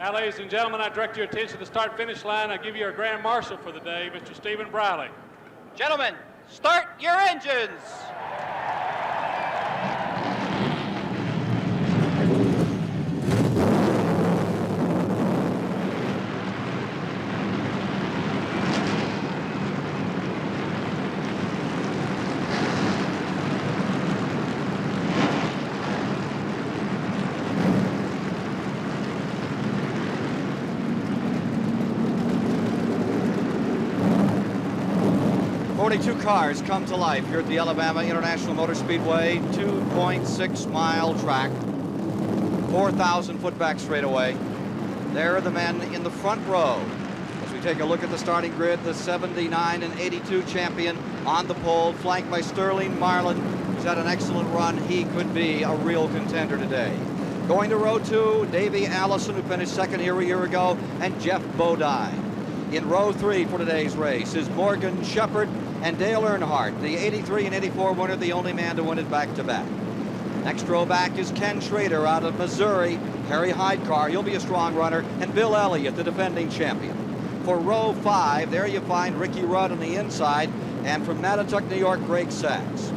Now, ladies and gentlemen, I direct your attention to the start-finish line. I give you our Grand Marshal for the day, Mr. Stephen Briley. Gentlemen, start your engines. 42 cars come to life here at the Alabama International Motor Speedway, 2.6-mile track, 4,000-foot back straightaway. There are the men in the front row. As we take a look at the starting grid, the 79 and 82 champion on the pole, flanked by Sterling Marlin, who's had an excellent run. He could be a real contender today. Going to row 2, Davey Allison, who finished second here a year ago, and Jeff Bodine. In row 3 for today's race is Morgan Shepherd and Dale Earnhardt, the 83 and 84 winner, the only man to win it back-to-back. Next row back is Ken Schrader out of Missouri, Harry Heidkar, he'll be a strong runner, and Bill Elliott, the defending champion. For row 5, there you find Ricky Rudd on the inside, and from Mattituck, New York, Greg Sachs.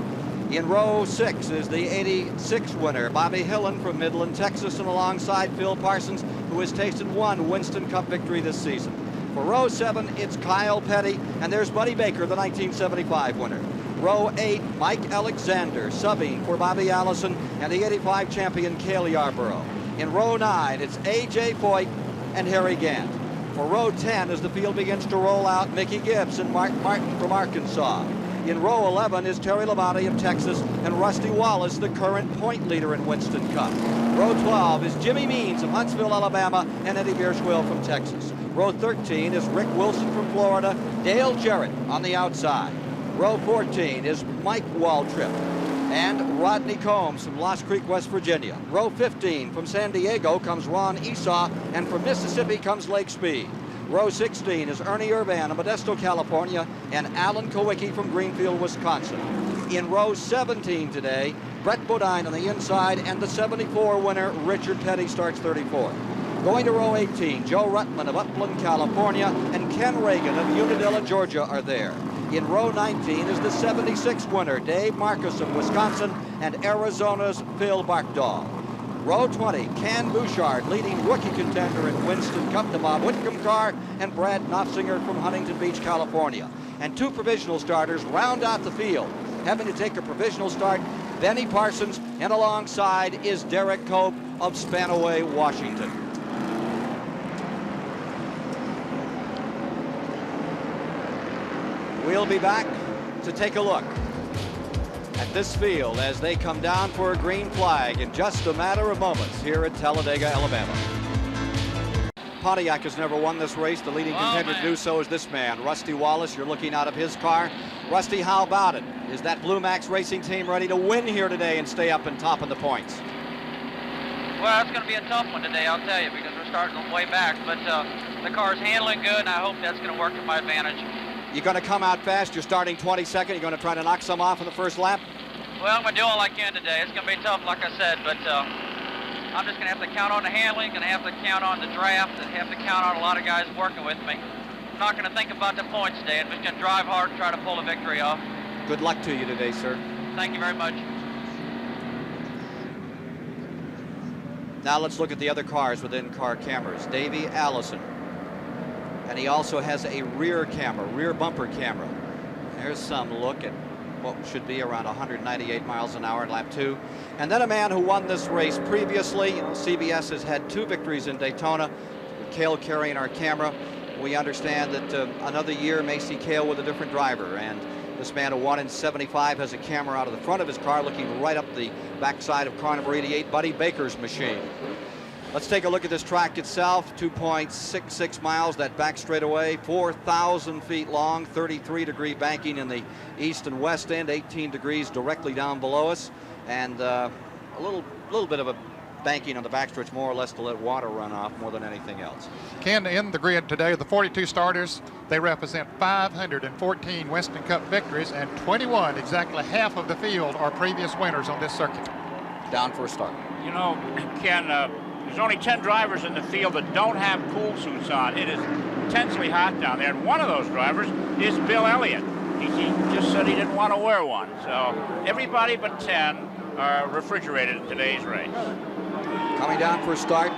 In row 6 is the 86 winner, Bobby Hillen from Midland, Texas, and alongside Phil Parsons, who has tasted one Winston Cup victory this season. For row 7, it's Kyle Petty, and there's Buddy Baker, the 1975 winner. Row 8, Mike Alexander, subbing for Bobby Allison and the 85 champion Cale Yarborough. In row 9, it's A.J. Foyt and Harry Gant. For row 10, as the field begins to roll out, Mickey Gibbs and Mark Martin from Arkansas. In row 11 is Terry Labonte of Texas and Rusty Wallace, the current point leader in Winston Cup. Row 12 is Jimmy Means of Huntsville, Alabama, and Eddie Bierschwil from Texas. Row 13 is Rick Wilson from Florida, Dale Jarrett on the outside. Row 14 is Mike Waltrip and Rodney Combs from Lost Creek, West Virginia. Row 15 from San Diego comes Ron Esau, and from Mississippi comes Lake Speed. Row 16 is Ernie Irvan of Modesto, California, and Alan Kowicki from Greenfield, Wisconsin. In row 17 today, Brett Bodine on the inside, and the 74 winner, Richard Petty, starts 34th. Going to row 18, Joe Ruttman of Upland, California, and Ken Reagan of Unadilla, Georgia are there. In row 19 is the 76 winner, Dave Marcus of Wisconsin, and Arizona's Phil Barkdahl. Row 20, Ken Bouchard, leading rookie contender in Winston Cup, the Bob Whitcomb car, and Brad Knopfsinger from Huntington Beach, California. And 2 provisional starters round out the field. Having to take a provisional start, Benny Parsons, and alongside is Derek Cope of Spanaway, Washington. We'll be back to take a look at this field as they come down for a green flag in just a matter of moments here at Talladega, Alabama. Pontiac has never won this race. The leading contender to do so is this man, Rusty Wallace. You're looking out of his car. Rusty, how about it? Is that Blue Max Racing team ready to win here today and stay up and top of the points? Well, it's going to be a tough one today, I'll tell you, because we're starting way back. But the car's handling good, and I hope that's going to work to my advantage. Well, I'm going to do all I can today. It's going to be tough, like I said, but I'm just going to have to count on the handling, going to have to count on the draft, and have to count on a lot of guys working with me. I'm not going to think about the points today. I'm just going to drive hard and try to pull a victory off. Good luck to you today, sir. Thank you very much. Now let's look at the other cars within car cameras. Davey Allison. And he also has a rear camera, rear bumper camera. There's some look at what should be around 198 miles an hour in lap 2. And then a man who won this race previously. CBS has had 2 victories in Daytona. With Cale carrying our camera, we understand that another year may see Cale with a different driver. And this man who won in 75 has a camera out of the front of his car looking right up the backside of car number 88, Buddy Baker's machine. Let's take a look at this track itself. 2.66 miles, that back straightaway, 4,000 feet long, 33-degree banking in the east and west end, 18 degrees directly down below us, and a little bit of a banking on the backstretch, more or less to let water run off more than anything else. Ken, in the grid today, the 42 starters, they represent 514 Winston Cup victories, and 21, exactly half of the field, are previous winners on this circuit. Down for a start. You know, Ken, There's only 10 drivers in the field that don't have cool suits on. It is intensely hot down there, and one of those drivers is Bill Elliott. He just said he didn't want to wear one. So everybody but 10 are refrigerated in today's race. Coming down for a start,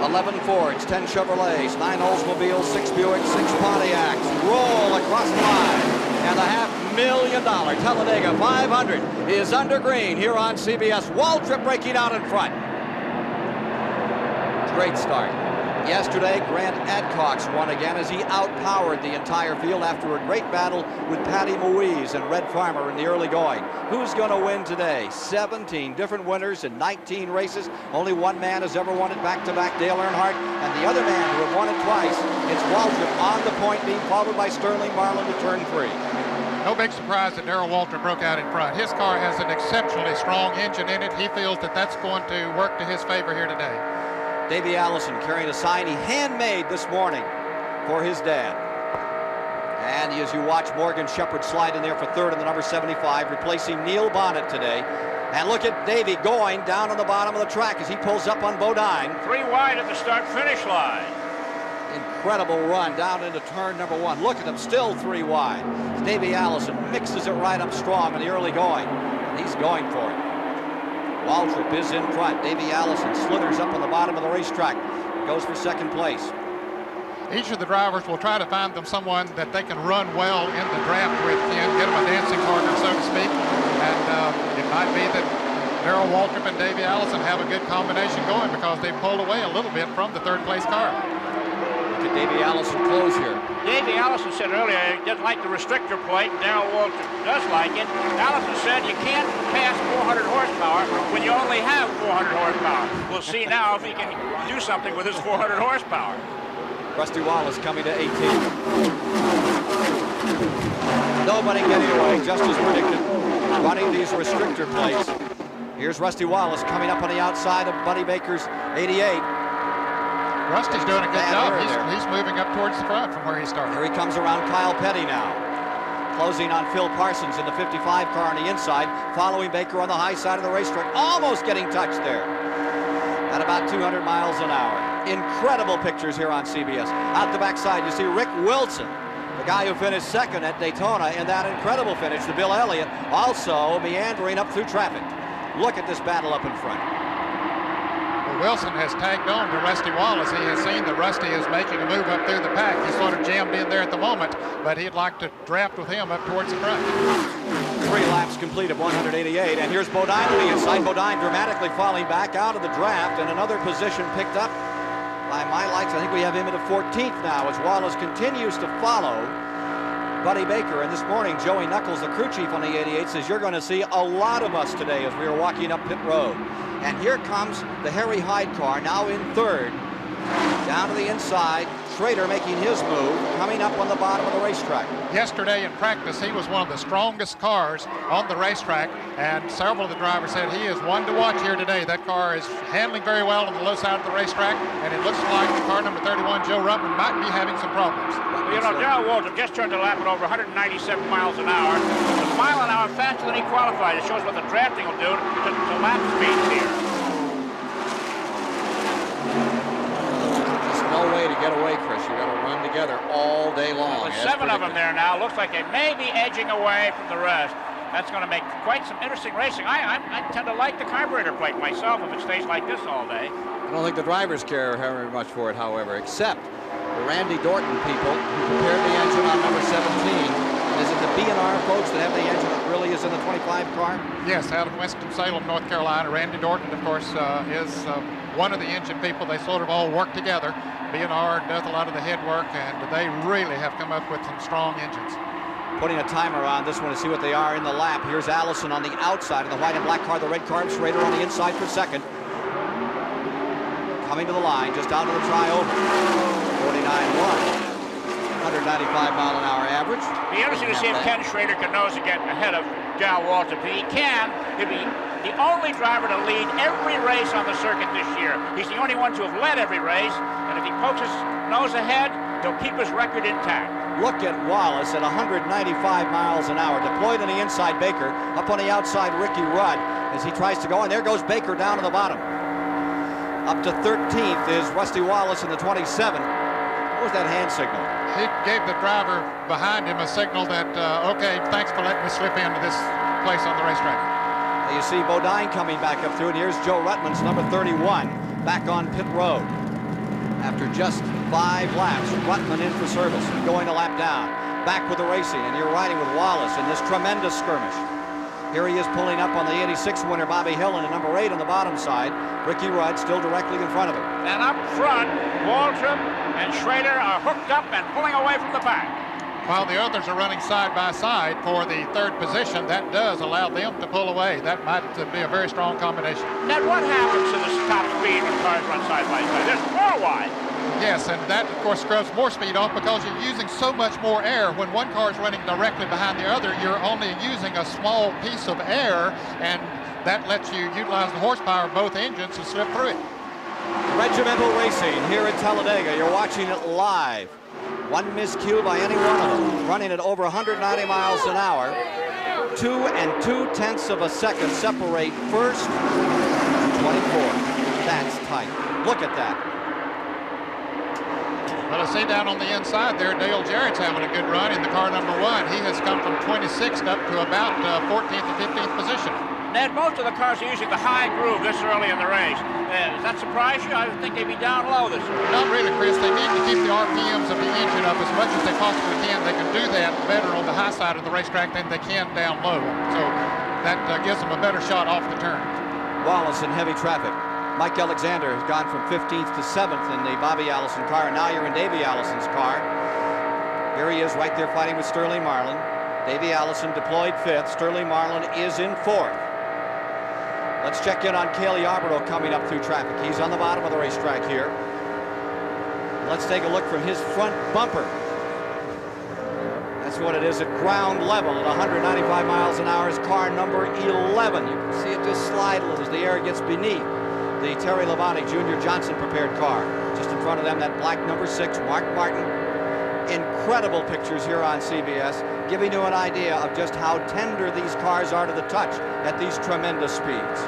11 Fords, 10 Chevrolets, 9 Oldsmobiles, 6 Buicks, 6 Pontiacs roll across the line. And the $500,000 Talladega 500 is under green here on CBS. Waltrip breaking out in front. Great start. Yesterday, Grant Adcox won again as he outpowered the entire field after a great battle with Patty Moise and Red Farmer in the early going. Who's going to win today? 17 different winners in 19 races. Only one man has ever won it back-to-back, Dale Earnhardt, and the other man who had won it twice, it's Waltrip on the point, being followed by Sterling Marlin to turn 3. No big surprise that Darrell Waltrip broke out in front. His car has an exceptionally strong engine in it. He feels that that's going to work to his favor here today. Davey Allison carrying a sign he handmade this morning for his dad. And as you watch Morgan Shepherd slide in there for third in the number 75, replacing Neil Bonnet today. And look at Davey going down on the bottom of the track as he pulls up on Bodine. 3 wide at the start-finish line. Incredible run down into turn number 1. Look at him, still 3 wide. Davey Allison mixes it right up strong in the early going. And he's going for it. Waltrip is in front. Davey Allison slithers up on the bottom of the racetrack. Goes for second place. Each of the drivers will try to find them someone that they can run well in the draft with and get them a dancing partner, so to speak. And it might be that Darrell Waltrip and Davey Allison have a good combination going because they pulled away a little bit from the third place car. Look at Davey Allison close here. Davey Allison said earlier he doesn't like the restrictor plate, and Darrell Waltrip does like it. Allison said you can't pass 400 horsepower when you only have 400 horsepower. We'll see now if he can do something with his 400 horsepower. Rusty Wallace coming to 18. Nobody getting away, just as predicted. Running these restrictor plates. Here's Rusty Wallace coming up on the outside of Buddy Baker's 88. Rusty's doing a good job. He's moving up towards the front from where he started. Here he comes around Kyle Petty now. Closing on Phil Parsons in the 55 car on the inside, following Baker on the high side of the racetrack. Almost getting touched there. At about 200 miles an hour. Incredible pictures here on CBS. Out the backside, you see Rick Wilson, the guy who finished second at Daytona in that incredible finish to Bill Elliott, also meandering up through traffic. Look at this battle up in front. Wilson has tagged on to Rusty Wallace. He has seen that Rusty is making a move up through the pack. He's sort of jammed in there at the moment, but he'd like to draft with him up towards the front. 3 laps complete of 188, and here's Bodine on the inside. Bodine dramatically falling back out of the draft, and another position picked up by my lights. I think we have him at the 14th now as Wallace continues to follow Buddy Baker. And this morning, Joey Knuckles, the crew chief on the 88, says you're going to see a lot of us today as we are walking up pit road. And here comes the Harry Hyde car, now in third. Down to the inside, Schrader making his move, coming up on the bottom of the racetrack. Yesterday in practice, he was one of the strongest cars on the racetrack, and several of the drivers said he is one to watch here today. That car is handling very well on the low side of the racetrack, and it looks like car number 31, Joe Ruttman, might be having some problems. Well, you know, Darrell Waltrip just turned a lap at over 197 miles an hour. A mile an hour faster than he qualified. It shows what the drafting will do to lap speeds here. No way to get away, Chris. You got to run together all day long. There's 7 of them there now. Looks like they may be edging away from the rest. That's going to make quite some interesting racing. I tend to like the carburetor plate myself if it stays like this all day. I don't think the drivers care very much for it, however, except the Randy Dorton people who prepared the engine on number 17. Is it the B&R folks that have the engine that really is in the 25 car? Yes, out of Winston-Salem, North Carolina. Randy Dorton, of course, is one of the engine people. They sort of all work together. B&R does a lot of the head work, and they really have come up with some strong engines. Putting a timer on this one to see what they are in the lap. Here's Allison on the outside of the white and black car. The red car, Schrader on the inside for second. Coming to the line, just out of the trioval. 49.1. 195 mile an hour average. Be interesting to see if Ken Schrader can nose again ahead of Darrell Waltrip. If he can, he'll be the only driver to lead every race on the circuit this year. He's the only one to have led every race, and if he pokes his nose ahead, he'll keep his record intact. Look at Wallace at 195 miles an hour, deployed on the inside Baker, up on the outside Ricky Rudd as he tries to go, and there goes Baker down to the bottom. Up to 13th is Rusty Wallace in the 27. What was that hand signal? He gave the driver behind him a signal that, okay, thanks for letting me slip into this place on the racetrack. Now you see Bodine coming back up through, and here's Joe Rutland's number 31 back on pit road. After just 5 laps, Rutland in for service, going a lap down. Back with the racing, and you're riding with Wallace in this tremendous skirmish. Here he is pulling up on the 86 winner, Bobby Hill, and number 8 on the bottom side. Ricky Rudd still directly in front of him. And up front, Waltrip and Schrader are hooked up and pulling away from the pack. While the others are running side by side for the 3rd position, that does allow them to pull away. That might be a very strong combination. Ned, what happens to the top speed when cars run side by side? There's more wide. Yes, and that, of course, scrubs more speed off because you're using so much more air. When one car is running directly behind the other, you're only using a small piece of air, and that lets you utilize the horsepower of both engines to slip through it. Regimental racing here at Talladega. You're watching it live. One miscue by any one of them. Running at over 190 miles an hour. 2 2/10 of a second separate first and 24th. That's tight. Look at that. Well, I see down on the inside there, Dale Jarrett's having a good run in the car number 1. He has come from 26th up to about 14th or 15th position. Ned, most of the cars are using the high groove this early in the race. Does that surprise you? I would think they'd be down low this early. Not really, Chris. They need to keep the RPMs of the engine up as much as they possibly can. They can do that better on the high side of the racetrack than they can down low. So that gives them a better shot off the turn. Wallace in heavy traffic. Mike Alexander has gone from 15th to 7th in the Bobby Allison car, and now you're in Davey Allison's car. Here he is right there fighting with Sterling Marlin. Davey Allison deployed 5th. Sterling Marlin is in 4th. Let's check in on Cale Yarborough coming up through traffic. He's on the bottom of the racetrack here. Let's take a look from his front bumper. That's what it is at ground level at 195 miles an hour is car number 11. You can see it just slide a little as the air gets beneath the Terry Labonte Jr. Johnson prepared car. Just in front of them, that black number 6, Mark Martin. Incredible pictures here on CBS, giving you an idea of just how tender these cars are to the touch at these tremendous speeds.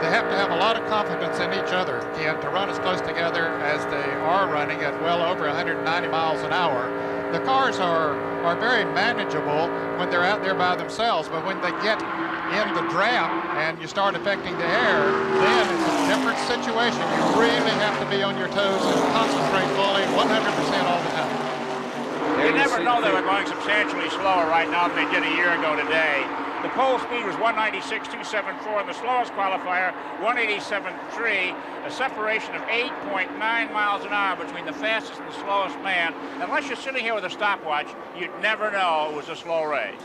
They have to have a lot of confidence in each other, Ken, to run as close together as they are running at well over 190 miles an hour. The cars are very manageable when they're out there by themselves, but when they get in the draft and you start affecting the air, then it's a different situation. You really have to be on your toes and concentrate fully 100% all the time. You never know they were going substantially slower right now than they did a year ago today. The pole speed was 196.274 in the slowest qualifier, 187.3, a separation of 8.9 miles an hour between the fastest and the slowest man. Unless you're sitting here with a stopwatch, you'd never know it was a slow race.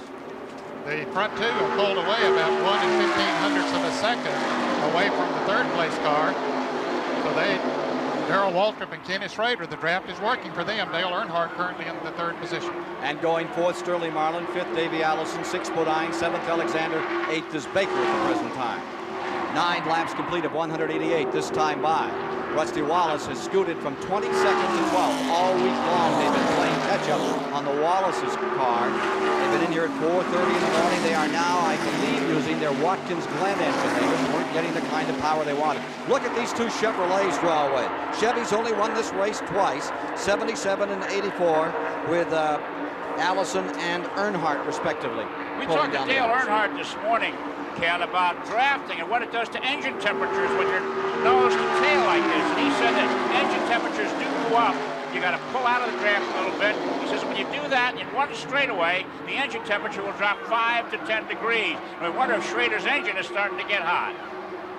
The front 2 are pulled away about 1 1500ths of a second away from the 3rd place car. So Darrell Waltrip and Kenny Schrader, the draft is working for them. Dale Earnhardt currently in the 3rd position. And going 4th, Sterling Marlin, 5th, Davey Allison, 6th, Bodine, 7th, Alexander, 8th is Baker at the present time. 9 laps complete of 188 this time by. Rusty Wallace has scooted from 22nd to 12th. All week long they've been playing catch-up on the Wallace's car. They've been in here at 4:30 in the morning. They are now, I believe, using their Watkins Glen engine. They just weren't getting the kind of power they wanted. Look at these 2 Chevrolets draw away. Chevy's only won this race twice, 77 and 84, with Allison and Earnhardt, respectively. We talked to Dale Earnhardt this morning, Ken, about drafting and what it does to engine temperatures when you're nose to tail like this. And he said that engine temperatures do go up. You got to pull out of the draft a little bit. He says when you do that in one straightaway, the engine temperature will drop 5 to 10 degrees. And we wonder if Schrader's engine is starting to get hot.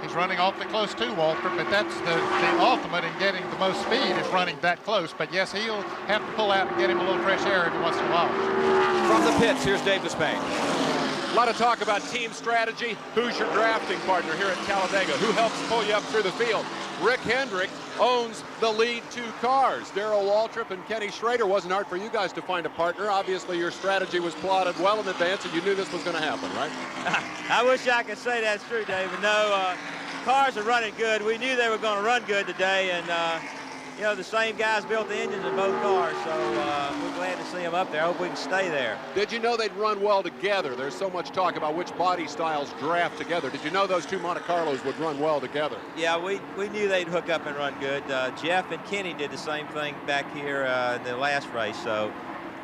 He's running awfully close too, Walter, but that's the ultimate in getting the most speed is running that close. But yes, he'll have to pull out and get him a little fresh air every once in a while. From the pits, here's Dave Despain. A lot of talk about team strategy. Who's your drafting partner here at Talladega? Who helps pull you up through the field? Rick Hendrick owns the lead 2 cars. Darrell Waltrip and Kenny Schrader. Wasn't hard for you guys to find a partner. Obviously, your strategy was plotted well in advance, and you knew this was going to happen, right? I wish I could say that's true, David. No, cars are running good. We knew they were going to run good today, and you know, the same guys built the engines in both cars, so we're glad to see them up there. I hope we can stay there. Did you know they'd run well together? There's so much talk about which body styles draft together. Did you know those two Monte Carlos would run well together? Yeah, we knew they'd hook up and run good. Jeff and Kenny did the same thing back here in the last race, so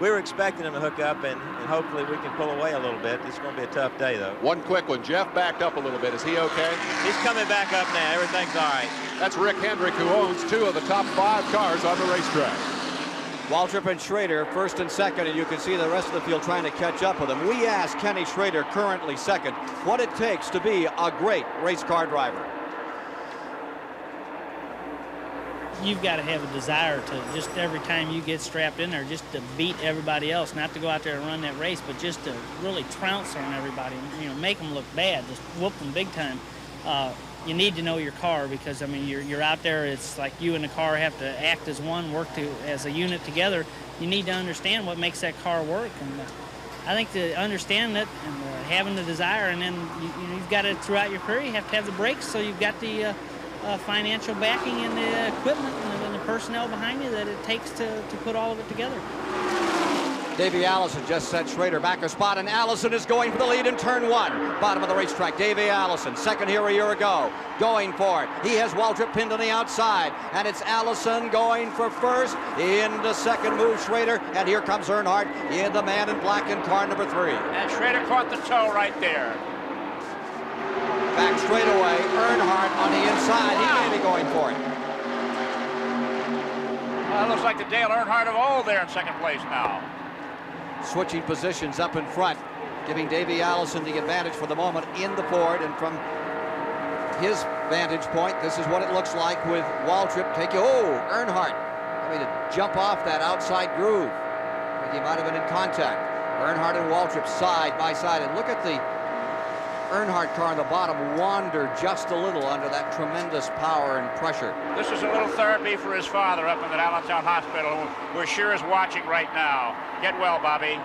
we were expecting them to hook up, and hopefully we can pull away a little bit. It's going to be a tough day, though. One quick one. Jeff backed up a little bit. Is he okay? He's coming back up now. Everything's all right. That's Rick Hendrick, who owns 2 of the top 5 cars on the racetrack. Waltrip and Schrader first and second, and you can see the rest of the field trying to catch up with them. We asked Kenny Schrader, currently second, what it takes to be a great race car driver. You've got to have a desire to just every time you get strapped in there, just to beat everybody else, not to go out there and run that race, but just to really trounce on everybody, you know, make them look bad, just whoop them big time. You need to know your car because, I mean, you're out there. It's like you and the car have to act as one, work as a unit together. You need to understand what makes that car work, and I think to understand it and having the desire, and then you've got it throughout your career. You have to have the brakes, so you've got the financial backing and the equipment and the personnel behind you that it takes to put all of it together. Davey Allison just sent Schrader back a spot, and Allison is going for the lead in turn 1. Bottom of the racetrack, Davey Allison, second here a year ago, going for it. He has Waltrip pinned on the outside, and it's Allison going for first. Into second move Schrader, and here comes Earnhardt in the man in black in car number 3. And Schrader caught the toe right there. Back straight away, Earnhardt on the inside. He may be going for it. Well, it looks like the Dale Earnhardt of old there in second place now. Switching positions up in front, giving Davey Allison the advantage for the moment in the Ford, and from his vantage point, this is what it looks like with Waltrip taking, Earnhardt having to jump off that outside groove. I think he might have been in contact. Earnhardt and Waltrip side by side, and look at the Earnhardt car on the bottom wander just a little under that tremendous power and pressure. This is a little therapy for his father up in the Allentown Hospital, who sure is watching right now. Get well, Bobby.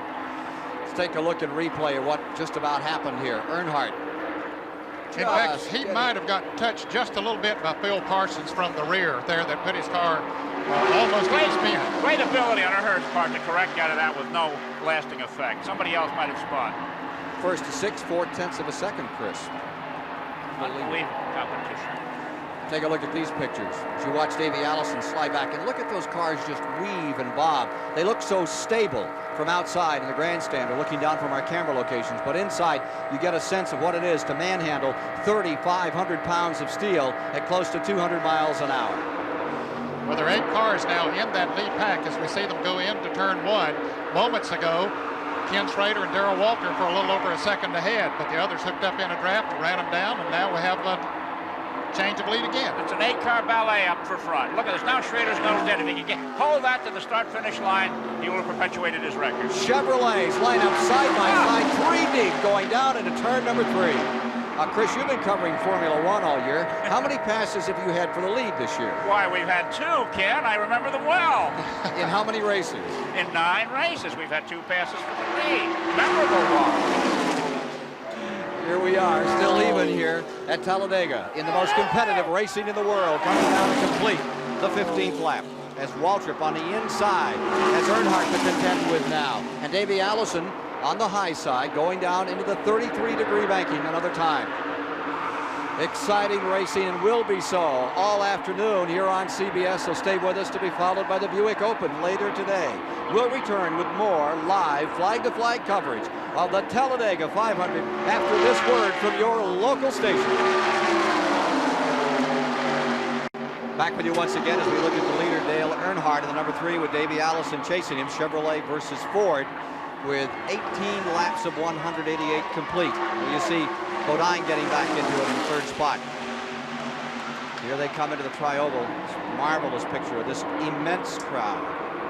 Let's take a look and replay of what just about happened here. Earnhardt. In fact, he might have got touched just a little bit by Phil Parsons from the rear there that put his car almost in a spin. Great ability on Earnhardt's part to correct out of that with no lasting effect. Somebody else might have spun. First to 6, 4/10 of a second, Chris. Unbelievable competition. Take a look at these pictures. As you watch Davey Allison slide back, and look at those cars just weave and bob. They look so stable from outside in the grandstand or looking down from our camera locations, but inside you get a sense of what it is to manhandle 3,500 pounds of steel at close to 200 miles an hour. Well, there are 8 cars now in that lead pack as we see them go into turn 1. Moments ago, Ken Schrader and Darrell Walter for a little over a second ahead, but the others hooked up in a draft, ran them down, and now we have a change of lead again. It's an 8-car ballet up for front. Look at this. Now Schrader's nose dead. If he can hold that to the start-finish line, he will have perpetuated his record. Chevrolets line up side by side, 3 deep, going down into turn number 3. Chris, you've been covering Formula One all year. How many passes have you had for the lead this year? Why, we've had 2, Ken. I remember them well. In how many races? In 9 races, we've had 2 passes for the lead. Memorable one. Here we are, still even here at Talladega in the most competitive racing in the world, coming down to complete the 15th lap. As Waltrip on the inside has Earnhardt to contend with now. And Davey Allison on the high side, going down into the 33-degree banking another time. Exciting racing, and will be so all afternoon here on CBS, so stay with us to be followed by the Buick Open later today. We'll return with more live flag-to-flag coverage of the Talladega 500 after this word from your local station. Back with you once again as we look at the leader, Dale Earnhardt, in the number 3 with Davey Allison chasing him. Chevrolet versus Ford with 18 laps of 188 complete. You see Bodine getting back into it in the 3rd spot. Here they come into the Tri-Oval. Marvelous picture of this immense crowd.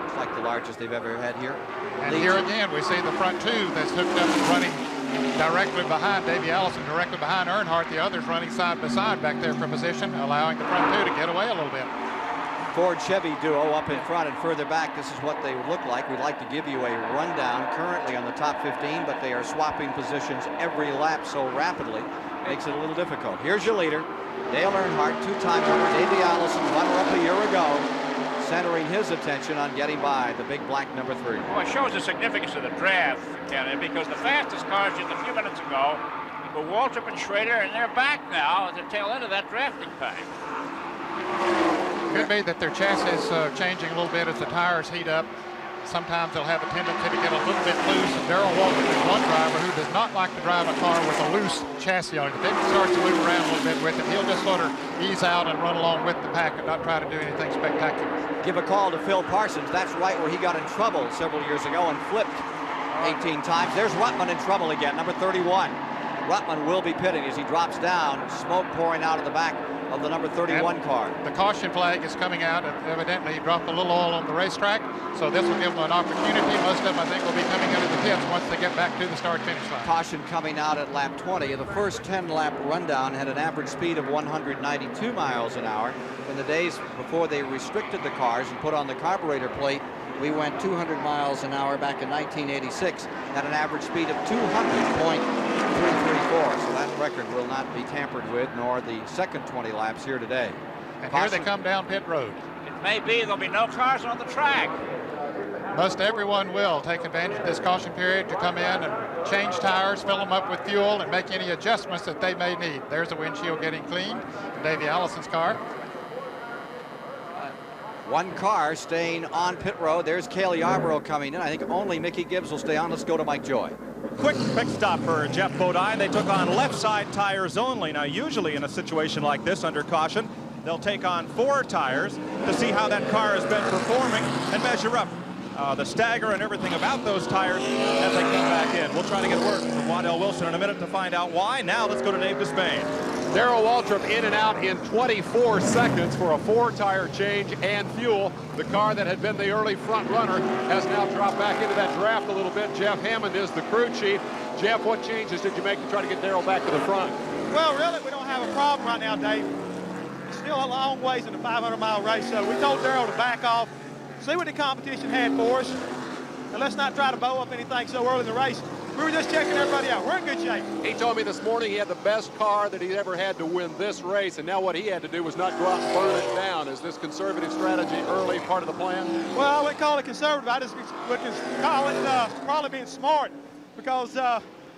It's like the largest they've ever had here. And here again we see the front 2 that's hooked up and running directly behind Davey Allison, directly behind Earnhardt. The others running side by side back there for position, allowing the front 2 to get away a little bit. Ford-Chevy duo up in front, and further back, this is what they look like. We'd like to give you a rundown currently on the top 15, but they are swapping positions every lap so rapidly. Makes it a little difficult. Here's your leader, Dale Earnhardt, 2-time winner. Davey Allison, runner-up a year ago. centering his attention on getting by the big black number 3. Well, it shows the significance of the draft, Kennedy, because the fastest cars just a few minutes ago were Waltrip and Schrader, and they're back now at the tail end of that drafting pack. Could be that their chassis is changing a little bit as the tires heat up. Sometimes they'll have a tendency to get a little bit loose. And Darrell Waltrip is one driver who does not like to drive a car with a loose chassis on it. If it starts to move around a little bit with it, he'll just sort of ease out and run along with the pack and not try to do anything spectacular. Give a call to Phil Parsons. That's right where he got in trouble several years ago and flipped 18 times. There's Ruttman in trouble again, number 31. Ruttman will be pitting as he drops down, smoke pouring out of the back of the number 31 car. The caution flag is coming out. Evidently, he dropped a little oil on the racetrack, so this will give them an opportunity. Most of them, I think, will be coming out of the pits once they get back to the start-finish line. Caution coming out at lap 20. The first 10-lap rundown had an average speed of 192 miles an hour. In the days before they restricted the cars and put on the carburetor plate, we went 200 miles an hour back in 1986 at an average speed of 200.334. So that record will not be tampered with, nor the second 20 laps here today. And here they come down pit road. It may be there'll be no cars on the track. Most everyone will take advantage of this caution period to come in and change tires, fill them up with fuel, and make any adjustments that they may need. There's the windshield getting cleaned, Davey Allison's car. One car staying on pit road. There's Cale Yarborough coming in. I think only Mickey Gibbs will stay on. Let's go to Mike Joy. Quick pit stop for Jeff Bodine. They took on left side tires only. Now, usually in a situation like this under caution, they'll take on 4 tires to see how that car has been performing and measure up the stagger and everything about those tires as they come back in. We'll try to get word from Waddell Wilson in a minute to find out why. Now let's go to Dave Despain. Darrell Waltrip in and out in 24 seconds for a 4-tire change and fuel. The car that had been the early front runner has now dropped back into that draft a little bit. Jeff Hammond is the crew chief. Jeff, what changes did you make to try to get Darrell back to the front? Well, really, we don't have a problem right now, Dave. It's still a long ways in a 500-mile race, so we told Darrell to back off, see what the competition had for us, and let's not try to bow up anything so early in the race. We were just checking everybody out. We're in good shape. He told me this morning he had the best car that he'd ever had to win this race, and now what he had to do was not go out and burn it down. Is this conservative strategy early part of the plan? Well, I wouldn't call it conservative. I just would call it probably being smart, because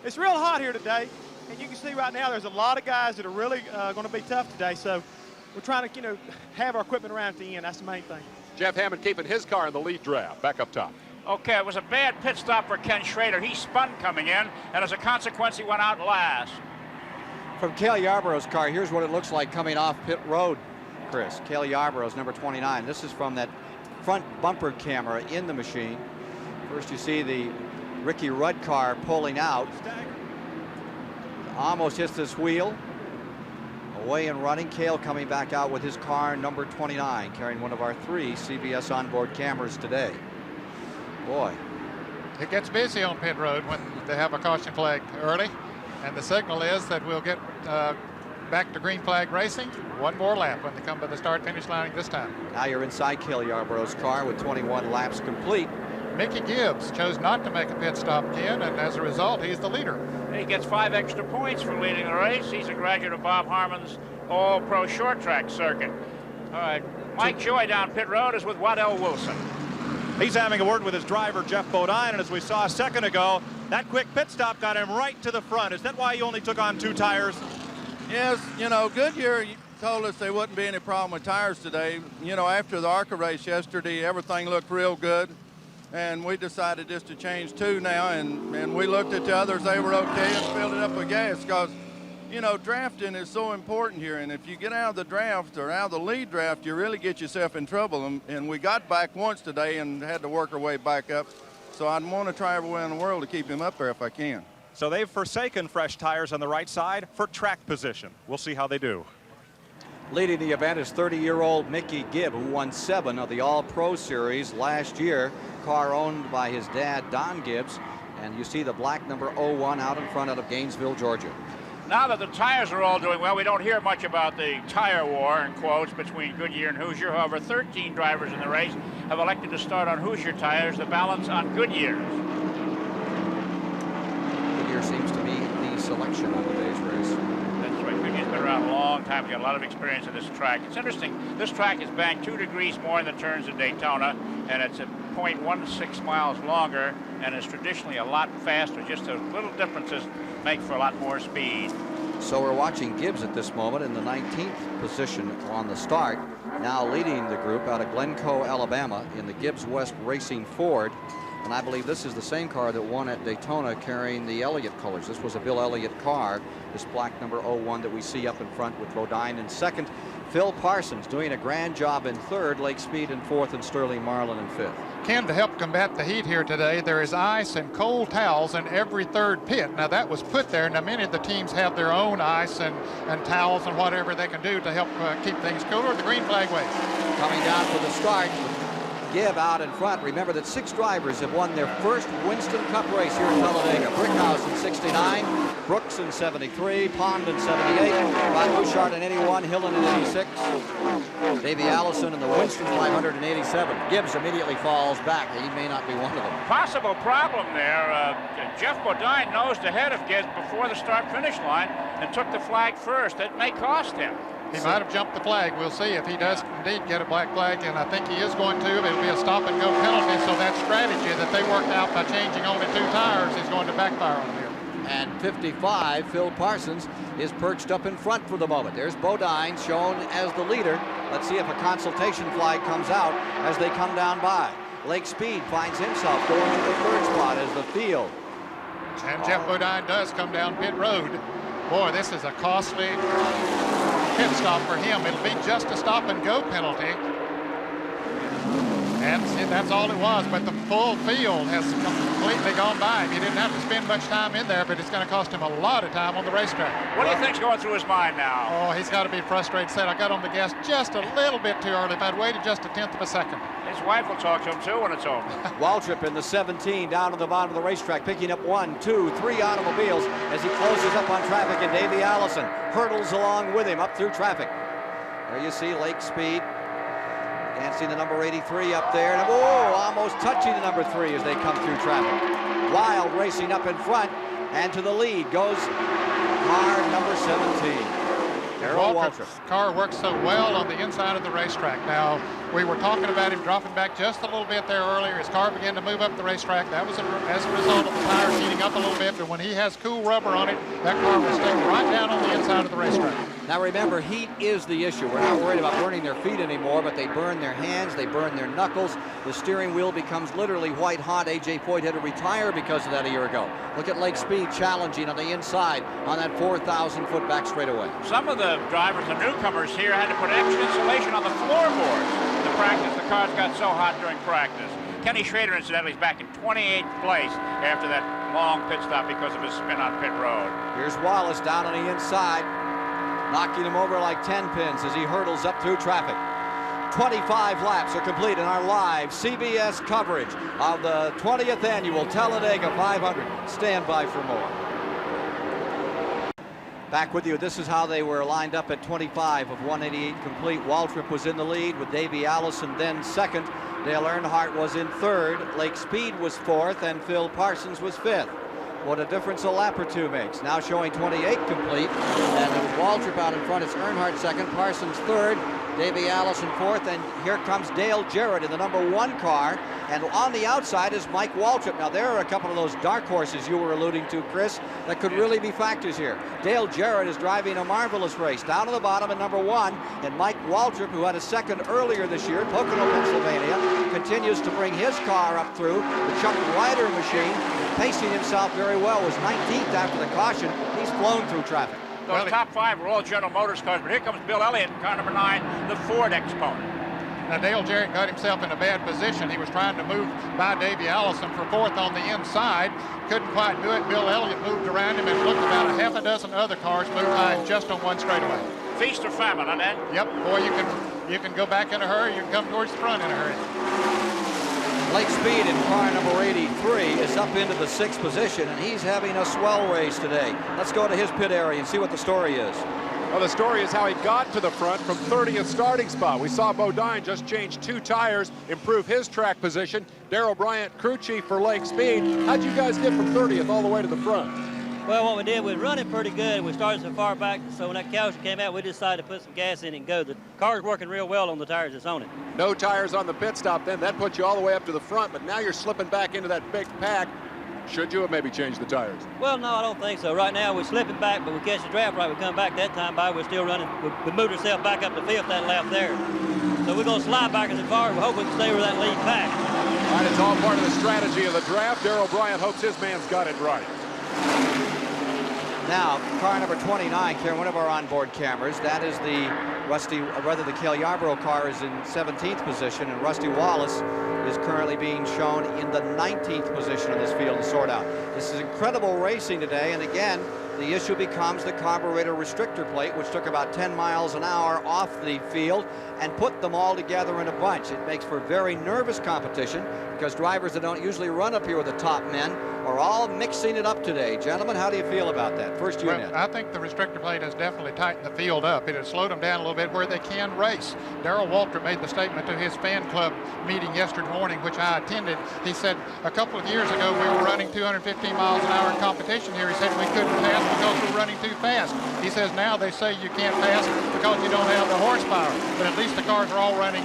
it's real hot here today, and you can see right now there's a lot of guys that are really going to be tough today, so we're trying to, have our equipment around at the end. That's the main thing. Jeff Hammond keeping his car in the lead draft, back up top. Okay, it was a bad pit stop for Ken Schrader. He spun coming in, and as a consequence, he went out last. From Cale Yarborough's car, here's what it looks like coming off pit road, Chris. Cale Yarborough's number 29. This is from that front bumper camera in the machine. First you see the Ricky Rudd car pulling out. Almost hits this wheel. Away and running. Cale coming back out with his car number 29, carrying one of our 3 CBS onboard cameras today. Boy, It gets busy on pit road when they have a caution flag early, and the signal is that we'll get back to green flag racing. One more lap when they come to the start-finish line this time. Now you're inside Cale Yarborough's car with 21 laps complete. Mickey Gibbs chose not to make a pit stop, Ken, and as a result, he's the leader. He gets 5 extra points for leading the race. He's a graduate of Bob Harmon's All-Pro Short Track circuit. All right, Mike Joy down pit road is with Waddell Wilson. He's having a word with his driver, Jeff Bodine, and as we saw a second ago, that quick pit stop got him right to the front. Is that why you only took on 2 tires? Yes, Goodyear told us there wouldn't be any problem with tires today. After the ARCA race yesterday, everything looked real good, and we decided just to change 2 now, and we looked at the others, they were okay, and filled it up with gas, because drafting is so important here, and if you get out of the draft or out of the lead draft, you really get yourself in trouble, and we got back once today and had to work our way back up, so I'd want to try everywhere in the world to keep him up there if I can. So they've forsaken fresh tires on the right side for track position. We'll see how they do. Leading the event is 30-year-old Mickey Gibb, who won 7 of the All-Pro Series last year. Car owned by his dad, Don Gibbs, and you see the black number 01 out in front out of Gainesville, Georgia. Now that the tires are all doing well, we don't hear much about the tire war, in quotes, between Goodyear and Hoosier. However, 13 drivers in the race have elected to start on Hoosier tires, the balance on Goodyear's. Goodyear seems to be the selection on today's race. That's right. Goodyear's been around a long time. He's got a lot of experience in this track. It's interesting. This track is banked 2 degrees more in the turns than Daytona, and it's at 0.16 miles longer, and it's traditionally a lot faster. Just those little differences make for a lot more speed. So we're watching Gibbs at this moment in the 19th position on the start, now leading the group out of Glencoe, Alabama, in the Gibbs West Racing Ford. And I believe this is the same car that won at Daytona carrying the Elliott colors. This was a Bill Elliott car, this black number 01 that we see up in front with Bodine in second. Phil Parsons doing a grand job in third, Lake Speed in fourth, and Sterling Marlin in fifth. Ken, to help combat the heat here today, there is ice and cold towels in every third pit. Now that was put there. Now many of the teams have their own ice and towels and whatever they can do to help keep things cooler. The green flag waves. Coming down for the start, Gibb out in front. Remember that 6 drivers have won their first Winston Cup race here in Talladega. Brickhouse in 69, Brooks in 73, Pond in 78, Rod Bouchard in 81, Hillen in 86, Davey Allison in the Winston 500 in 87. Gibbs immediately falls back. He may not be one of them. Possible problem there. Jeff Bodine nosed ahead of Gibbs before the start-finish line and took the flag first. That may cost him. He might have jumped the flag. We'll see if he does indeed get a black flag, and I think he is going to. It'll be a stop-and-go penalty, so that strategy that they worked out by changing only 2 tires is going to backfire on him. And 55, Phil Parsons, is perched up in front for the moment. There's Bodine shown as the leader. Let's see if a consultation flag comes out as they come down by. Lake Speed finds himself going to the 3rd spot as the field. And Jeff Bodine does come down pit road. Boy, this is a costly pit stop for him. It'll be just a stop-and-go penalty. And that's all it was, but the full field has completely gone by him. He didn't have to spend much time in there, but it's going to cost him a lot of time on the racetrack. What do you think's going through his mind now? Oh, he's got to be frustrated. Said, I got on the gas just a little bit too early. If I'd waited just a 1/10 of a second. His wife will talk to him, too, when it's over. Waltrip in the 17 down to the bottom of the racetrack, picking up 1, 2, 3 automobiles as he closes up on traffic, and Davey Allison hurdles along with him up through traffic. There you see Lake Speed. Dancing the number 83 up there, and almost touching the number 3 as they come through traffic. Wild racing up in front, and to the lead goes car number 17. Waltrip's car works so well on the inside of the racetrack. Now, we were talking about him dropping back just a little bit there earlier. His car began to move up the racetrack. That was as a result of the tires heating up a little bit, but when he has cool rubber on it, that car will stay right down on the inside of the racetrack. Now remember, heat is the issue. We're not worried about burning their feet anymore, but they burn their hands, they burn their knuckles. The steering wheel becomes literally white hot. A.J. Foyt had to retire because of that a year ago. Look at Lake Speed challenging on the inside on that 4,000-foot back straightaway. Some of the drivers, the newcomers here, had to put extra insulation on the floorboards to practice. The cars got so hot during practice. Kenny Schrader, incidentally, is back in 28th place after that long pit stop because of his spin on pit road. Here's Wallace down on the inside, knocking him over like 10 pins as he hurdles up through traffic. 25 laps are complete in our live CBS coverage of the 20th annual Talladega 500. Stand by for more. Back with you. This is how they were lined up at 25 of 188 complete. Waltrip was in the lead with Davey Allison then second. Dale Earnhardt was in third. Lake Speed was fourth, and Phil Parsons was fifth. What a difference a lap or 2 makes. Now showing 28 complete, and it was Waltrip out in front. It's Earnhardt second, Parsons third, Davey Allison fourth, and here comes Dale Jarrett in the number 1 car, and on the outside is Mike Waltrip. Now there are a couple of those dark horses you were alluding to, Chris, that could really be factors here. Dale Jarrett is driving a marvelous race. Down to the bottom in number 1, and Mike Waltrip, who had a second earlier this year, Pocono, Pennsylvania, continues to bring his car up through the Chuck Ryder machine, pacing himself very well, was 19th after the caution. He's flown through traffic. Those top 5 were all General Motors cars, but here comes Bill Elliott in car number 9, the Ford exponent. Now Dale Jarrett got himself in a bad position. He was trying to move by Davey Allison for 4th on the inside. Couldn't quite do it. Bill Elliott moved around him, and looked about a half a dozen other cars moved by him just on one straightaway. Feast or famine, huh, Ned? Yep, boy, you can go back in a hurry, you can come towards the front in a hurry. Lake Speed in car number 83 is up into the 6th position, and he's having a swell race today. Let's go to his pit area and see what the story is. Well, the story is how he got to the front from 30th starting spot. We saw Bodine just change 2 tires, improve his track position. Darrell Bryant, crew chief for Lake Speed. How'd you guys get from 30th all the way to the front? Well, what we did, we were running pretty good. We started so far back, so when that caution came out, we decided to put some gas in it and go. The car's working real well on the tires that's on it. No tires on the pit stop then. That puts you all the way up to the front, but now you're slipping back into that big pack. Should you have maybe changed the tires? Well, no, I don't think so. Right now, we're slipping back, but we catch the draft right. We come back that time by, we're still running. We moved ourselves back up the fifth that lap there. So we're going to slide back as far. We hope we can stay with that lead pack. All right, it's all part of the strategy of the draft. Darrell Bryant hopes his man's got it right. Now, car number 29, Karen, one of our onboard cameras. That is the the Cale Yarborough car is in 17th position, and Rusty Wallace is currently being shown in the 19th position in this field to sort out. This is incredible racing today, and again, the issue becomes the carburetor restrictor plate, which took about 10 miles an hour off the field and put them all together in a bunch. It makes for very nervous competition because drivers that don't usually run up here with the top men are all mixing it up today. Gentlemen, how do you feel about that? First unit. Well, I think the restrictor plate has definitely tightened the field up. It has slowed them down a little bit where they can race. Darrell Waltrip made the statement to his fan club meeting yesterday morning, which I attended. He said a couple of years ago we were running 215 miles an hour in competition here. He said we couldn't pass because we were running too fast. He says now they say you can't pass because you don't have the horsepower. But at least the cars are all running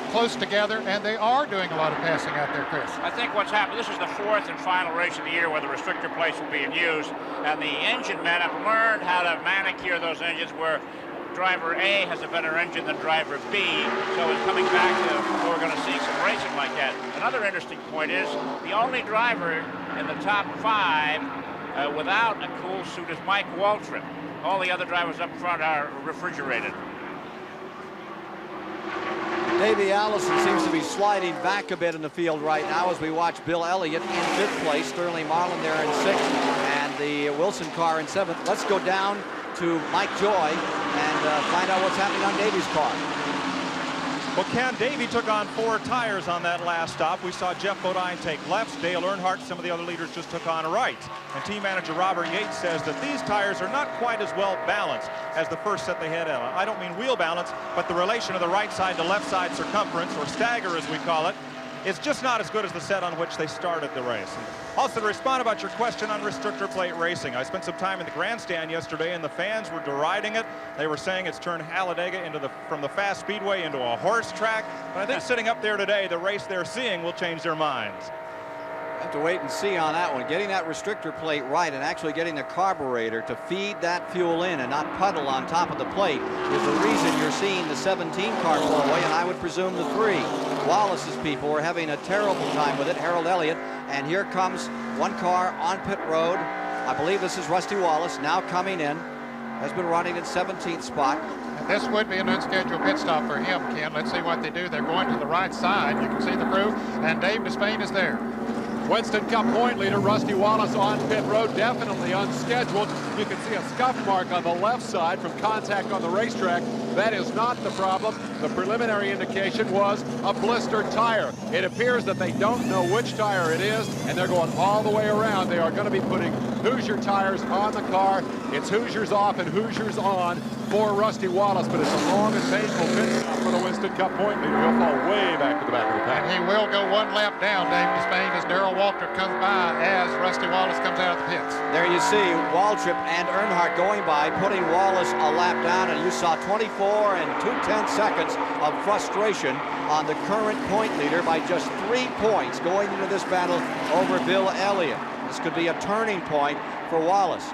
close together, and they are doing a lot of passing out there, Chris. I think what's happened, this is the fourth and final race of the year where the restrictor plates will be in use, and the engine men have learned how to manicure those engines where driver A has a better engine than driver B, so it's coming back to where we're going to see some racing like that. Another interesting point is the only driver in the top five without a cool suit is Mike Waltrip. All the other drivers up front are refrigerated. Davey Allison seems to be sliding back a bit in the field right now as we watch Bill Elliott in fifth place, Sterling Marlin there in sixth, and the Wilson car in seventh. Let's go down to Mike Joy and find out what's happening on Davey's car. Well, Ken, Davey took on 4 tires on that last stop. We saw Jeff Bodine take lefts. Dale Earnhardt, some of the other leaders just took on rights. And team manager Robert Yates says that these tires are not quite as well balanced as the first set they had on. I don't mean wheel balance, but the relation of the right side to left side circumference, or stagger as we call it, is just not as good as the set on which they started the race. And also, to respond about your question on restrictor plate racing, I spent some time in the grandstand yesterday, and the fans were deriding it. They were saying it's turned Talladega from the fast speedway into a horse track. But I think sitting up there today, the race they're seeing will change their minds. Have to wait and see on that one. Getting that restrictor plate right and actually getting the carburetor to feed that fuel in and not puddle on top of the plate is the reason you're seeing the 17 car blow away, and I would presume the 3. Wallace's people were having a terrible time with it, Harold Elliott, and here comes one car on pit road. I believe this is Rusty Wallace now coming in, has been running in 17th spot. And this would be an unscheduled pit stop for him, Ken. Let's see what they do. They're going to the right side. You can see the crew, and Dave Despain is there. Winston Cup point leader Rusty Wallace on pit road, definitely unscheduled. You can see a scuff mark on the left side from contact on the racetrack. That is not the problem. The preliminary indication was a blistered tire. It appears that they don't know which tire it is, and they're going all the way around. They are going to be putting Hoosier tires on the car. It's Hoosiers off and Hoosiers on for Rusty Wallace, but it's a long and painful pit stop for the Winston Cup point leader. He'll fall way back to the back of the pack. And he will go one lap down, Dave Despain, as Darrell Waltrip comes by as Rusty Wallace comes out of the pits. There you see Waltrip and Earnhardt going by, putting Wallace a lap down, and you saw 24 and 2/10 seconds of frustration on the current point leader by just 3 points going into this battle over Bill Elliott. This could be a turning point for Wallace.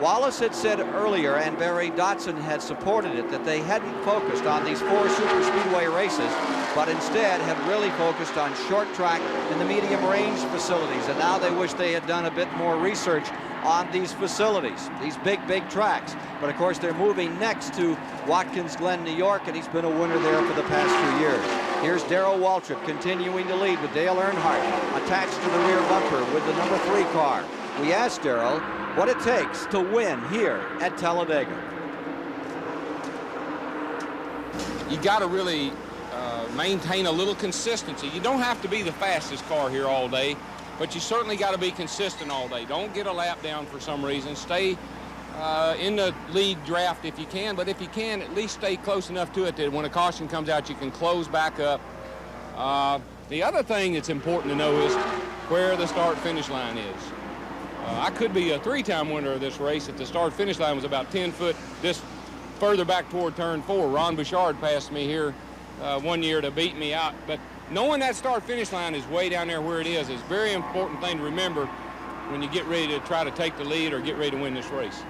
Wallace had said earlier, and Barry Dotson had supported it, that they hadn't focused on these 4 super speedway races, but instead had really focused on short track and the medium range facilities. And now they wish they had done a bit more research on these facilities, these big tracks. But of course, they're moving next to Watkins Glen, New York, and he's been a winner there for the past few years. Here's Darrell Waltrip continuing to lead with Dale Earnhardt attached to the rear bumper with the number 3 car. We asked Darrell what it takes to win here at Talladega. You got to really maintain a little consistency. You don't have to be the fastest car here all day, but you certainly got to be consistent all day. Don't get a lap down for some reason. Stay in the lead draft if you can, but if you can, at least stay close enough to it that when a caution comes out, you can close back up. The other thing that's important to know is where the start-finish line is. I could be a 3-time winner of this race if the start-finish line was about 10 foot this further back toward turn 4. Ron Bouchard passed me here one year to beat me out. But knowing that start-finish line is way down there where it is a very important thing to remember when you get ready to try to take the lead or get ready to win this race.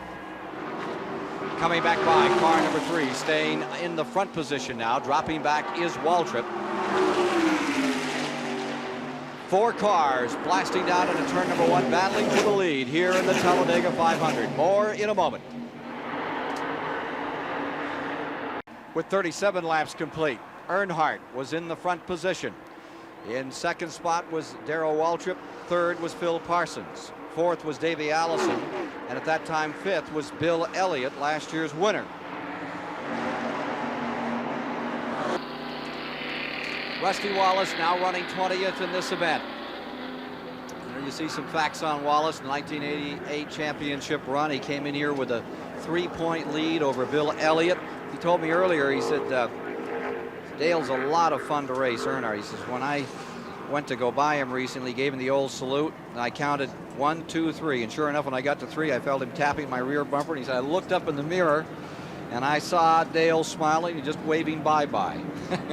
Coming back by car number 3, staying in the front position now. Dropping back is Waltrip. 4 cars blasting down into turn number 1, battling for the lead here in the Talladega 500. More in a moment. With 37 laps complete, Earnhardt was in the front position. In second spot was Darrell Waltrip. Third was Phil Parsons. Fourth was Davey Allison. And at that time, fifth was Bill Elliott, last year's winner. Rusty Wallace now running 20th in this event. There you see some facts on Wallace. The 1988 championship run. He came in here with a 3-point lead over Bill Elliott. He told me earlier, he said, Dale's a lot of fun to race, Earnhardt. He says, when I went to go by him recently, gave him the old salute, and I counted 1, 2, 3. And sure enough, when I got to 3, I felt him tapping my rear bumper. And he said, I looked up in the mirror, and I saw Dale smiling and just waving bye-bye.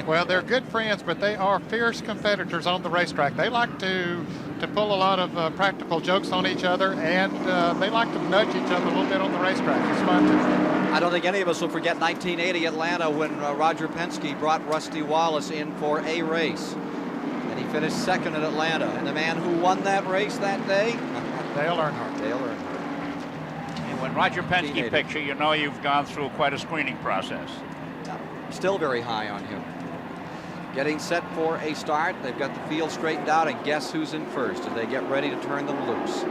Well, they're good friends, but they are fierce competitors on the racetrack. They like to pull a lot of practical jokes on each other, and they like to nudge each other a little bit on the racetrack. It's fun too. I don't think any of us will forget 1980 Atlanta when Roger Penske brought Rusty Wallace in for a race. And he finished second at Atlanta. And the man who won that race that day? Dale Earnhardt. Dale Earnhardt. And when Roger Penske picks you, you know you've gone through quite a screening process. Still very high on him. Getting set for a start. They've got the field straightened out, and guess who's in first as they get ready to turn them loose.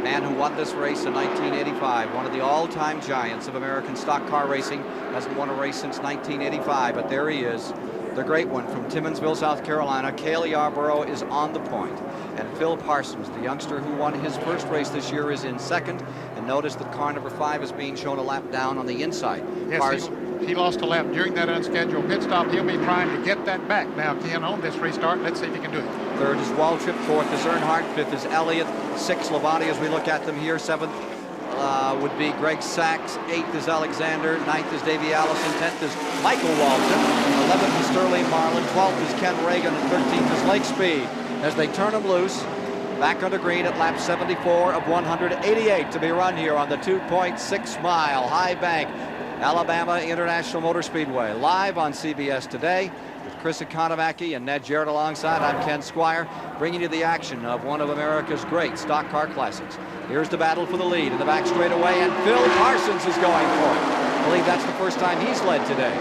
Man who won this race in 1985, one of the all-time giants of American stock car racing, hasn't won a race since 1985, but there he is, the great one from Timmonsville, South Carolina. Cale Yarborough is on the point, and Phil Parsons, the youngster who won his first race this year, is in second. And notice that car number 5 is being shown a lap down on the inside. Yes, he lost a lap during that unscheduled pit stop. He'll be trying to get that back now, Ken, on this restart. Let's see if he can do it. Third is Waltrip, fourth is Earnhardt, fifth is Elliott, sixth Labonte as we look at them here, seventh would be Greg Sachs, eighth is Alexander, ninth is Davey Allison, 10th is Michael Walton, 11th is Sterling Marlin, 12th is Ken Reagan, and 13th is Lake Speed. As they turn them loose, back under green at lap 74 of 188 to be run here on the 2.6-mile high bank Alabama International Motor Speedway. Live on CBS Today with Chris Economaki and Ned Jarrett alongside. I'm Ken Squire, bringing you the action of one of America's great stock car classics. Here's the battle for the lead in the back straightaway, and Phil Parsons is going for it. I believe that's the first time he's led today.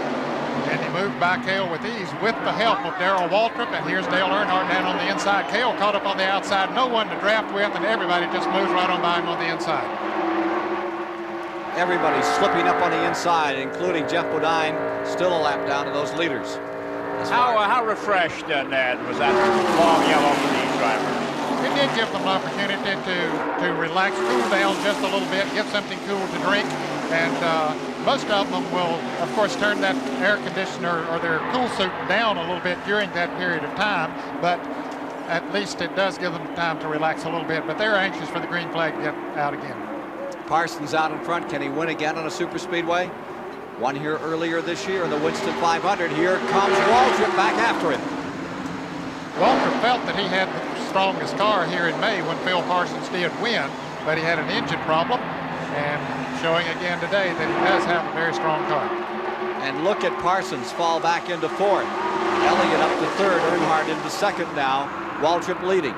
And he moved by Cale with ease with the help of Darrell Waltrip, and here's Dale Earnhardt down on the inside. Cale caught up on the outside, no one to draft with, and everybody just moves right on by him on the inside. Everybody's slipping up on the inside, including Jeff Bodine, still a lap down to those leaders. How refreshed, Ned, was that long yellow for these drivers? It did give them an opportunity to relax, cool down just a little bit, get something cool to drink, and most of them will, of course, turn that air conditioner or their cool suit down a little bit during that period of time, but at least it does give them time to relax a little bit, but they're anxious for the green flag to get out again. Parsons out in front. Can he win again on a super speedway? Won here earlier this year in the Winston 500. Here comes Waltrip back after him. Waltrip felt that he had the strongest car here in May when Phil Parsons did win, but he had an engine problem, and showing again today that he does have a very strong car. And look at Parsons fall back into fourth. Elliott up to third, Earnhardt into second now. Waltrip leading.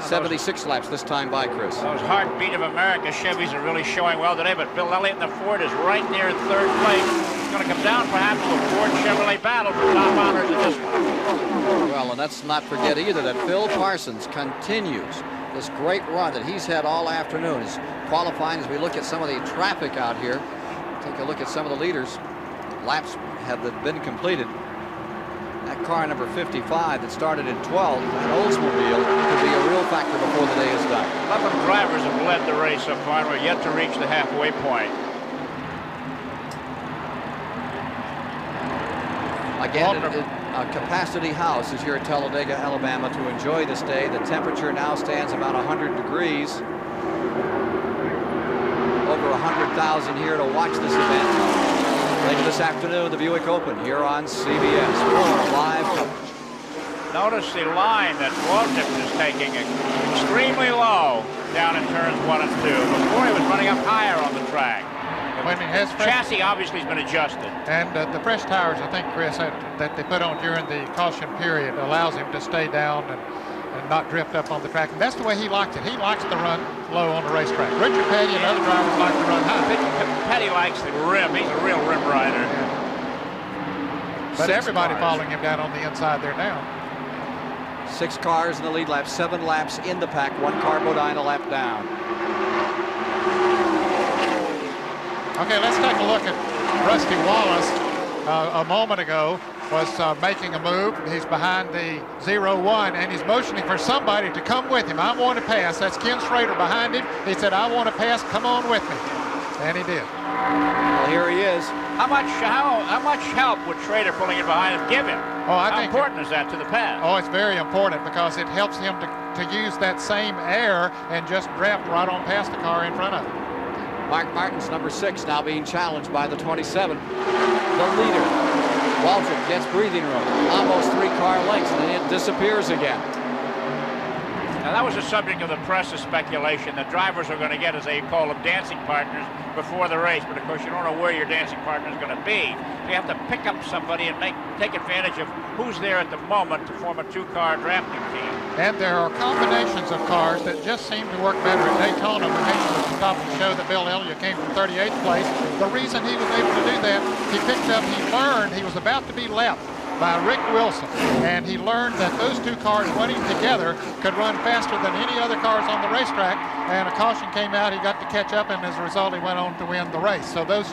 76 laps this time by Chris. Those heartbeat of America Chevys are really showing well today, but Bill Elliott in the Ford is right there in third place. It's going to come down perhaps to a Ford Chevrolet battle for top honors in this one. Well, and let's not forget either that Phil Parsons continues this great run that he's had all afternoon. He's qualifying as we look at some of the traffic out here. Take a look at some of the leaders. Laps have been completed. That car number 55 that started in 12th, that Oldsmobile, could be a real factor before the day is done. 11 drivers have led the race so far, and we're yet to reach the halfway point. Again, a capacity house is here at Talladega, Alabama to enjoy this day. The temperature now stands about 100 degrees. 100,000 here to watch this event. Later this afternoon, the Buick Open here on CBS. More live coverage. Notice the line that Waltrip is taking extremely low down in turns 1 and 2. Before he was running up higher on the track. When he has chassis obviously has been adjusted. And the fresh tires, I think, Chris, that they put on during the caution period allows him to stay down and not drift up on the track. And that's the way he likes it. He likes to run low on the racetrack. Richard Petty and other drivers like to run high. Petty likes the rim. He's a real rim rider. Yeah. But everybody following him down on the inside there now. 6 cars in the lead lap, 7 laps in the pack, 1 car Bodine a lap down. Okay, let's take a look at Rusty Wallace. A moment ago was making a move. He's behind the 0-1 and he's motioning for somebody to come with him. I want to pass. That's Ken Schrader behind him. He said, I want to pass. Come on with me. And he did. Well, here he is. How much help would Schrader pulling it behind him give him? How important is that to the pass? Oh, it's very important because it helps him to use that same air and just draft right on past the car in front of him. Mark Martin's number 6 now being challenged by the 27. The leader, Waltrip, gets breathing room. Almost 3 car lengths, and then it disappears again. Now, that was the subject of the press's speculation that drivers are going to get, as they call them, dancing partners before the race. But, of course, you don't know where your dancing partner is going to be. So you have to pick up somebody and take advantage of who's there at the moment to form a 2-car drafting team. And there are combinations of cars that just seem to work better at Daytona. When he was to stop and show that Bill Elliott came from 38th place. The reason he was able to do that, he learned he was about to be left by Rick Wilson, and he learned that those 2 cars running together could run faster than any other cars on the racetrack, and a caution came out. He got to catch up, and as a result, he went on to win the race. So the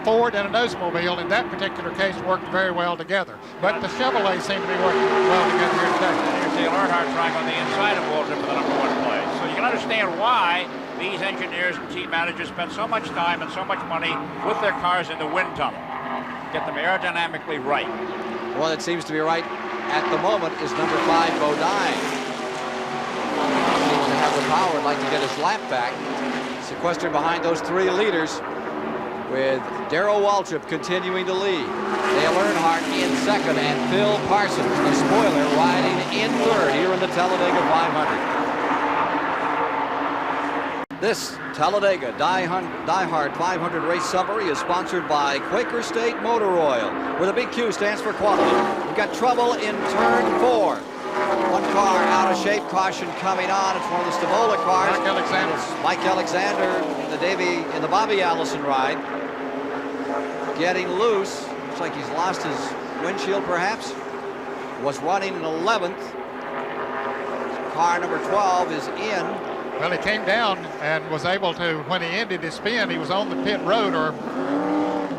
Ford and an Oldsmobile in that particular case worked very well together. But the Chevrolet seemed to be working well together here today. Here's Dale Earnhardt trying on the inside of Waltrip for the number 1 place. So you can understand why these engineers and team managers spend so much time and so much money with their cars in the wind tunnel. Get them aerodynamically right. One that seems to be right at the moment is number 5, Bodine. Seems to have the power, like to get his lap back. Sequestered behind those 3 leaders, with Darrell Waltrip continuing to lead. Dale Earnhardt in 2nd, and Phil Parsons, the spoiler, riding in 3rd here in the Talladega 500. This Talladega Diehard 500 race summary is sponsored by Quaker State Motor Oil, where the big Q stands for quality. We've got trouble in turn 4. 1 car out of shape, caution coming on. It's one of the Stavola cars. Mike Alexander. It's Mike Alexander in the Bobby Allison ride. Getting loose. Looks like he's lost his windshield, perhaps. Was running in 11th. Car number 12 is in. Well, he came down and was able to, when he ended his spin, he was on the pit road, or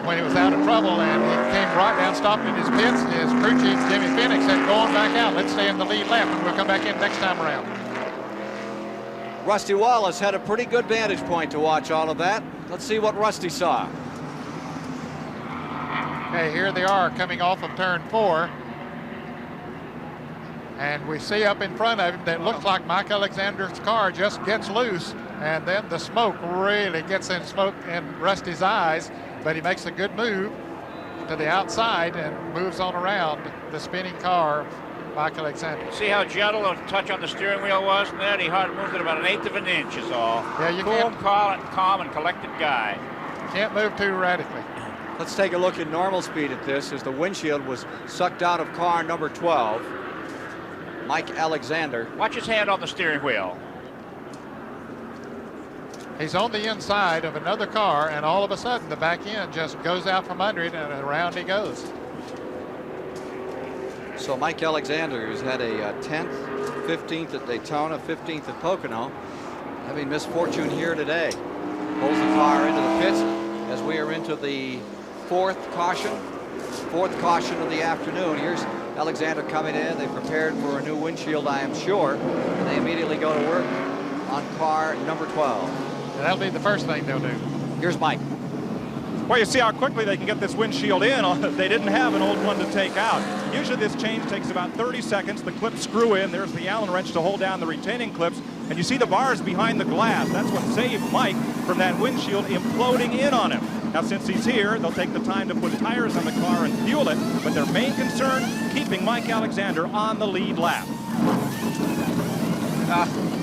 when he was out of trouble, and he came right down, stopped in his pits. His crew chief, Jimmy Phoenix, said, go on back out. Let's stay in the lead lap, and we'll come back in next time around. Rusty Wallace had a pretty good vantage point to watch all of that. Let's see what Rusty saw. Okay, here they are coming off of turn 4. And we see up in front of him that looks like Mike Alexander's car just gets loose, and then the smoke really gets in Rusty's eyes, but he makes a good move to the outside and moves on around the spinning car, Mike Alexander. See how gentle a touch on the steering wheel was, Ned? He moved it about 1/8 of an inch is all. Yeah, you calm and collected guy. Can't move too radically. Let's take a look at normal speed at this as the windshield was sucked out of car number 12. Mike Alexander. Watch his hand on the steering wheel. He's on the inside of another car, and all of a sudden the back end just goes out from under it, and around he goes. So Mike Alexander has had a 10th, 15th at Daytona, 15th at Pocono, having misfortune here today. Pulls the car into the pits as we are into the 4th caution of the afternoon. Here's Alexander coming in. They prepared for a new windshield, I am sure, and they immediately go to work on car number 12. And that'll be the first thing they'll do. Here's Mike. Well, you see how quickly they can get this windshield in. They didn't have an old one to take out. Usually this change takes about 30 seconds. The clips screw in. There's the Allen wrench to hold down the retaining clips. And you see the bars behind the glass. That's what saved Mike from that windshield imploding in on him. Now, since he's here, they'll take the time to put tires on the car and fuel it. But their main concern, keeping Mike Alexander on the lead lap.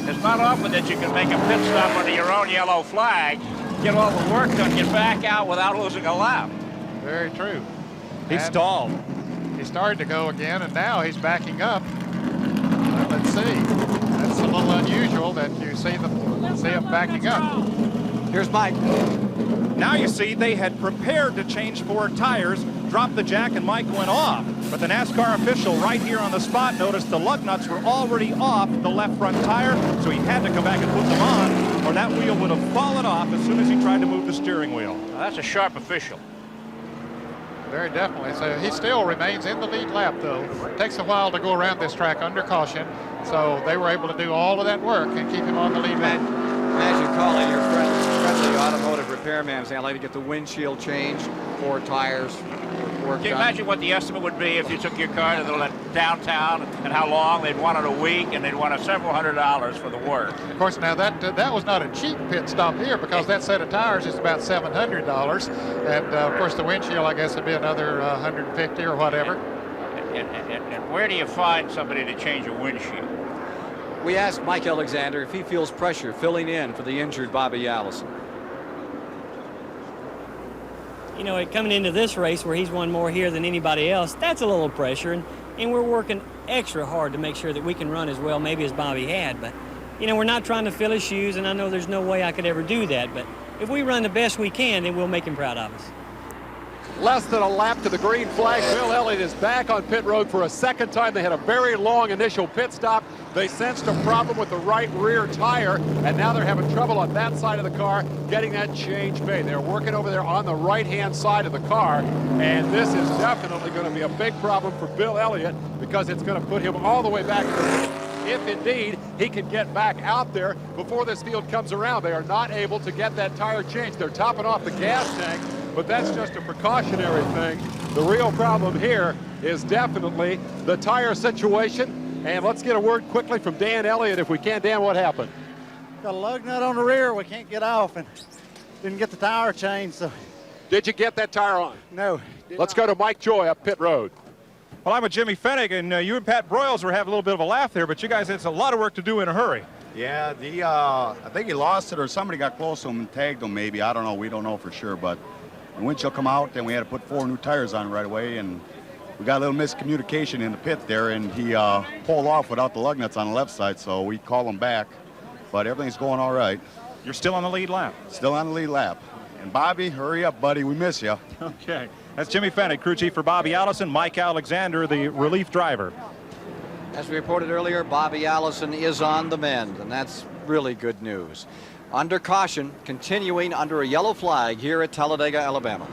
It's not often that you can make a pit stop under your own yellow flag, get all the work done, get back out without losing a lap. Very true. He stalled. He started to go again, and now he's backing up. Let's see. That's a little unusual that you see him backing up. Here's Mike. Now you see they had prepared to change 4 tires, dropped the jack, and Mike went off. But the NASCAR official right here on the spot noticed the lug nuts were already off the left front tire, so he had to come back and put them on, or that wheel would have fallen off as soon as he tried to move the steering wheel. Now, that's a sharp official. Very definitely. So he still remains in the lead lap, though. It takes a while to go around this track under caution, so they were able to do all of that work and keep him on the lead lap. Imagine calling your friendly automotive repairman saying, I'd like to get the windshield changed, 4 tires, work Can you done. imagine what the estimate would be if you took your car to the downtown and how long? They'd want it a week, and they'd want several $100s for the work. Of course, now that was not a cheap pit stop here, because that set of tires is about $700, and of course the windshield, I guess, would be another $150 or whatever. And where do you find somebody to change a windshield? We asked Mike Alexander if he feels pressure filling in for the injured Bobby Allison. You know, coming into this race where he's won more here than anybody else, that's a little pressure, and we're working extra hard to make sure that we can run as well maybe as Bobby had. But, you know, we're not trying to fill his shoes, and I know there's no way I could ever do that. But if we run the best we can, then we'll make him proud of us. Less than a lap to the green flag. Bill Elliott is back on pit road for a second time. They had a very long initial pit stop. They sensed a problem with the right rear tire, and now they're having trouble on that side of the car getting that change made. They're working over there on the right-hand side of the car, and this is definitely going to be a big problem for Bill Elliott, because it's going to put him all the way back to, if indeed he can get back out there before this field comes around. They are not able to get that tire changed. They're topping off the gas tank, but that's just a precautionary thing. The real problem here is definitely the tire situation. And let's get a word quickly from Dan Elliott if we can. Dan, what happened? Got a lug nut on the rear we can't get off, and didn't get the tire changed. So. Did you get that tire on? No. Let's go to Mike Joy up pit road. Well, I'm with Jimmy Fennig, and you and Pat Broyles were having a little bit of a laugh there, but you guys had a lot of work to do in a hurry. Yeah, I think he lost it, or somebody got close to him and tagged him maybe. I don't know. We don't know for sure, but the windshield come out, then we had to put 4 new tires on right away, and we got a little miscommunication in the pit there, and he pulled off without the lug nuts on the left side, so we called him back, but everything's going all right. You're still on the lead lap? Still on the lead lap. And Bobby, hurry up, buddy. We miss you. Okay. That's Jimmy Fennig, crew chief for Bobby Allison, Mike Alexander, the relief driver. As we reported earlier, Bobby Allison is on the mend, and that's really good news. Under caution, continuing under a yellow flag here at Talladega, Alabama.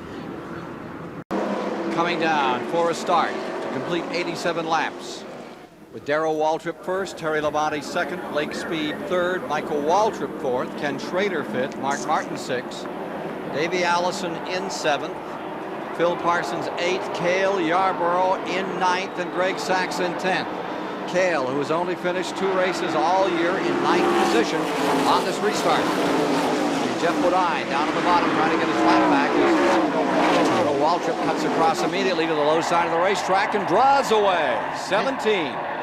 Coming down for a start to complete 87 laps. With Darrell Waltrip first, Terry Labonte second, Blake Speed third, Michael Waltrip fourth, Ken Schrader fifth, Mark Martin sixth, Davey Allison in seventh, Phil Parsons eighth, Cale Yarborough in ninth, and Greg Sachs in 10th. Cale, who has only finished 2 races all year, in 9th position on this restart. And Jeff Bodine down at the bottom trying to get his lap back. Waltrip cuts across immediately to the low side of the racetrack and draws away. 17.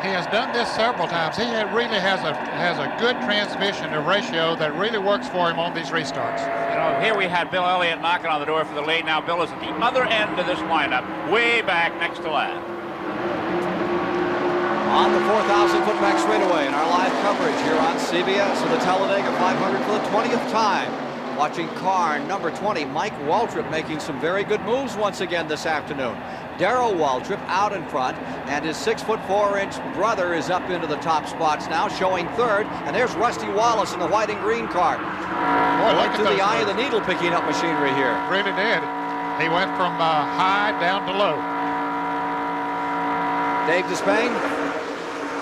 He has done this several times. He really has a good transmission to ratio that really works for him on these restarts. You know, here we had Bill Elliott knocking on the door for the lead. Now Bill is at the other end of this lineup, way back next to last. On the 4,000-foot back straightaway in our live coverage here on CBS of the Talladega 500 for the 20th time. Watching car number 20, Mike Waltrip, making some very good moves once again this afternoon. Darrell Waltrip out in front, and his 6'4" brother is up into the top spots now, showing third. And there's Rusty Wallace in the white and green car. Boy, look to the eye of the needle picking up machinery here. Really did. He went from high down to low. Dave Despain.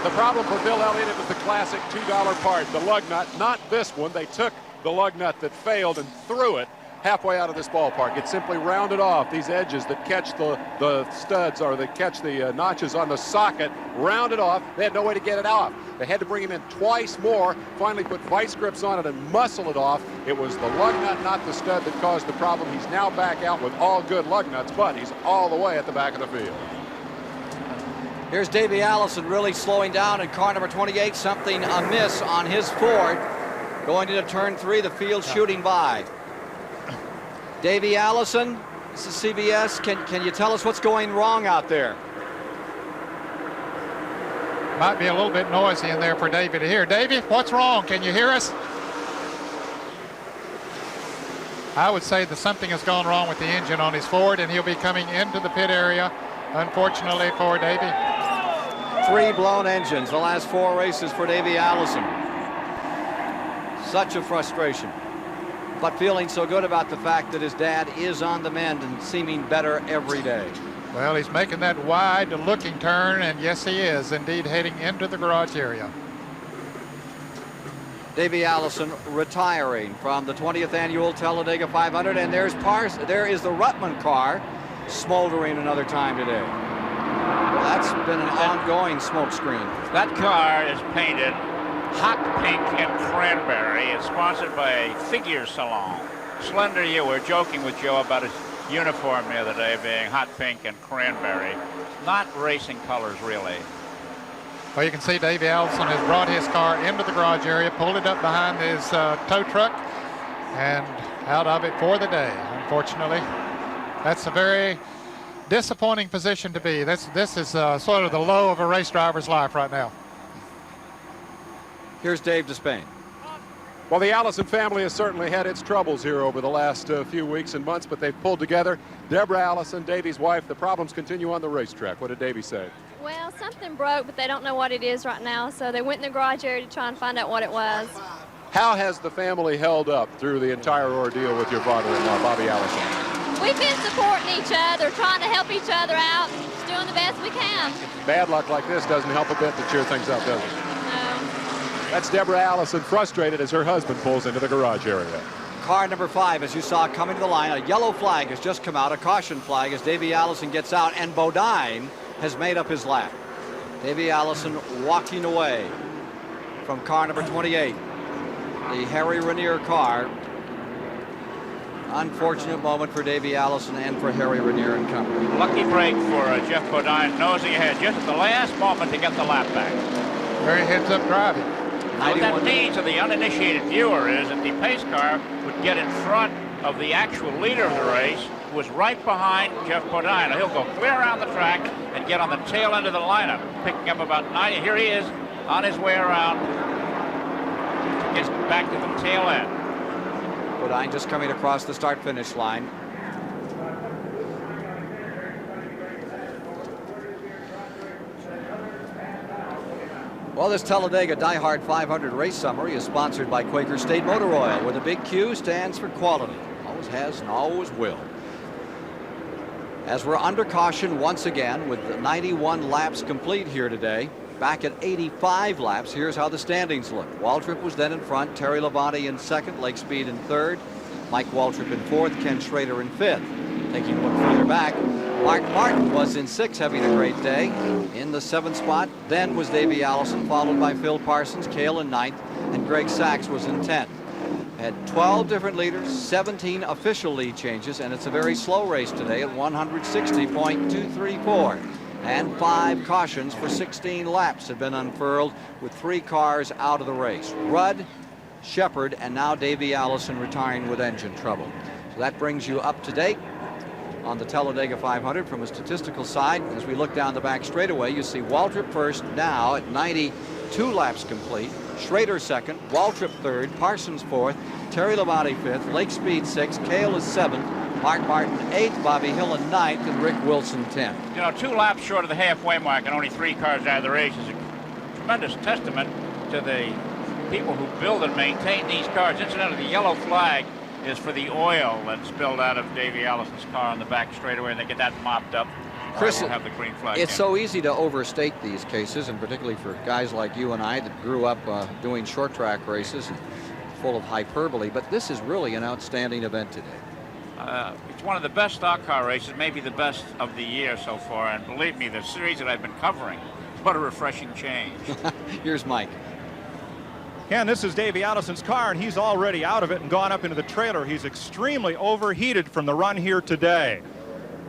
The problem for Bill Elliott, it was the classic $2 part, the lug nut, not this one. They took the lug nut that failed and threw it halfway out of this ballpark. It's simply rounded off. These edges that catch the studs or that catch the notches on the socket, rounded off. They had no way to get it off. They had to bring him in twice more, finally put vice grips on it and muscle it off. It was the lug nut, not the stud, that caused the problem. He's now back out with all good lug nuts, but he's all the way at the back of the field. Here's Davey Allison really slowing down in car number 28. Something amiss on his Ford. Going into turn 3, the field shooting by. Davey Allison, this is CBS. Can you tell us what's going wrong out there? Might be a little bit noisy in there for Davey to hear. Davey, what's wrong? Can you hear us? I would say that something has gone wrong with the engine on his Ford, and he'll be coming into the pit area, unfortunately, for Davey. 3 blown engines the last 4 races for Davey Allison. Such a frustration. But feeling so good about the fact that his dad is on the mend and seeming better every day. Well, he's making that wide looking turn, and yes, he is indeed heading into the garage area. Davey Allison retiring from the 20th annual Talladega 500, and there is the Ruttman car smoldering another time today. Well, that's been an ongoing smoke screen. That car is painted hot pink and cranberry. It's sponsored by a figure salon. Slender, you were joking with Joe about his uniform the other day being hot pink and cranberry. Not racing colors, really. Well, you can see Davey Allison has brought his car into the garage area, pulled it up behind his tow truck, and out of it for the day. Unfortunately, that's a very disappointing position to be. This is sort of the low of a race driver's life right now. Here's Dave Despain. Well, the Allison family has certainly had its troubles here over the last few weeks and months, but they've pulled together. Deborah Allison, Davey's wife, the problems continue on the racetrack. What did Davey say? Well, something broke, but they don't know what it is right now, so they went in the garage area to try and find out what it was. How has the family held up through the entire ordeal with your father-in-law, Bobby Allison? We've been supporting each other, trying to help each other out, just doing the best we can. Bad luck like this doesn't help a bit to cheer things up, does it? That's Deborah Allison, frustrated as her husband pulls into the garage area. Car number 5, as you saw coming to the line, a yellow flag has just come out, a caution flag as Davey Allison gets out, and Bodine has made up his lap. Davey Allison walking away from car number 28, the Harry Ranier car. Unfortunate moment for Davey Allison and for Harry Ranier and company. Lucky break for Jeff Bodine, nosing ahead just at the last moment to get the lap back. Very heads-up driving. What that means to the uninitiated viewer is that the pace car would get in front of the actual leader of the race, who was right behind Jeff Bodine. He'll go clear around the track and get on the tail end of the lineup, picking up about 90. Here he is on his way around. Gets back to the tail end. Bodine just coming across the start-finish line. Well, this Talladega Diehard 500 race summary is sponsored by Quaker State Motor Oil, where the big Q stands for quality. Always has and always will. As we're under caution once again with 91 laps complete here today, back at 85 laps, here's how the standings look. Waltrip was then in front, Terry Labonte in second, Lake Speed in third, Mike Waltrip in fourth, Ken Schrader in fifth. Taking a look further back, Mark Martin was in sixth, having a great day. In the seventh spot, then was Davey Allison, followed by Phil Parsons, Cale in ninth, and Greg Sachs was in 10th. Had 12 different leaders, 17 official lead changes, and it's a very slow race today at 160.234. And 5 cautions for 16 laps have been unfurled with 3 cars out of the race. Rudd, Shepard, and now Davey Allison retiring with engine trouble. So that brings you up to date on the Talladega 500 from a statistical side. As we look down the back straightaway, you see Waltrip first now at 92 laps complete. Schrader second, Waltrip third, Parsons fourth, Terry Labonte fifth, Lake Speed sixth, Cale is seventh, Mark Martin eighth, Bobby Hill in ninth, and Rick Wilson 10th. You know, 2 laps short of the halfway mark and only 3 cars out of the race is a tremendous testament to the people who build and maintain these cars. Incidentally, the yellow flag is for the oil that spilled out of Davey Allison's car on the back straightaway, and they get that mopped up. Chris, we'll have the green flag. It's so easy to overstate these cases, and particularly for guys like you and I that grew up doing short track races and full of hyperbole, but this is really an outstanding event today. It's one of the best stock car races, maybe the best of the year so far. And believe me, the series that I've been covering, what a refreshing change. Here's Mike. Ken, this is Davey Allison's car, and he's already out of it and gone up into the trailer. He's extremely overheated from the run here today.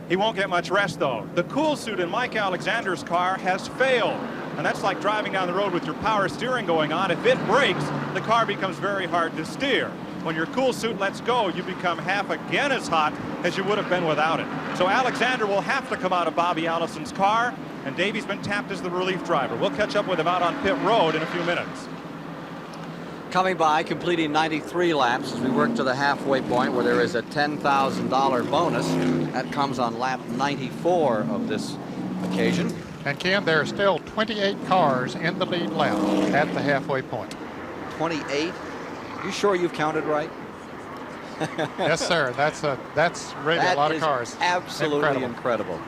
He won't get much rest, though. The cool suit in Mike Alexander's car has failed, and that's like driving down the road with your power steering going on. If it breaks, the car becomes very hard to steer. When your cool suit lets go, you become half again as hot as you would have been without it. So Alexander will have to come out of Bobby Allison's car, and Davey's been tapped as the relief driver. We'll catch up with him out on pit road in a few minutes. Coming by, completing 93 laps as we work to the halfway point where there is a $10,000 bonus. That comes on lap 94 of this occasion. And Ken, there are still 28 cars in the lead lap at the halfway point. 28? You sure you've counted right? Yes, sir. That's really a lot of cars. Absolutely incredible.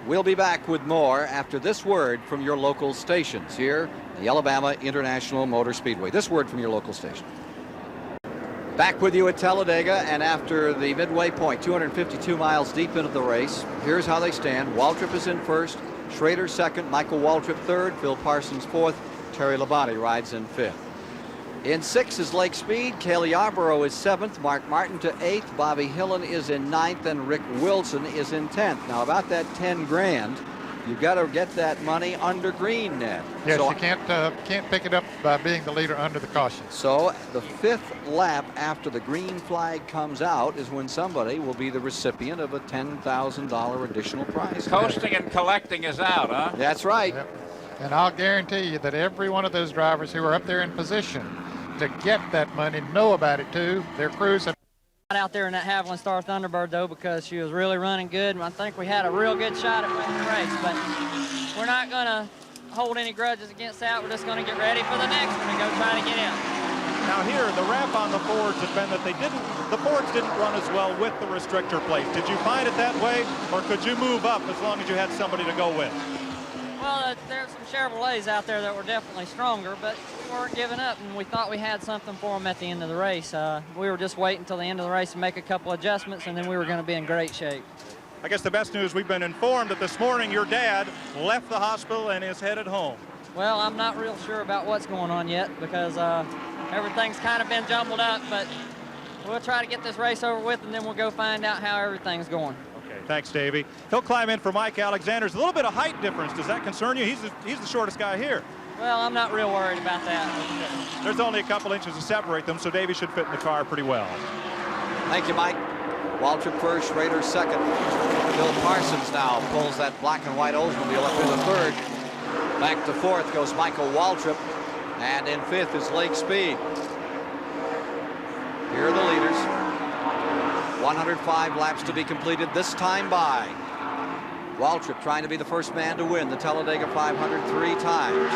We'll be back with more after this word from your local stations here at the Alabama International Motor Speedway. This word from your local station. Back with you at Talladega, and after the midway point, 252 miles deep into the race, here's how they stand. Waltrip is in first, Schrader second, Michael Waltrip third, Phil Parsons fourth, Terry Labonte rides in fifth. In sixth is Lake Speed. Cale Yarborough is seventh. Mark Martin to eighth. Bobby Hillen is in ninth, and Rick Wilson is in 10th. Now, about that 10 grand, you've got to get that money under green, Ned. Yes, so, you can't pick it up by being the leader under the caution. So the fifth lap after the green flag comes out is when somebody will be the recipient of a $10,000 additional prize. Coasting and collecting is out, huh? That's right. Yep. And I'll guarantee you that every one of those drivers who are up there in position to get that money know about it too. Their crews have out there in that Haviland Star Thunderbird though, because she was really running good, and I think we had a real good shot at winning the race. But we're not going to hold any grudges against that. We're just going to get ready for the next one and go try to get in. Now here, the rap on the Fords has been that the Fords didn't run as well with the restrictor plate. Did you find it that way, or could you move up as long as you had somebody to go with? Well, there's some Chevrolets out there that were definitely stronger, but we weren't giving up, and we thought we had something for them at the end of the race. We were just waiting until the end of the race to make a couple adjustments, and then we were going to be in great shape. I guess the best news, we've been informed that this morning your dad left the hospital and is headed home. Well, I'm not real sure about what's going on yet, because everything's kind of been jumbled up, but we'll try to get this race over with, and then we'll go find out how everything's going. Thanks, Davey. He'll climb in for Mike Alexander. There's a little bit of height difference. Does that concern you? He's the shortest guy here. Well, I'm not real worried about that. There's only a couple inches to separate them, so Davey should fit in the car pretty well. Thank you, Mike. Waltrip first, Schrader second. Phil Parsons now pulls that black and white Oldsmobile up into third. Back to fourth goes Michael Waltrip, and in fifth is Lake Speed. Here are the leaders. 105 laps to be completed, this time by Waltrip, trying to be the first man to win the Talladega 500 3 times.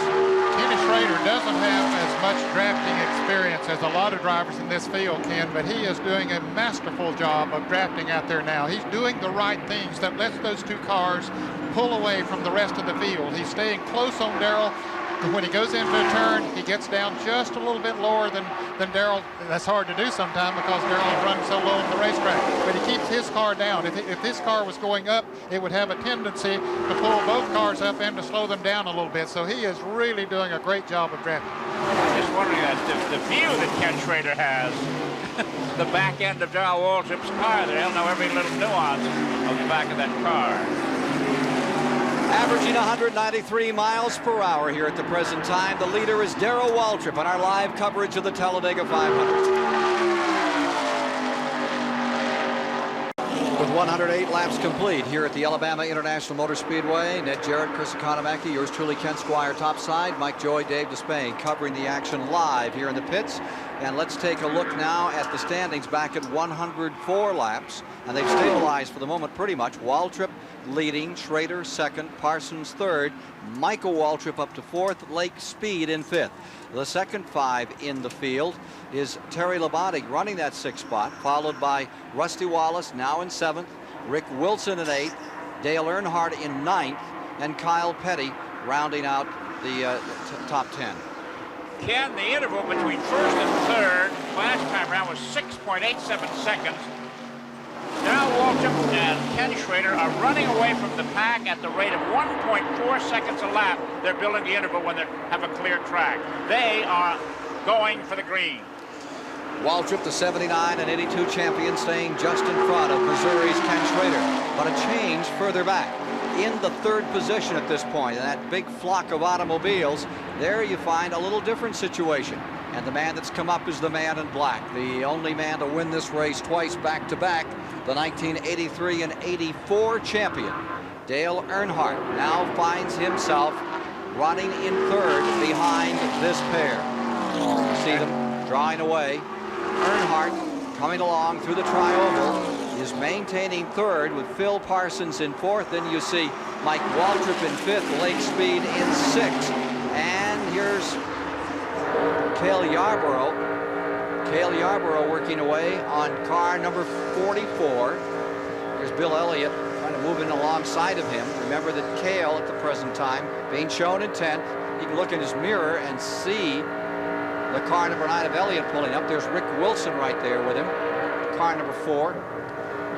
Kenny Schrader doesn't have as much drafting experience as a lot of drivers in this field, Ken, but he is doing a masterful job of drafting out there now. He's doing the right things that lets those two cars pull away from the rest of the field. He's staying close on Darrell. When he goes into a turn, he gets down just a little bit lower than Darrell. That's hard to do sometimes because Darrell runs so low on the racetrack. But he keeps his car down. If this car was going up, it would have a tendency to pull both cars up and to slow them down a little bit. So he is really doing a great job of drafting. I'm just wondering the view that Ken Schrader has, the back end of Darrell Waltrip's car, that he'll know every little nuance of the back of that car. Averaging 193 miles per hour here at the present time. The leader is Darrell Waltrip on our live coverage of the Talladega 500. With 108 laps complete here at the Alabama International Motor Speedway, Ned Jarrett, Chris Economaki, yours truly, Ken Squire topside, Mike Joy, Dave Despain covering the action live here in the pits. And let's take a look now at the standings back at 104 laps. And they've stabilized for the moment pretty much. Waltrip leading, Schrader second, Parsons third, Michael Waltrip up to fourth, Lake Speed in fifth. The second five in the field is Terry Labonte running that sixth spot, followed by Rusty Wallace now in seventh, Rick Wilson in eighth, Dale Earnhardt in ninth, and Kyle Petty rounding out the top 10. Ken, the interval between first and third last time around was 6.87 seconds. Now Waltrip and Ken Schrader are running away from the pack at the rate of 1.4 seconds a lap. They're building the interval when they have a clear track. They are going for the green. Waltrip, the 79 and 82 champion, staying just in front of Missouri's Ken Schrader, but a change further back. In the third position at this point, in that big flock of automobiles, there you find a little different situation. And the man that's come up is the man in black, the only man to win this race twice back-to-back, the 1983 and 84 champion. Dale Earnhardt now finds himself running in third behind this pair. You see them drawing away. Earnhardt coming along through the tri-oval is maintaining third with Phil Parsons in fourth. Then you see Mike Waltrip in fifth, Lake Speed in sixth. And here's Cale Yarborough. Cale Yarborough working away on car number 44. There's Bill Elliott trying to move in alongside of him. Remember that Cale at the present time being shown in 10th. He can look in his mirror and see the car number 9 of Elliott pulling up. There's Rick Wilson right there with him. Car number 4.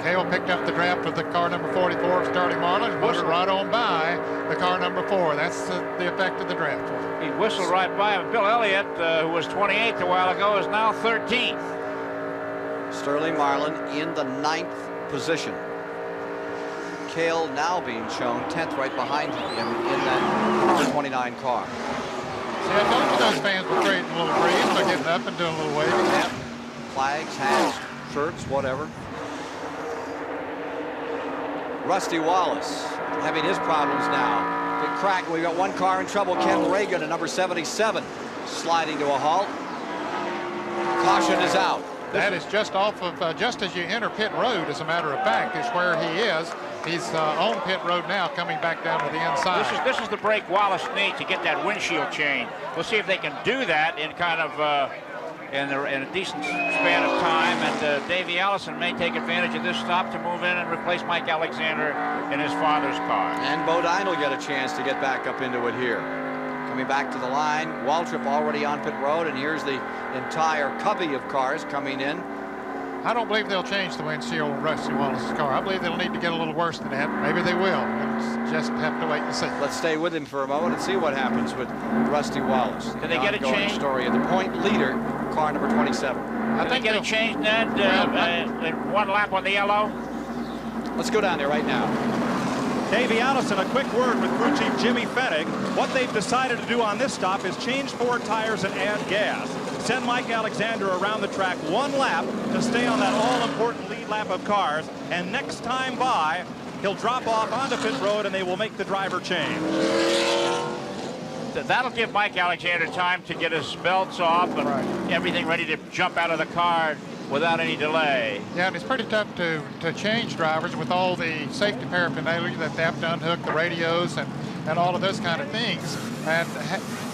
Cale picked up the draft with the car number 44 of Starting Marlin and whistled right on by the car number 4. That's the effect of the draft. He whistled right by him. Bill Elliott, who was 28th a while ago, is now 13th. Sterling Marlin in the 9th position. Cale now being shown 10th right behind him in that number 29 car. See, I told you those fans were creating a little breeze by getting up and doing a little waving. Yep. Flags, hats, shirts, whatever. Rusty Wallace having his problems now. Big crack. We've got one car in trouble. Ken Reagan at number 77 sliding to a halt. Caution is out. That is just off of, just as you enter pit road, as a matter of fact, is where he is. He's on pit road now, coming back down to the inside. This is the break Wallace needs to get that windshield change. We'll see if they can do that in kind of in a decent span of time. And Davey Allison may take advantage of this stop to move in and replace Mike Alexander in his father's car. And Bodine will get a chance to get back up into it here. Coming back to the line, Waltrip already on pit road, and here's the entire covey of cars coming in. I don't believe they'll change the windshield on Rusty Wallace's car. I believe they'll need to get a little worse than that. Maybe they will. We'll just have to wait and see. Let's stay with him for a moment and see what happens with Rusty Wallace. Can they get a change? Story of the point leader, car number 27. Can they get a change, Ned, in one lap on the yellow? Let's go down there right now. Davey Allison, a quick word with crew chief Jimmy Fennig. What they've decided to do on this stop is change 4 tires and add gas. Send Mike Alexander around the track 1 lap to stay on that all-important lead lap of cars. And next time by, he'll drop off onto pit road and they will make the driver change. That'll give Mike Alexander time to get his belts off and everything ready to jump out of the car without any delay. Yeah, and it's pretty tough to change drivers with all the safety paraphernalia that they have to unhook, the radios and all of those kind of things. And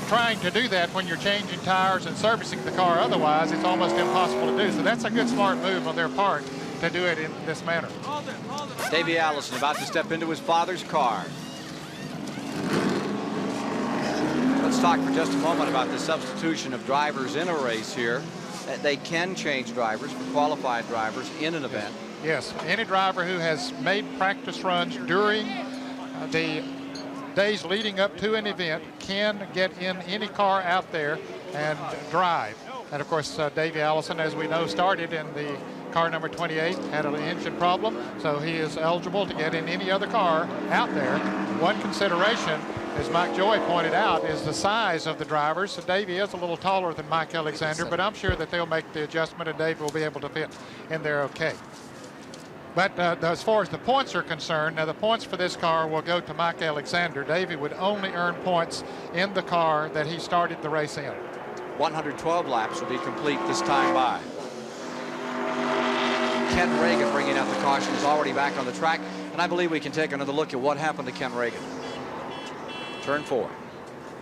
trying to do that when you're changing tires and servicing the car otherwise, it's almost impossible to do. So that's a good smart move on their part to do it in this manner. Davey Allison about to step into his father's car. Let's talk for just a moment about the substitution of drivers in a race here. They can change drivers for qualified drivers in an event. Yes, any driver who has made practice runs during the days leading up to an event can get in any car out there and drive. And of course, Davey Allison, as we know, started in the car number 28, had an engine problem, so he is eligible to get in any other car out there. One consideration, as Mike Joy pointed out, is the size of the drivers. So Davey is a little taller than Mike Alexander, but I'm sure that they'll make the adjustment and Davey will be able to fit in there okay. But as far as the points are concerned, now the points for this car will go to Mike Alexander. Davey would only earn points in the car that he started the race in. 112 laps will be complete this time by. Ken Reagan bringing out the caution is already back on the track, and I believe we can take another look at what happened to Ken Reagan. Turn 4.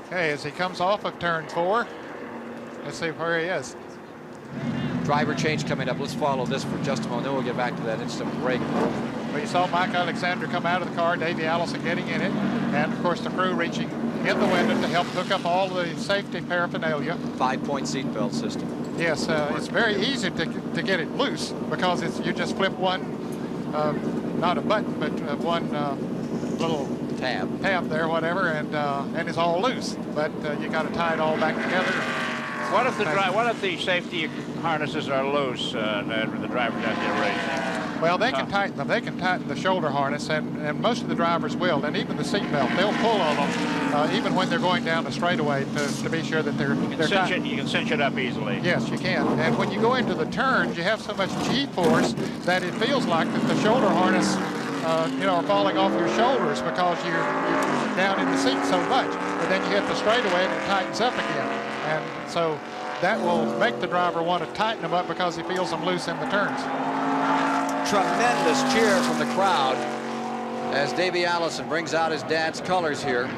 Okay, as he comes off of turn 4, let's see where he is. Driver change coming up. Let's follow this for just a moment, then we'll get back to that instant Reagan. Well, you saw Mike Alexander come out of the car, Davey Allison getting in it, and of course the crew reaching in the window to help hook up all the safety paraphernalia. 5-point seatbelt system. Yes, it's very easy to get it loose because you just flip one, not a button, but one little tab there, whatever, and it's all loose. But you got to tie it all back together. What if the safety harnesses are loose and the driver's out there racing? Well, they can tighten them. They can tighten the shoulder harness, and most of the drivers will, and even the seatbelt. They'll pull on them, even when they're going down the straightaway to be sure that they're tight. You can cinch it up easily. Yes, you can. And when you go into the turns, you have so much G-force that it feels like that the shoulder harness, are falling off your shoulders because you're down in the seat so much. But then you hit the straightaway and it tightens up again. And so that will make the driver want to tighten them up because he feels them loose in the turns. Tremendous cheer from the crowd as Davey Allison brings out his dad's colors here.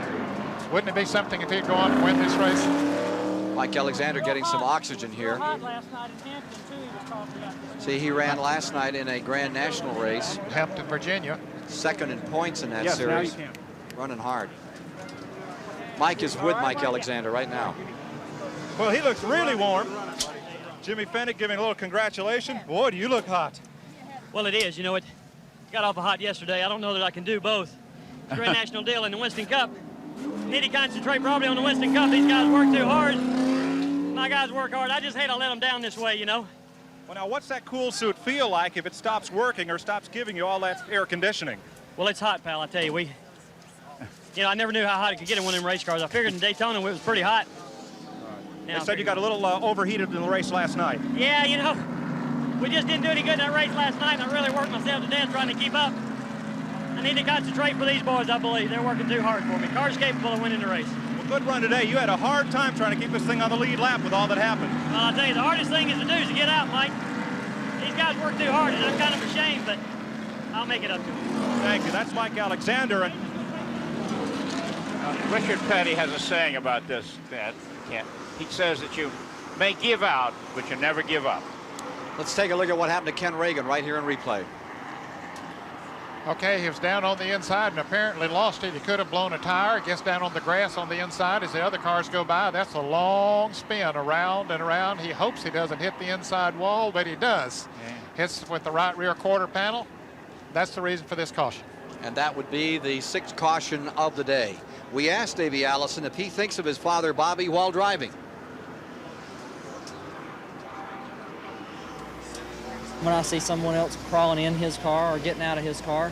Wouldn't it be something if he'd go on to win this race? Mike Alexander getting some oxygen here. See, he ran last night in a Grand National race. Hampton, Virginia. Second in points in that series. Running hard. Mike is with Mike Alexander right now. Well, he looks really warm. Jimmy Fennick giving a little congratulation. Boy, do you look hot. Well, it is. You know, it got awful hot yesterday. I don't know that I can do both. It's a great national deal in the Winston Cup. Need to concentrate probably on the Winston Cup. These guys work too hard. My guys work hard. I just hate to let them down this way, you know. Well, now, what's that cool suit feel like if it stops working or stops giving you all that air conditioning? Well, it's hot, pal, I tell you. I never knew how hot it could get in one of them race cars. I figured in Daytona it was pretty hot. They said you got a little overheated in the race last night. Yeah, we just didn't do any good in that race last night, and I really worked myself to death trying to keep up. I need to concentrate for these boys, I believe. They're working too hard for me. Car's capable of winning the race. Well, good run today. You had a hard time trying to keep this thing on the lead lap with all that happened. Well, I'll tell you, the hardest thing is to do is to get out, Mike. These guys work too hard, and I'm kind of ashamed, but I'll make it up to them. Thank you. That's Mike Alexander. And Richard Petty has a saying about this, Pat. He says that you may give out, but you never give up. Let's take a look at what happened to Ken Reagan right here in replay. Okay, he was down on the inside and apparently lost it. He could have blown a tire. Gets down on the grass on the inside as the other cars go by. That's a long spin around and around. He hopes he doesn't hit the inside wall, but he does. Yeah. Hits with the right rear quarter panel. That's the reason for this caution. And that would be the 6th caution of the day. We asked Davey Allison if he thinks of his father, Bobby, while driving. When I see someone else crawling in his car or getting out of his car,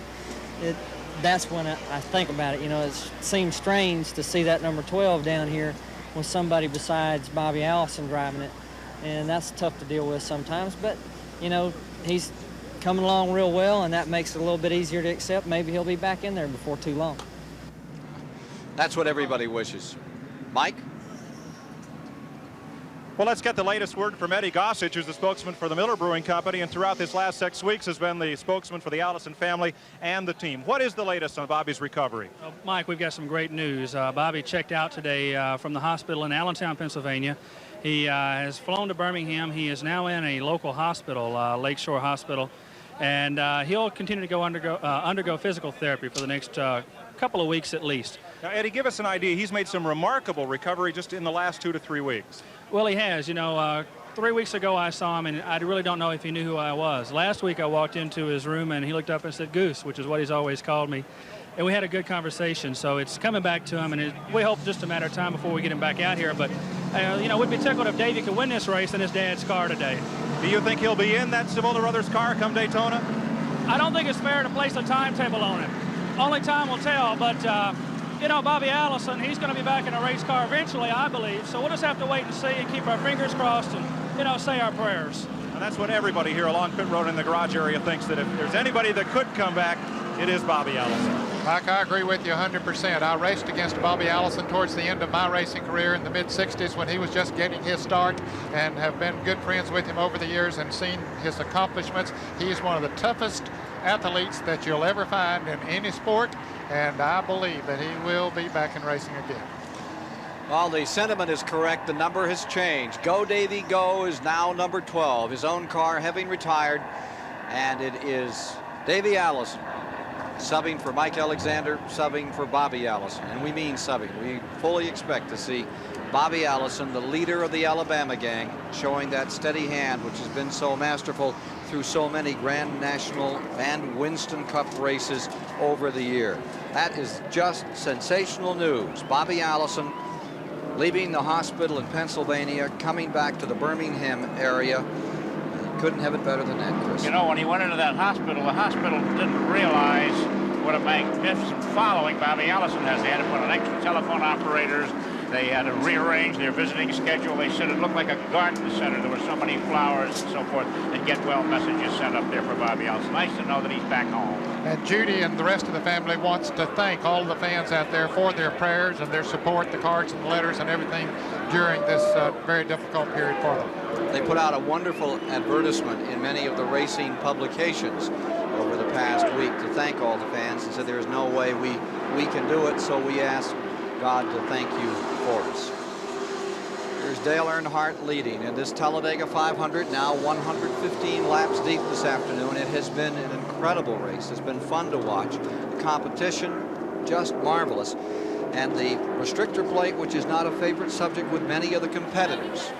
that's when I think about it. It seems strange to see that number 12 down here with somebody besides Bobby Allison driving it. And that's tough to deal with sometimes. But, he's coming along real well, and that makes it a little bit easier to accept. Maybe he'll be back in there before too long. That's what everybody wishes. Mike? Well, let's get the latest word from Eddie Gossage, who's the spokesman for the Miller Brewing Company, and throughout this last 6 weeks has been the spokesman for the Allison family and the team. What is the latest on Bobby's recovery? Mike, we've got some great news. Bobby checked out today from the hospital in Allentown, Pennsylvania. He has flown to Birmingham. He is now in a local hospital, Lakeshore Hospital, and he'll continue to undergo physical therapy for the next couple of weeks at least. Now, Eddie, give us an idea. He's made some remarkable recovery just in the last 2 to 3 weeks. Well, he has. 3 weeks ago I saw him, and I really don't know if he knew who I was. Last week I walked into his room, and he looked up and said, "Goose," which is what he's always called me. And we had a good conversation, so it's coming back to him, and we hope just a matter of time before we get him back out here. But, we'd be tickled if Davey could win this race in his dad's car today. Do you think he'll be in that Savola Brothers car come Daytona? I don't think it's fair to place a timetable on it. Only time will tell, but, Bobby Allison, he's going to be back in a race car eventually, I believe. So we'll just have to wait and see and keep our fingers crossed and, say our prayers. And that's what everybody here along pit road in the garage area thinks, that if there's anybody that could come back, it is Bobby Allison. Mike, I agree with you 100%. I raced against Bobby Allison towards the end of my racing career in the mid-'60s when he was just getting his start, and have been good friends with him over the years and seen his accomplishments. He's one of the toughest athletes that you'll ever find in any sport, and I believe that he will be back in racing again. Well, the sentiment is correct. The number has changed. Go Davey Go is now number 12, his own car having retired, and it is Davey Allison subbing for Mike Alexander, subbing for Bobby Allison. And we mean subbing. We fully expect to see Bobby Allison, the leader of the Alabama gang, showing that steady hand which has been so masterful through so many Grand National and Winston Cup races over the year. That is just sensational news. Bobby Allison leaving the hospital in Pennsylvania, coming back to the Birmingham area. Couldn't have it better than that, Chris. You know, when he went into that hospital, the hospital didn't realize what a magnificent following Bobby Allison has. They had to put on extra telephone operators. They had to rearrange their visiting schedule. They said it looked like a garden center. There were so many flowers and so forth, and get well messages sent up there for Bobby Allison. Nice to know that he's back home. And Judy and the rest of the family wants to thank all the fans out there for their prayers and their support, the cards and the letters and everything during this very difficult period for them. They put out a wonderful advertisement in many of the racing publications over the past week to thank all the fans and said there's no way we can do it, so we ask God to thank you for us. Here's Dale Earnhardt leading in this Talladega 500, now 115 laps deep this afternoon. It has been an incredible race. It's been fun to watch. The competition, just marvelous. And the restrictor plate, which is not a favorite subject with many of the competitors,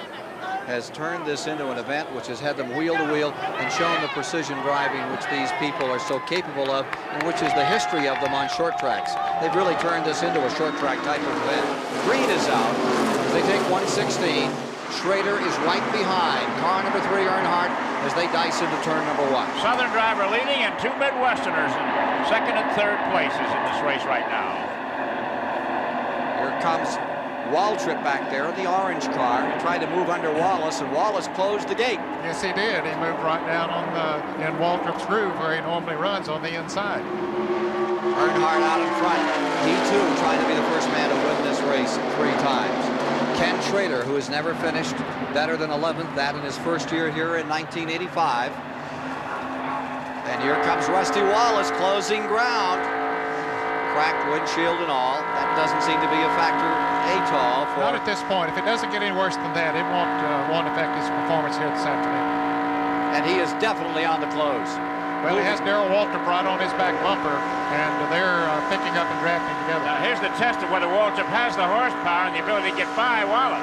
has turned this into an event which has had them wheel to wheel and shown the precision driving which these people are so capable of, and which is the history of them on short tracks. They've really turned this into a short track type of event. Green is out. They take 116. Schrader is right behind. Car number 3, Earnhardt, as they dice into turn number 1. Southern driver leading, and 2 Midwesterners in second and third places in this race right now. Here comes Waltrip back there in the orange car. He tried to move under Wallace, and Wallace closed the gate. Yes, he did. He moved right down on in Waltrip's groove where he normally runs on the inside. Earnhardt out in front. He too trying to be the first man to win this race 3 times. Ken Schrader, who has never finished better than 11th, that in his first year here in 1985. And here comes Rusty Wallace closing ground. Cracked windshield and all. That doesn't seem to be a factor at all. Not at this point. If it doesn't get any worse than that, it won't affect his performance here this afternoon. And he is definitely on the close. Well, he has Darrell Waltrip right on his back bumper, and they're picking up and drafting together. Now, here's the test of whether Waltrip has the horsepower and the ability to get by Wallace.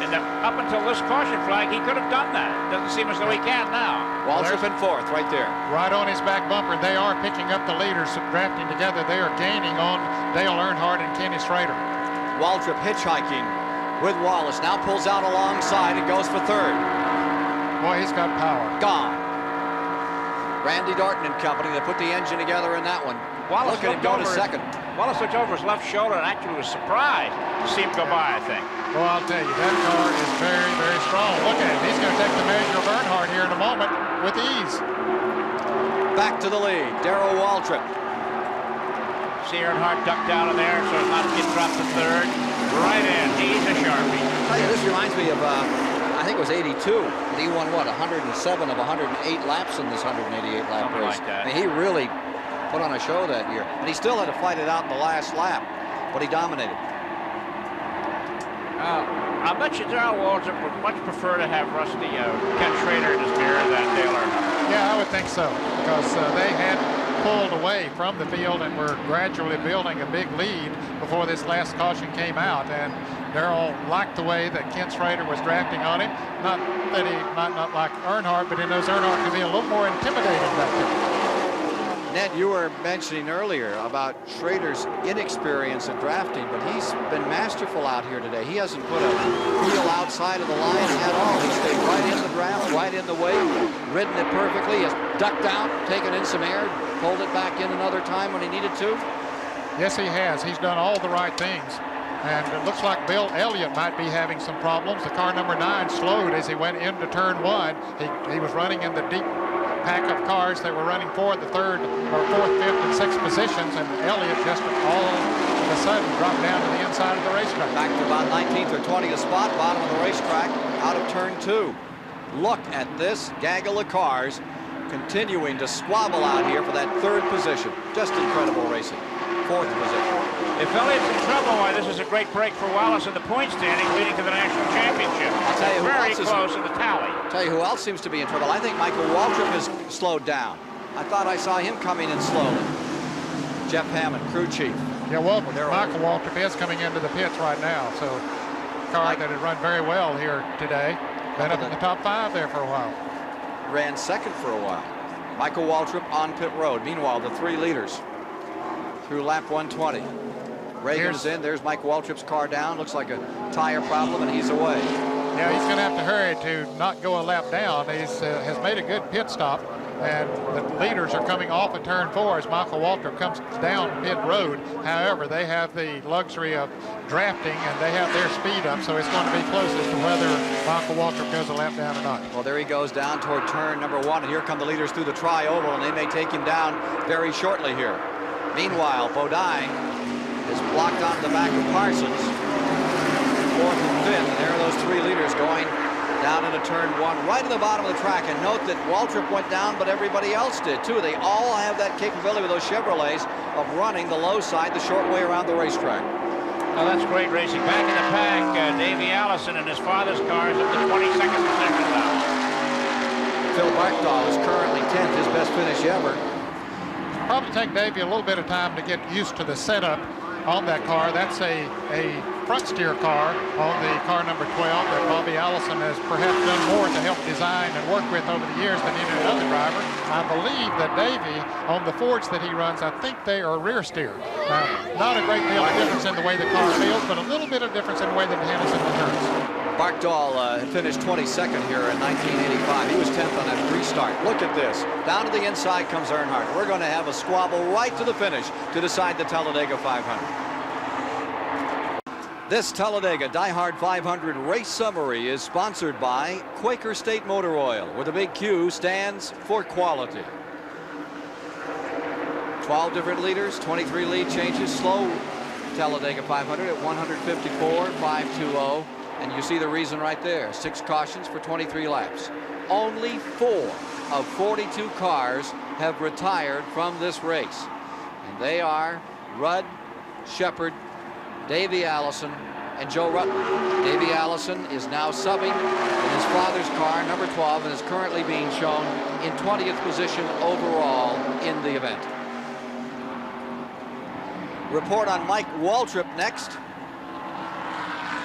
And up until this caution flag, he could have done that. Doesn't seem as though he can now. Waltrip in 4th, right there. Right on his back bumper. They are picking up the leaders, drafting together. They are gaining on Dale Earnhardt and Kenny Schrader. Waltrip hitchhiking with Wallace. Now pulls out alongside and goes for 3rd. Boy, he's got power. Gone. Randy Dorton and company, they put the engine together in that one. Wallace look at him go to 2nd. Wallace looked over his left shoulder and actually was surprised to see him go by, I think. Well, I'll tell you, that car is very, very strong. Look at him. He's going to take the measure of Earnhardt here in a moment with ease. Back to the lead, Darrell Waltrip. See Earnhardt ducked out of there so as not to get dropped to 3rd. Right in. He's a Sharpie. I'll tell you, this reminds me of, I think it was 82. And he won, what, 107 of 108 laps in this 188 lap race. Like that. I mean, he really put on a show that year. And he still had to fight it out in the last lap, but he dominated. I bet you Darrell Waltrip would much prefer to have Rusty Ken Schrader in his mirror than Dale Earnhardt. Yeah, I would think so, because they had pulled away from the field and were gradually building a big lead before this last caution came out. And Darrell liked the way that Ken Schrader was drafting on him. Not that he might not like Earnhardt, but he knows Earnhardt can be a little more intimidating back there. Ned, you were mentioning earlier about Schrader's inexperience in drafting, but he's been masterful out here today. He hasn't put a wheel outside of the line at all. He stayed right in the draft, right in the way, ridden it perfectly. He has ducked out, taken in some air, pulled it back in another time when he needed to. Yes, he has. He's done all the right things. And it looks like Bill Elliott might be having some problems. The car number 9 slowed as he went into turn 1. He was running in the deep pack of cars that were running for the 3rd or 4th, 5th, and 6th positions, and Elliott just all of a sudden dropped down to the inside of the racetrack. Back to about 19th or 20th spot, bottom of the racetrack, out of turn 2. Look at this gaggle of cars continuing to squabble out here for that 3rd position. Just incredible racing. 4th position. If Elliott's in trouble, why, this is a great break for Wallace in the point standing leading to the national championship. I'll tell you very close in the tally. I'll tell you who else seems to be in trouble. I think Michael Waltrip has slowed down. I thought I saw him coming in slowly. Jeff Hammond, crew chief. Yeah, well, Michael Waltrip is coming into the pits right now, so car that had run very well here today. Been up in the top 5 there for a while. Ran second for a while. Michael Waltrip on pit road. Meanwhile, the 3 leaders through lap 120. Reagan is in. There's Mike Waltrip's car down. Looks like a tire problem, and he's away. Yeah, he's going to have to hurry to not go a lap down. He's has made a good pit stop, and the leaders are coming off at turn 4 as Michael Waltrip comes down pit road. However, they have the luxury of drafting, and they have their speed up, so it's going to be close as to whether Michael Waltrip goes a lap down or not. Well, there he goes down toward turn number 1, and here come the leaders through the tri-oval, and they may take him down very shortly here. Meanwhile, Bodine is blocked onto the back of Parsons. 4th and 5th, and there are those 3 leaders going down into turn 1, right at the bottom of the track. And note that Waltrip went down, but everybody else did too. They all have that capability with those Chevrolets of running the low side, the short way around the racetrack. Oh, that's great racing. Back in the pack, Davey Allison and his father's car is up to 22nd position now. Phil Barkdahl is currently 10th, his best finish ever. Probably take Davey a little bit of time to get used to the setup on that car. That's a front steer car on the car number 12 that Bobby Allison has perhaps done more to help design and work with over the years than any other driver. I believe that Davey, on the Fords that he runs, I think they are rear steer. Not a great deal of difference in the way the car feels, but a little bit of difference in the way that it handles in the turns. Barkdahl had finished 22nd here in 1985. He was 10th on that restart. Look at this. Down to the inside comes Earnhardt. We're going to have a squabble right to the finish to decide the Talladega 500. This Talladega Diehard 500 race summary is sponsored by Quaker State Motor Oil, where the big Q stands for quality. 12 different leaders, 23 lead changes. Slow Talladega 500 at 154.520. And you see the reason right there. 6 cautions for 23 laps. Only 4 of 42 cars have retired from this race. And they are Rudd, Shepard, Davey Allison, and Joe Rutten. Davey Allison is now subbing in his father's car, number 12, and is currently being shown in 20th position overall in the event. Report on Mike Waltrip next.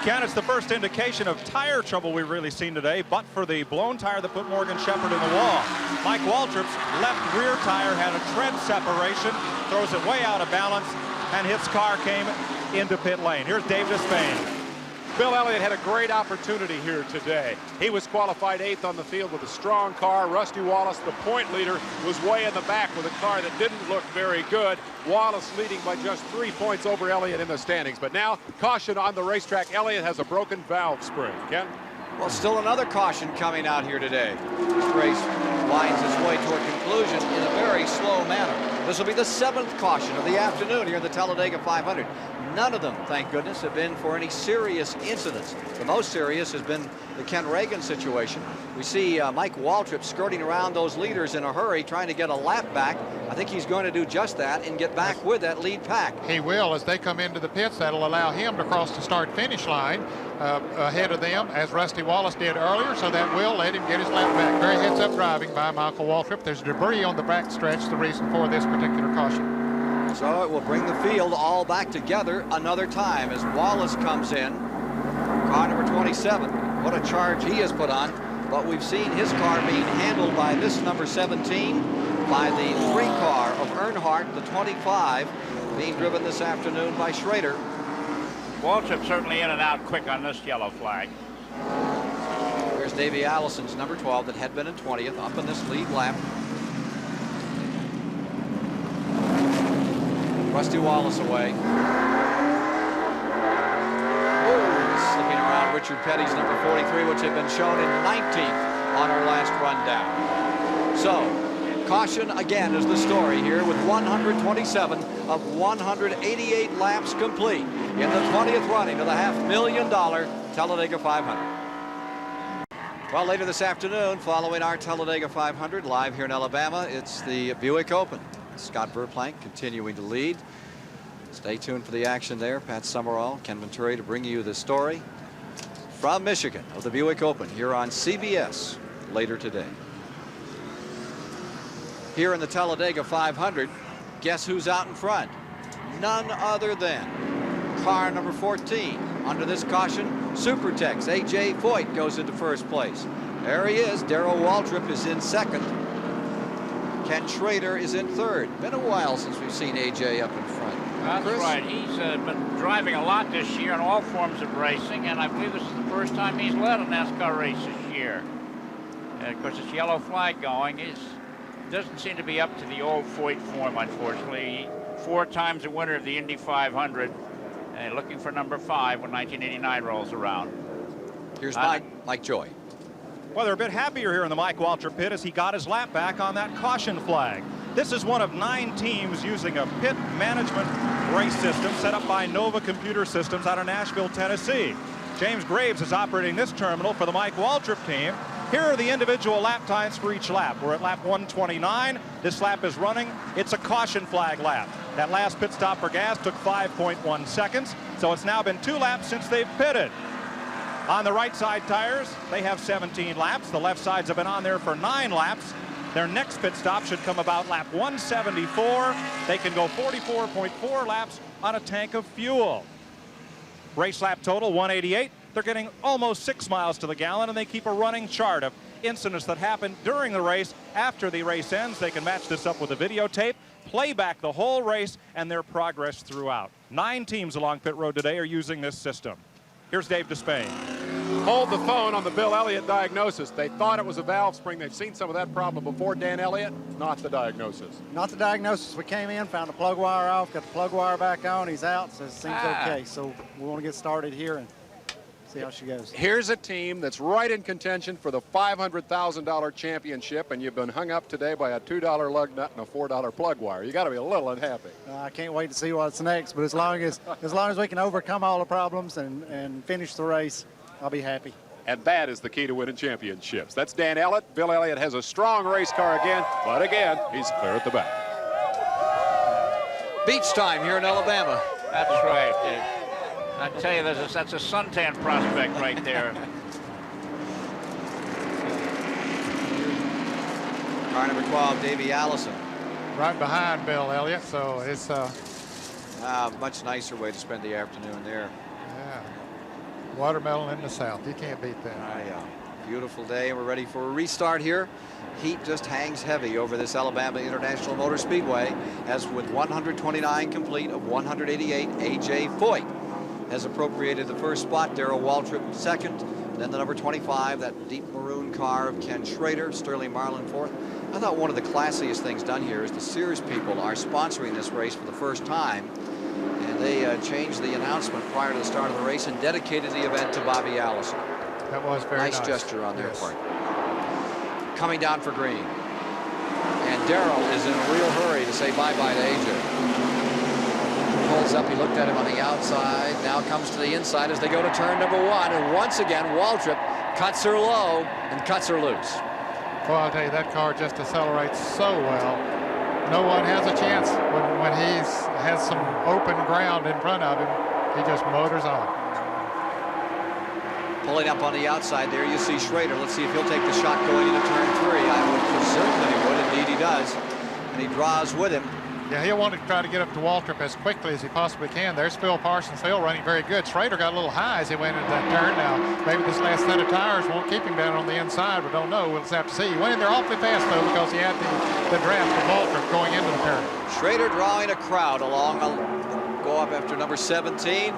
Ken, it's the first indication of tire trouble we've really seen today, but for the blown tire that put Morgan Shepard in the wall. Mike Waltrip's left rear tire had a tread separation, throws it way out of balance, and his car came into pit lane. Here's Dave Despain. Bill Elliott had a great opportunity here today. He was qualified 8th on the field with a strong car. Rusty Wallace, the point leader, was way in the back with a car that didn't look very good. Wallace leading by just 3 points over Elliott in the standings. But now, caution on the racetrack. Elliott has a broken valve spring. Ken? Well, still another caution coming out here today. This race winds its way toward conclusion in a very slow manner. This will be the 7th caution of the afternoon here in the Talladega 500. None of them, thank goodness, have been for any serious incidents. The most serious has been the Ken Reagan situation. We see Mike Waltrip skirting around those leaders in a hurry, trying to get a lap back. I think he's going to do just that and get back with that lead pack. He will as they come into the pits. That'll allow him to cross the start-finish line ahead of them, as Rusty Wallace did earlier, so that will let him get his lap back. Very heads-up driving by Michael Waltrip. There's debris on the back stretch, the reason for this particular caution. So it will bring the field all back together another time as Wallace comes in. Car number 27. What a charge he has put on. But we've seen his car being handled by this number 17, by the 3 car of Earnhardt, the 25, being driven this afternoon by Schrader. Waltrip certainly in and out quick on this yellow flag. There's Davey Allison's number 12 that had been in 20th up in this lead lap. Rusty Wallace away. Oh, slipping around Richard Petty's number 43, which had been shown in 19th on our last rundown. So, caution again is the story here with 127 of 188 laps complete in the 20th running of the $500,000 Talladega 500. Well, later this afternoon, following our Talladega 500 live here in Alabama, it's the Buick Open. Scott Verplank continuing to lead. Stay tuned for the action there. Pat Summerall, Ken Venturi to bring you the story from Michigan of the Buick Open here on CBS later today. here in the Talladega 500. Guess who's out in front? None other than car number 14. Under this caution, Supertex. A.J. Foyt goes into first place. There he is. Darrell Waltrip is in second. Ken Schrader is in third. Been a while since we've seen A.J. up in front. That's Chris? right. He's been driving a lot this year in all forms of racing, and I believe this is the first time he's led a NASCAR race this year. And of course, this yellow flag going doesn't seem to be up to the old Foyt form, unfortunately. 4 times a winner of the Indy 500, and looking for number 5 when 1989 rolls around. Here's Mike Joy. Well, they're a bit happier here in the Mike Waltrip pit as he got his lap back on that caution flag. This is one of 9 teams using a pit management race system set up by Nova Computer Systems out of Nashville, Tennessee. James Graves is operating this terminal for the Mike Waltrip team. Here are the individual lap times for each lap. We're at lap 129. This lap is running. It's a caution flag lap. That last pit stop for gas took 5.1 seconds, so it's now been 2 laps since they've pitted. On the right side tires, they have 17 laps. The left sides have been on there for 9 laps. Their next pit stop should come about lap 174. They can go 44.4 laps on a tank of fuel. Race lap total 188. They're getting almost 6 miles to the gallon, and they keep a running chart of incidents that happened during the race. After the race ends, they can match this up with a videotape, play back the whole race and their progress throughout. 9 teams along pit road today are using this system. Here's Dave Despain. Hold the phone on the Bill Elliott diagnosis. They thought it was a valve spring. They've seen some of that problem before. Dan Elliott, not the diagnosis. Not the diagnosis. We came in, found the plug wire off, got the plug wire back on. He's out, so it seems okay. So we want to get started here and see how she goes. Here's a team that's right in contention for the $500,000 championship, and you've been hung up today by a $2 lug nut and a $4 plug wire. You got to be a little unhappy. I can't wait to see what's next, but as long as we can overcome all the problems and finish the race, I'll be happy. And that is the key to winning championships. That's Dan Elliott. Bill Elliott has a strong race car again, but again, he's clear at the back. Beach time here in Alabama. That's right. I tell you, that's a suntan prospect right there. Car number 12, Davey Allison. Right behind Bill Elliott, so it's a much nicer way to spend the afternoon there. Yeah. Watermelon in the south. You can't beat that. Yeah. Beautiful day, and we're ready for a restart here. Heat just hangs heavy over this Alabama International Motor Speedway, as with 129 complete of 188, A.J. Foyt has appropriated the first spot. Darrell Waltrip second. Then the number 25, that deep maroon car of Ken Schrader, Sterling Marlin fourth. I thought one of the classiest things done here is the Sears people are sponsoring this race for the first time. And they changed the announcement prior to the start of the race and dedicated the event to Bobby Allison. That was very nice. Nice gesture on their part. Coming down for green. And Darrell is in a real hurry to say bye-bye to AJ. Pulls up, he looked at him on the outside, now comes to the inside as they go to turn number 1, and once again Waltrip cuts her low and cuts her loose. Well, I'll tell you, that car just accelerates so well. No one has a chance when he has some open ground in front of him. He just motors on. Pulling up on the outside there, you see Schrader. Let's see if he'll take the shot going into turn 3. I would presume that he would. Indeed he does. And he draws with him. Yeah, he'll want to try to get up to Waltrip as quickly as he possibly can. There's Phil Parsons. Phil running very good. Schrader got a little high as he went into that turn. Now, maybe this last set of tires won't keep him down on the inside. We don't know. We'll just have to see. He went in there awfully fast, though, because he had the draft of Waltrip going into the turn. Schrader drawing a crowd along. Go up after number 17.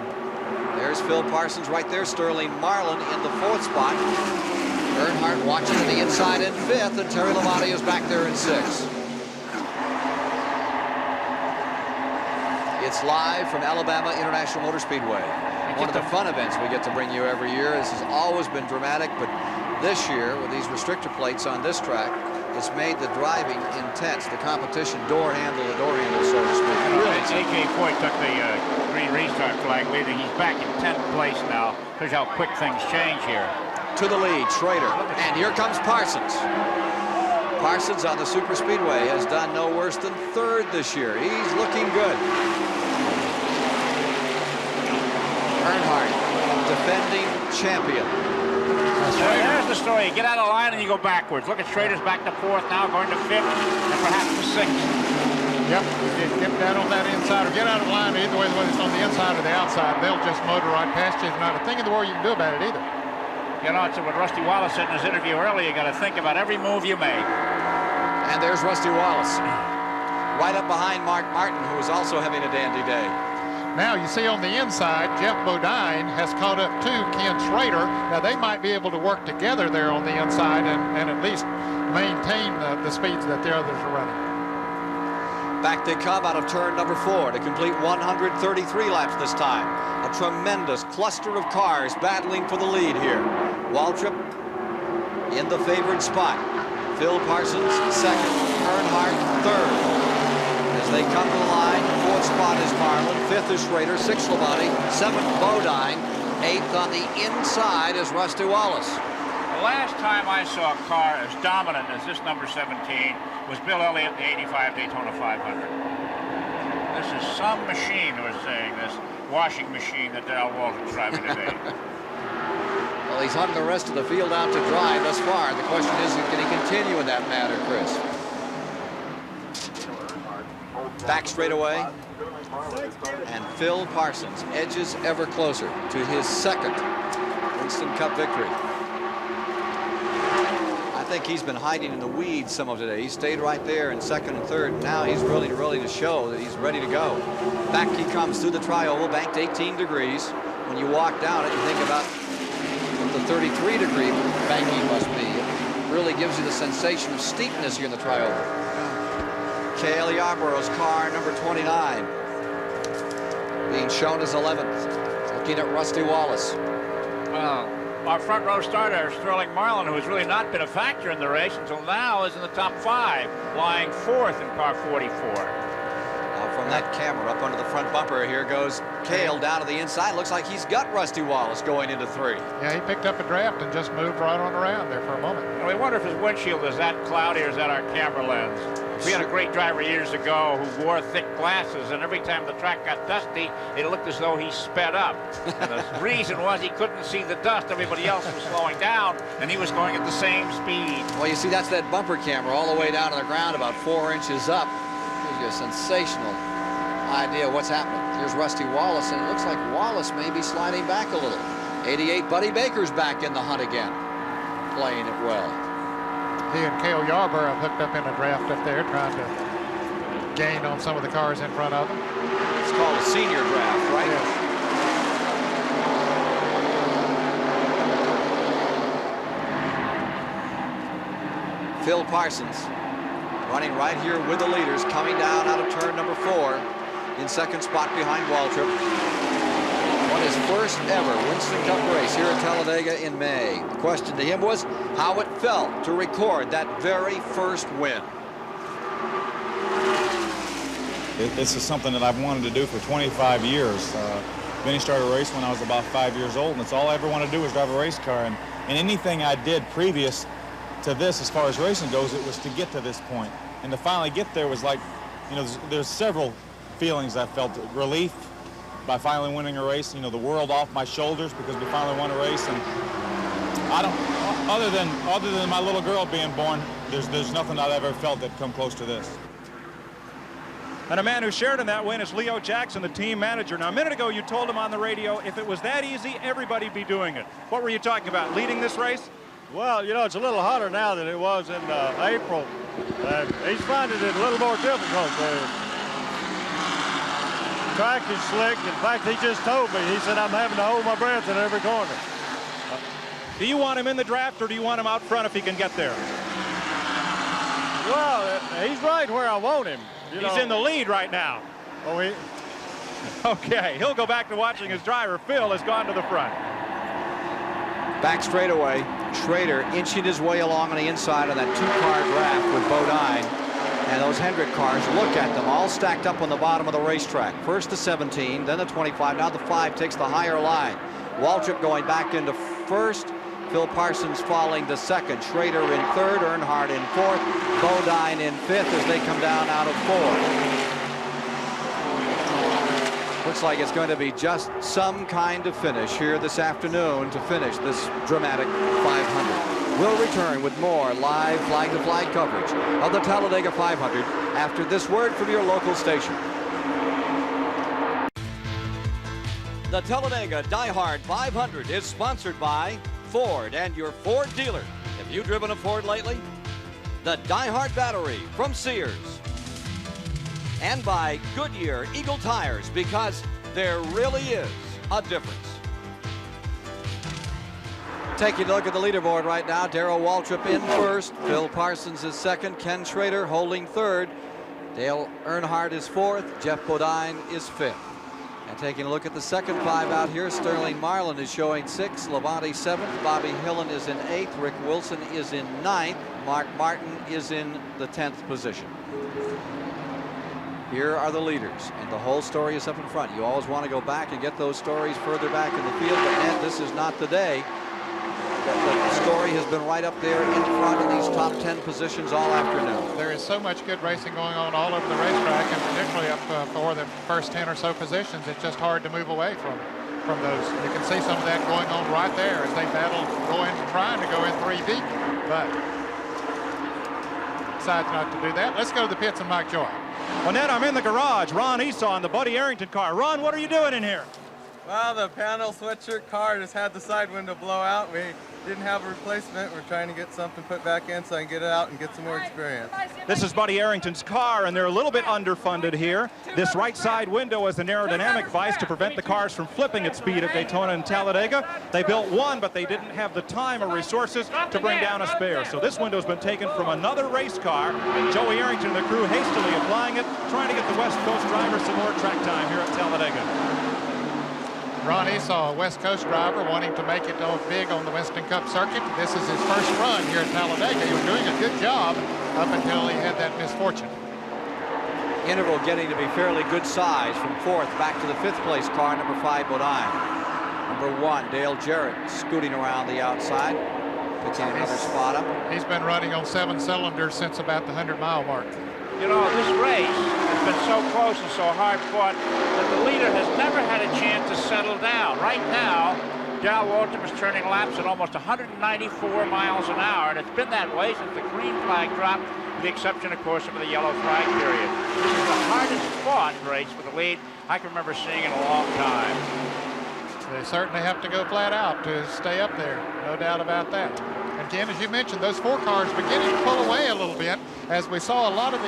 There's Phil Parsons right there. Sterling Marlin in the 4th spot. Earnhardt watching to the inside in 5th, and Terry Labonte is back there in 6th. It's live from Alabama International Motor Speedway. One of the fun events we get to bring you every year. This has always been dramatic, but this year, with these restrictor plates on this track, it's made the driving intense. The competition door handle to door handle, so to speak. Really, A.J. Foyt took the green restart flag leading. He's back in 10th place now. Here's how quick things change here. To the lead, Schrader, and here comes Parsons. Parsons on the Superspeedway has done no worse than 3rd this year. He's looking good. Earnhardt, defending champion. There's the story. You get out of line and you go backwards. Look at Schrader's back to 4th now, going to 5th, and perhaps to 6th. Yep, get down on that inside or get out of line either way, whether it's on the inside or the outside. They'll just motor right past you. There's not a thing in the world you can do about it either. You know, it's what Rusty Wallace said in his interview earlier. You got to think about every move you make. And there's Rusty Wallace, right up behind Mark Martin, who is also having a dandy day. Now you see on the inside, Jeff Bodine has caught up to Ken Schrader. Now they might be able to work together there on the inside and at least maintain the speeds that the others are running. Back they come out of turn number 4 to complete 133 laps this time. A tremendous cluster of cars battling for the lead here. Waltrip in the favored spot. Phil Parsons second. Earnhardt third. As they come to the line, 4th spot is Marlin, 5th is Schrader, 6th Labonte, 7th Bodine, 8th on the inside is Rusty Wallace. The last time I saw a car as dominant as this number 17 was Bill Elliott in the 85 Daytona 500. This is some machine, who is saying this, washing machine that Darrell Walton's driving today. Well, he's hung the rest of the field out to dry thus far. The question is, can he continue in that manner, Chris? Back straight away, and Phil Parsons edges ever closer to his 2nd Winston Cup victory. I think he's been hiding in the weeds some of today. He stayed right there in 2nd and 3rd. And now he's really to show that he's ready to go. Back he comes through the tri-oval, banked 18 degrees. When you walk down it, you think about what the 33-degree banking must be. It really gives you the sensation of steepness here in the tri-oval. Cale Yarborough's car, number 29, being shown as 11th. Looking at Rusty Wallace. Our front row starter, Sterling Marlin, who has really not been a factor in the race until now, is in the top 5, lying 4th in car 44. Now from that camera up under the front bumper, here goes Cale down to the inside. Looks like he's got Rusty Wallace going into 3. Yeah, he picked up a draft and just moved right on around there for a moment. And we wonder if his windshield is that cloudy or is that our camera lens. We had a great driver years ago who wore thick glasses, and every time the track got dusty, it looked as though he sped up. And the reason was he couldn't see the dust. Everybody else was slowing down, and he was going at the same speed. Well, you see, that's that bumper camera all the way down to the ground, about 4 inches up. Gives you a sensational idea of what's happening. Here's Rusty Wallace, and it looks like Wallace may be sliding back a little. 88 Buddy Baker's back in the hunt again, playing it well. He and Cale Yarborough have hooked up in a draft up there, trying to gain on some of the cars in front of them. It's called a senior draft, right? Yes. Phil Parsons running right here with the leaders, coming down out of turn number 4 in 2nd spot behind Waltrip. Won his first ever Winston Cup race here at Talladega in May. The question to him was how it felt to record that very first win. This is something that I've wanted to do for 25 years. Vinny started a race when I was about 5 years old, and it's all I ever wanted to do was drive a race car. And anything I did previous to this, as far as racing goes, it was to get to this point. And to finally get there was like, you know, there's several feelings I felt. Relief by finally winning a race, you know, the world off my shoulders because we finally won a race. And I don't, other than my little girl being born, there's nothing I've ever felt that come close to this. And a man who shared in that win is Leo Jackson, the team manager. Now, a minute ago, you told him on the radio, if it was that easy, everybody'd be doing it. What were you talking about, leading this race? Well, you know, it's a little hotter now than it was in April. He's finding it a little more difficult. The track is slick. In fact, he just told me, he said, I'm having to hold my breath in every corner. Do you want him in the draft, or do you want him out front if he can get there? Well, he's right where I want him. He's in the lead right now. Oh, okay, he'll go back to watching his driver. Phil has gone to the front. Back straightaway, Schrader inching his way along on the inside on that 2-car draft with Bodine. And those Hendrick cars, look at them, all stacked up on the bottom of the racetrack. First the 17, then the 25, now the 5 takes the higher line. Waltrip going back into first, Phil Parsons falling to second, Schrader in third, Earnhardt in fourth, Bodine in fifth as they come down out of fourth. Looks like it's going to be just some kind of finish here this afternoon to finish this dramatic 500. We'll return with more live flag-to-flag coverage of the Talladega 500 after this word from your local station. The Talladega Diehard 500 is sponsored by Ford and your Ford dealer. Have you driven a Ford lately? The Diehard battery from Sears. And by Goodyear Eagle Tires, because there really is a difference. Taking a look at the leaderboard right now, Darrell Waltrip in first, Phil Parsons is second, Ken Schrader holding third, Dale Earnhardt is fourth, Jeff Bodine is fifth. And taking a look at the second five out here, Sterling Marlin is showing sixth, Labonte seventh, Bobby Hillen is in eighth, Rick Wilson is in ninth, Mark Martin is in the 10th position. Here are the leaders, and the whole story is up in front. You always want to go back and get those stories further back in the field, but man, this is not the day. The story has been right up there in front in these top 10 positions all afternoon. There is so much good racing going on all over the racetrack, and particularly up for the first 10 or so positions. It's just hard to move away from those. You can see some of that going on right there as they battle trying to go in 3 deep, but decides not to do that. Let's go to the pits and Mike Joy. Well, Ned, I'm in the garage. Ron Esau in the Buddy Arrington car. Ron, what are you doing in here? Well, the panel sweatshirt car just had the side window blow out. We didn't have a replacement. We're trying to get something put back in so I can get it out and get some more experience. This is Buddy Arrington's car, and they're a little bit underfunded here. This right side window is an aerodynamic vise to prevent the cars from flipping at speed at Daytona and Talladega. They built one, but they didn't have the time or resources to bring down a spare. So this window's been taken from another race car. Joey Arrington and the crew hastily applying it, trying to get the West Coast drivers some more track time here at Talladega. Ron Esau, a West Coast driver, wanting to make it big on the Winston Cup circuit. This is his first run here at Talladega. He was doing a good job up until he had that misfortune. Interval getting to be fairly good size from fourth back to the fifth place car, number 5 Bodine. Number 1 Dale Jarrett scooting around the outside, picking another spot up. He's been running on 7 cylinders since about the 100-mile mark. You know, this race has been so close and so hard fought that the leader has never had a chance to settle down. Right now, Dal Waltrip is turning laps at almost 194 miles an hour, and it's been that way since the green flag dropped, with the exception, of course, of the yellow flag period. This is the hardest fought race for the lead I can remember seeing in a long time. They certainly have to go flat out to stay up there, no doubt about that. And Ken, as you mentioned, those 4 cars beginning to pull away a little bit, as we saw a lot of the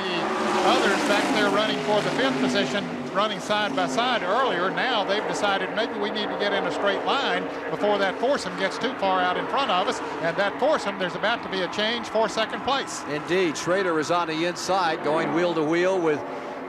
others back there running for the 5th position, running side by side earlier. Now they've decided maybe we need to get in a straight line before that foursome gets too far out in front of us. And that foursome, there's about to be a change for second place. Indeed, Schrader is on the inside, going wheel to wheel with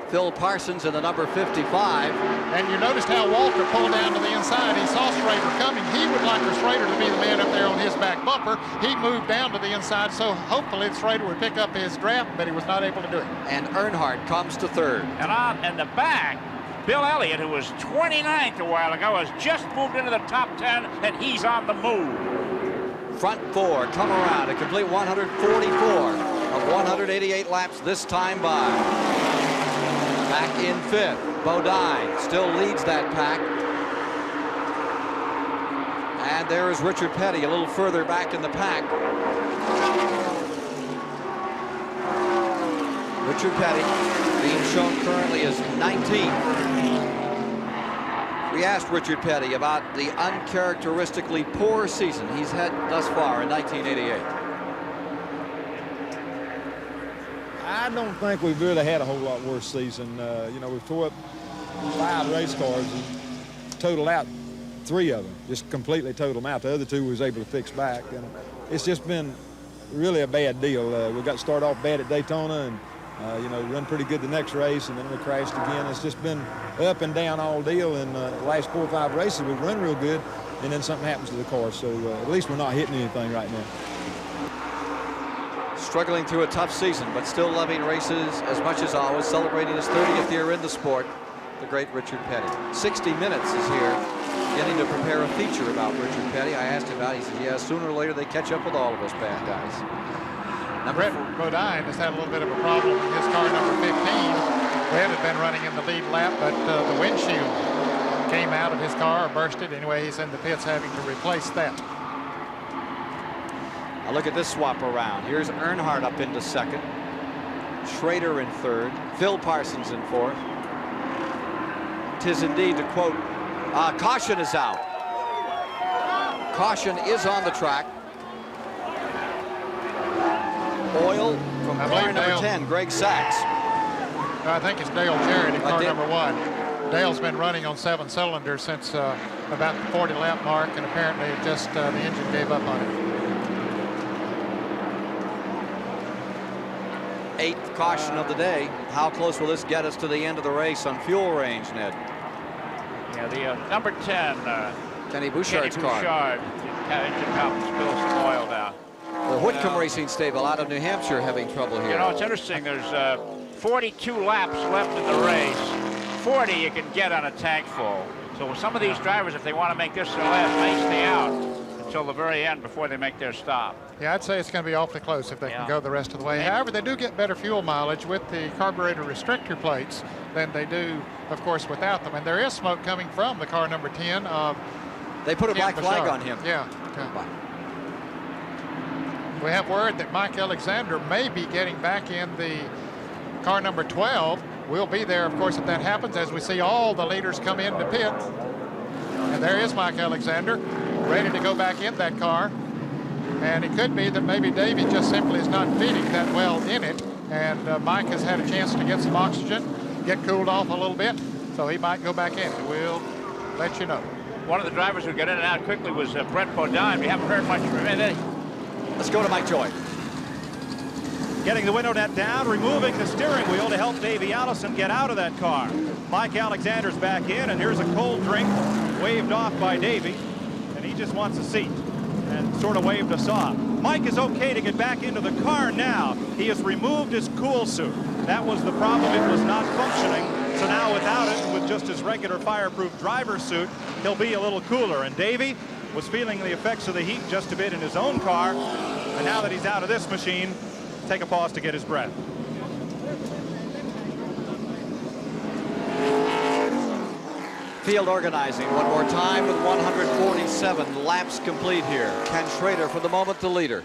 Phil Parsons in the number 55. And you noticed how Walter pulled down to the inside. He saw Schrader coming. He would like for Schrader to be the man up there on his back bumper. He moved down to the inside, so hopefully Schrader would pick up his draft, but he was not able to do it. And Earnhardt comes to third. And on in the back, Bill Elliott, who was 29th a while ago, has just moved into the top 10, and he's on the move. Front 4 come around a complete 144 of 188 laps this time by. Back in 5th, Bodine still leads that pack. And there is Richard Petty a little further back in the pack. Richard Petty being shown currently as 19th. We asked Richard Petty about the uncharacteristically poor season he's had thus far in 1988. I don't think we've really had a whole lot worse season. You know, we've tore up 5 race cars and totaled out 3 of them, just completely totaled them out. The other 2 was able to fix back, and it's just been really a bad deal. We got started off bad at Daytona, and you know, run pretty good the next race, and then we crashed again. It's just been up and down all deal. And the last 4 or 5 races we've run real good, and then something happens to the car. So at least we're not hitting anything right now. Struggling through a tough season, but still loving races as much as always, celebrating his 30th year in the sport, the great Richard Petty. 60 Minutes is here, getting to prepare a feature about Richard Petty. I asked him about it. He said, yeah, sooner or later they catch up with all of us bad guys. Brett Bodine has had a little bit of a problem with his car, number 15. Brett had been running in the lead lap, but the windshield came out of his car or bursted. Anyway, he's in the pits having to replace that. Now look at this swap around. Here's Earnhardt up into second. Schrader in third. Phil Parsons in fourth. 'Tis indeed, to quote, caution is out. Caution is on the track. Oil from car number 10, Greg Sachs. I think it's Dale Jarrett in car number 1. Dale's been running on 7 cylinders since about the 40 lap mark, and apparently it just the engine gave up on it. 8th caution of the day. How close will this get us to the end of the race on fuel range, Ned? Yeah, the number 10. Kenny Bouchard's car. Bouchard. Engine pump spills some oil down. The Whitcomb Racing Stable out of New Hampshire having trouble here. You know, it's interesting. There's 42 laps left in the race. 40 you can get on a tank full. So some of these drivers, if they want to make this their last, may stay out until the very end before they make their stop. Yeah, I'd say it's going to be awfully close if they can go the rest of the way. However, they do get better fuel mileage with the carburetor restrictor plates than they do, of course, without them. And there is smoke coming from the car number 10 of They put a Ken black flag Bouchard. on him. Yeah. We have word that Mike Alexander may be getting back in the car number 12. We'll be there, of course, if that happens, as we see all the leaders come into pit. And there is Mike Alexander, ready to go back in that car. And it could be that maybe Davey just simply is not fitting that well in it. And Mike has had a chance to get some oxygen, get cooled off a little bit, so he might go back in. We'll let you know. One of the drivers who got in and out quickly was Brett Bodine. We haven't heard much from him. Let's go to Mike Joy. Getting the window net down, removing the steering wheel to help Davey Allison get out of that car. Mike Alexander's back in, and here's a cold drink waved off by Davey, and he just wants a seat and sort of waved us off. Mike is okay to get back into the car now. He has removed his cool suit. That was the problem. It was not functioning. So now without it, with just his regular fireproof driver's suit, he'll be a little cooler. And Davey was feeling the effects of the heat just a bit in his own car. And now that he's out of this machine, take a pause to get his breath. Field organizing one more time with 147 laps complete here. Ken Schrader for the moment the leader.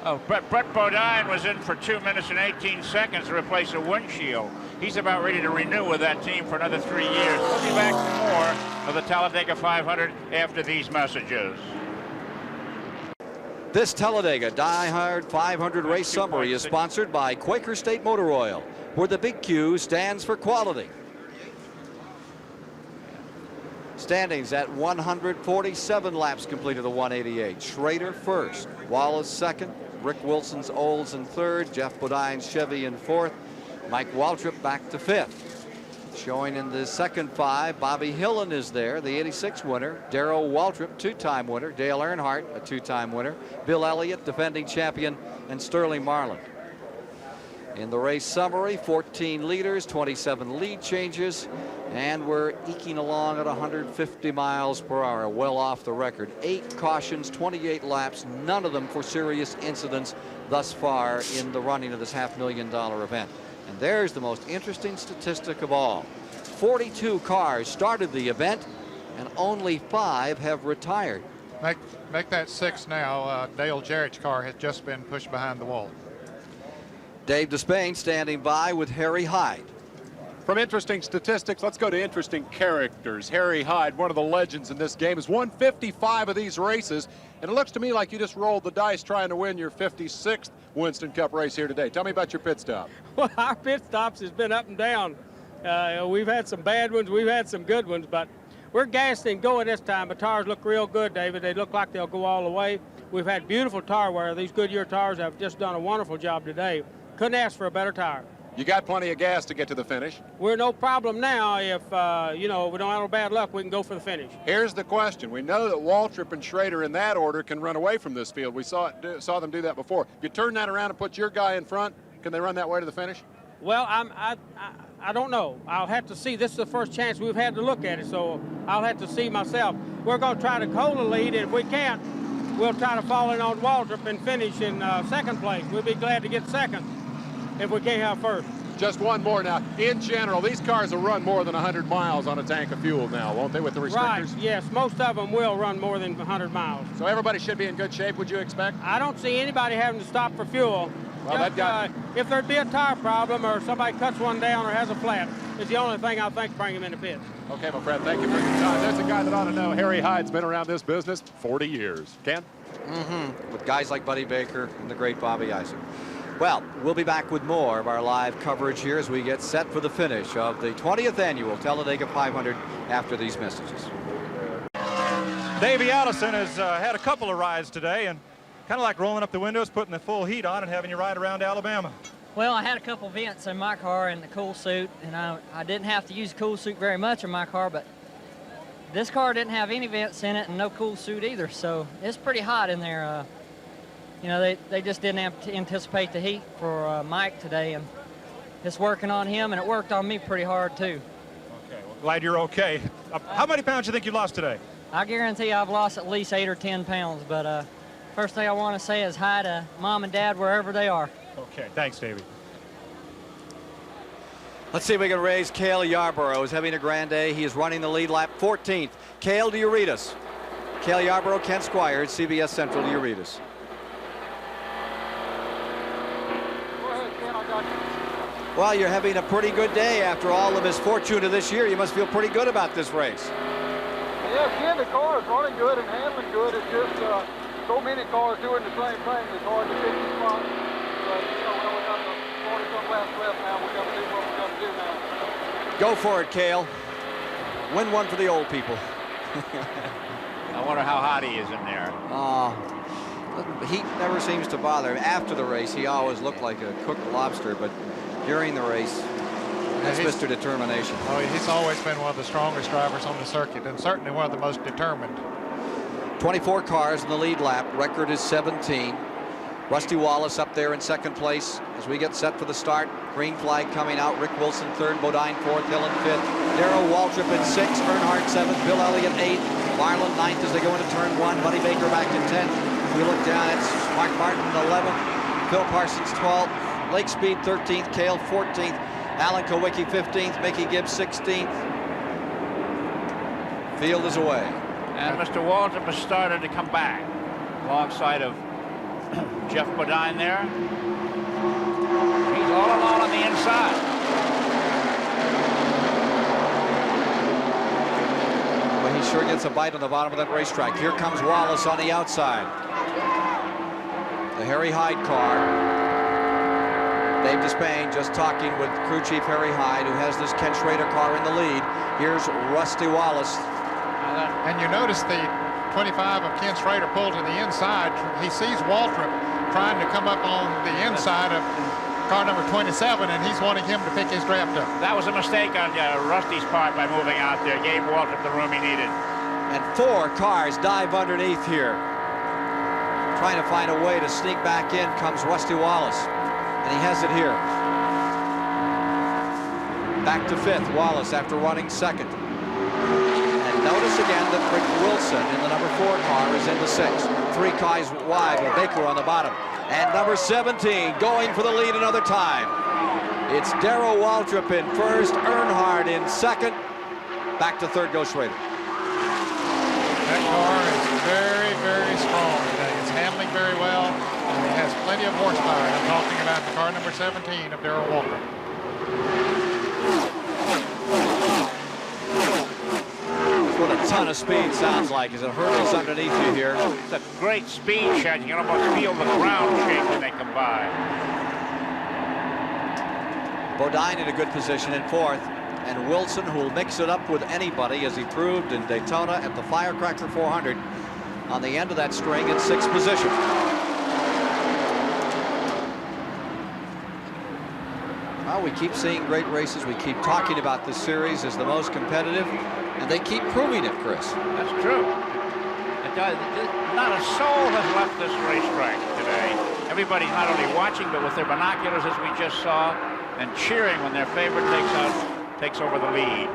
Oh, Brett Bodine was in for 2 minutes and 18 seconds to replace a windshield. He's about ready to renew with that team for another 3 years. We'll be back for more of the Talladega 500 after these messages. This Talladega Diehard 500 race summary is sponsored by Quaker State Motor Oil, where the big Q stands for quality. Standings at 147 laps complete of the 188. Schrader first, Wallace second, Rick Wilson's Olds in third, Jeff Bodine's Chevy in fourth, Mike Waltrip back to fifth. Showing in the second 5, Bobby Hillen is there, the 86 winner, Darrell Waltrip, 2-time winner, Dale Earnhardt, a 2-time winner, Bill Elliott, defending champion, and Sterling Marlin. In the race summary, 14 leaders, 27 lead changes, and we're eking along at 150 miles per hour, well off the record. 8 cautions, 28 laps, none of them for serious incidents thus far in the running of this $500,000 event. And there's the most interesting statistic of all. 42 cars started the event, and only 5 have retired. Make that 6 now. Dale Jarrett's car has just been pushed behind the wall. Dave Despain standing by with Harry Hyde. From interesting statistics, let's go to interesting characters. Harry Hyde, one of the legends in this game, has won 55 of these races, and it looks to me like you just rolled the dice trying to win your 56th Winston Cup race here today. Tell me about your pit stop. Well, our pit stops has been up and down. We've had some bad ones, we've had some good ones, but we're gassed and going this time. The tires look real good, David. They look like they'll go all the way. We've had beautiful tire wear. These Goodyear tires have just done a wonderful job today. Couldn't ask for a better tire. You got plenty of gas to get to the finish. We're no problem now. If, we don't have no bad luck, we can go for the finish. Here's the question. We know that Waltrip and Schrader in that order can run away from this field. We saw them do that before. If you turn that around and put your guy in front, can they run that way to the finish? Well, I don't know. I'll have to see. This is the first chance we've had to look at it, so I'll have to see myself. We're going to try to hold the lead, and if we can't, we'll try to fall in on Waltrip and finish in second place. We'll be glad to get second if we can't have first. Just one more now. In general, these cars will run more than 100 miles on a tank of fuel now, won't they, with the restrictors? Right, yes. Most of them will run more than 100 miles. So everybody should be in good shape, would you expect? I don't see anybody having to stop for fuel. Well, Just, if there'd be a tire problem or somebody cuts one down or has a flat, it's the only thing I think bring him in the pits. Okay, my friend, thank you for your time. There's a guy that ought to know. Harry Hyde's been around this business 40 years. Ken? With guys like Buddy Baker and the great Bobby Isaac. Well, we'll be back with more of our live coverage here as we get set for the finish of the 20th annual Talladega 500 after these messages. Davey Allison has had a couple of rides today, and kind of like rolling up the windows, putting the full heat on, and having you ride around Alabama. Well, I had a couple vents in my car in the cool suit, and I didn't have to use cool suit very much in my car, but this car didn't have any vents in it and no cool suit either, so it's pretty hot in there. You know, they just didn't anticipate the heat for Mike today, and it's working on him, and it worked on me pretty hard, too. Okay, well, glad you're okay. How many pounds do you think you lost today? I guarantee I've lost at least 8 or 10 pounds, but first thing I want to say is hi to Mom and Dad wherever they are. Okay, thanks, Davey. Let's see if we can raise Cale Yarborough. He's having a grand day. He is running the lead lap 14th. Cale, do you read us? Cale Yarborough, Ken Squires, CBS Central, do you read us? Well, you're having a pretty good day after all the misfortune of this year. You must feel pretty good about this race. Yeah, Ken, the car is running good and handling good. It's just so many cars doing the same thing. It's hard to pick the spot. But, you know, we got the 40-some laps left now. We got to do what we got to do now. Go for it, Cale. Win one for the old people. I wonder how hot he is in there. The heat never seems to bother him. After the race, he always looked like a cooked lobster, but during the race, that's Mr. Determination. Oh, he's always been one of the strongest drivers on the circuit, and certainly one of the most determined. 24 cars in the lead lap. Record is 17. Rusty Wallace up there in second place as we get set for the start. Green flag coming out. Rick Wilson third, Bodine fourth, Hill in fifth. Darrell Waltrip in sixth, Earnhardt seventh, Bill Elliott eighth, Marlin ninth as they go into turn one. Buddy Baker back in 10th. We look down, it's Mark Martin 11th, Phil Parsons 12th, Lake Speed 13th, Cale 14th, Alan Kowicki 15th, Mickey Gibbs 16th. Field is away. And Mr. Waltrip has started to come back alongside of Jeff Bodine there. He's all alone on the inside. Well, he sure gets a bite on the bottom of that racetrack. Here comes Wallace on the outside. The Harry Hyde car. Dave Despain just talking with crew chief Harry Hyde, who has this Ken Schrader car in the lead. Here's Rusty Wallace. And you notice the 25 of Ken Schrader pulled to the inside. He sees Waltrip trying to come up on the inside of car number 27, and he's wanting him to pick his draft up. That was a mistake on Rusty's part by moving out there. Gave Waltrip the room he needed. And 4 cars dive underneath here. Trying to find a way to sneak back in comes Rusty Wallace. And he has it here. Back to 5th, Wallace after running 2nd. And notice again that Rick Wilson in the number 4 car is in the 6th. 3 cars wide with Baker on the bottom. And number 17 going for the lead another time. It's Darrell Waltrip in 1st, Earnhardt in 2nd. Back to 3rd goes Schrader. That car is very, very strong today. It's handling very well, and it has plenty of horsepower. I'm talking about the car number 17 of Darrell Waltrip. What a ton of speed sounds like as it hurtles underneath you here. It's a great speed shed. You can almost feel the ground shake when they come by. Bodine in a good position in 4th. And Wilson, who will mix it up with anybody, as he proved in Daytona at the Firecracker 400, on the end of that string in 6th position. Well, we keep seeing great races. We keep talking about this series as the most competitive, and they keep proving it, Chris. That's true. Not a soul has left this racetrack today. Everybody's not only watching, but with their binoculars, as we just saw, and cheering when their favorite takes over the lead.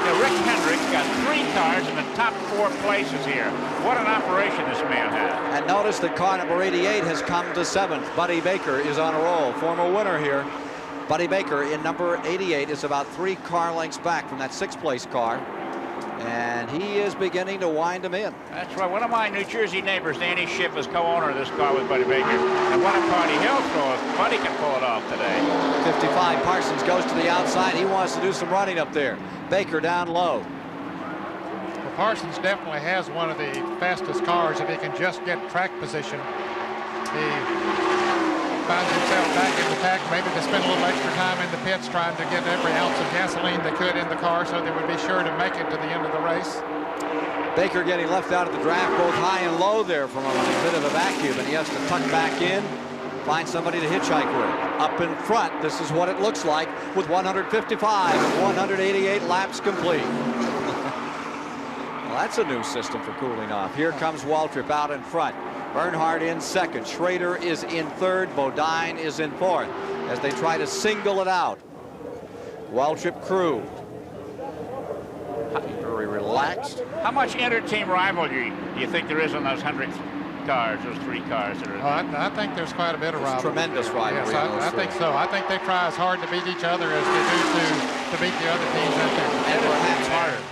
Now, Rick Hendrick got 3 cars in the top 4 places here. What an operation this man had. And notice that car number 88 has come to 7th. Buddy Baker is on a roll, former winner here. Buddy Baker in number 88 is about 3 car lengths back from that 6th place car. And he is beginning to wind him in. That's right. One of my New Jersey neighbors, Danny Schiff, is co-owner of this car with Buddy Baker. And what a party he'll throw if Buddy can pull it off today. 55, Parsons goes to the outside. He wants to do some running up there. Baker down low. Well, Parsons definitely has one of the fastest cars if he can just get track position. He finds himself back in the pack, maybe to spend a little extra time in the pits trying to get every ounce of gasoline they could in the car so they would be sure to make it to the end of the race. Baker getting left out of the draft both high and low there from a bit of a vacuum, and he has to tuck back in, find somebody to hitchhike with. Up in front, this is what it looks like with 155 and 188 laps complete. Well, that's a new system for cooling off. Here comes Waltrip out in front. Earnhardt in second. Schrader is in third. Bodine is in fourth as they try to single it out. Waltrip crew very relaxed. How much inter-team rivalry do you think there is on those 100 cars, those 3 cars that are? I think there's quite a bit of rivalry. Tremendous rivalry. Yes, I think so. I think they try as hard to beat each other as they do to beat the other teams out there. And perhaps harder.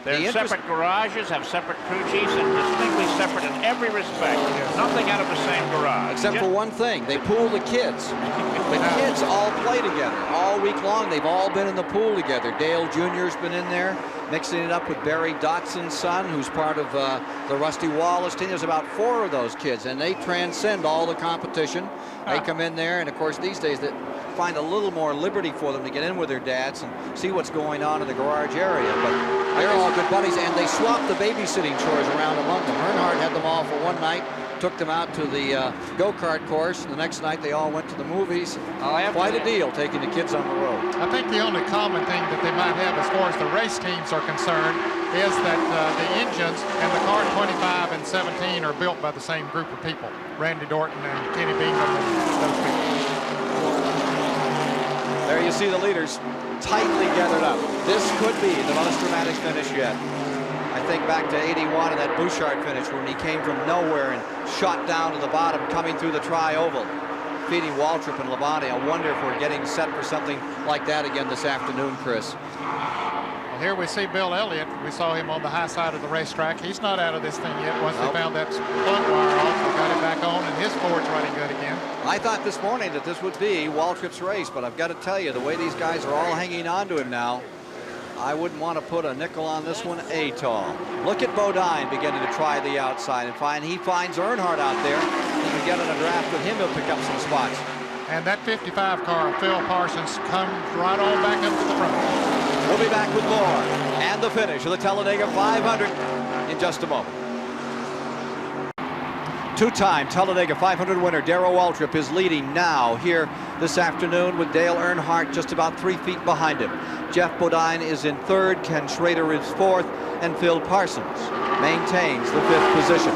They're separate garages, have separate crew chiefs, and distinctly separate in every respect. Yes. Nothing out of the same garage. Except for one thing, they pool the kids. The kids all play together all week long. They've all been in the pool together. Dale Jr.'s been in there, mixing it up with Barry Dotson's son, who's part of the Rusty Wallace team. There's about 4 of those kids, and they transcend all the competition. They come in there, and of course these days that find a little more liberty for them to get in with their dads and see what's going on in the garage area. But they're all good buddies, and they swap the babysitting chores around among them. Earnhardt had them all for one night, took them out to the go-kart course. The next night they all went to the movies. Quite a deal taking the kids on the road. I think the only common thing that they might have as far as the race teams are concerned is that the engines and the car 25 and 17 are built by the same group of people. Randy Dorton and Kenny Bingham and those people. There you see the leaders tightly gathered up. This could be the most dramatic finish yet. I think back to 81 and that Bouchard finish when he came from nowhere and shot down to the bottom coming through the tri-oval, feeding Waltrip and Labonte. I wonder if we're getting set for something like that again this afternoon, Chris. Well, here we see Bill Elliott. We saw him on the high side of the racetrack. He's not out of this thing yet. Once they found that plug wire off, we got him back on, and his Ford's running good again. I thought this morning that this would be Waltrip's race, but I've got to tell you, the way these guys are all hanging on to him now, I wouldn't want to put a nickel on this one at-all. Look at Bodine beginning to try the outside and he finds Earnhardt out there. He can get in a draft with him, he'll pick up some spots. And that 55 car, Phil Parsons, comes right on back up to the front. We'll be back with more and the finish of the Talladega 500 in just a moment. Two-time Talladega 500 winner Darrell Waltrip is leading now here this afternoon with Dale Earnhardt just about 3 feet behind him. Jeff Bodine is in third, Ken Schrader is fourth, and Phil Parsons maintains the 5th position.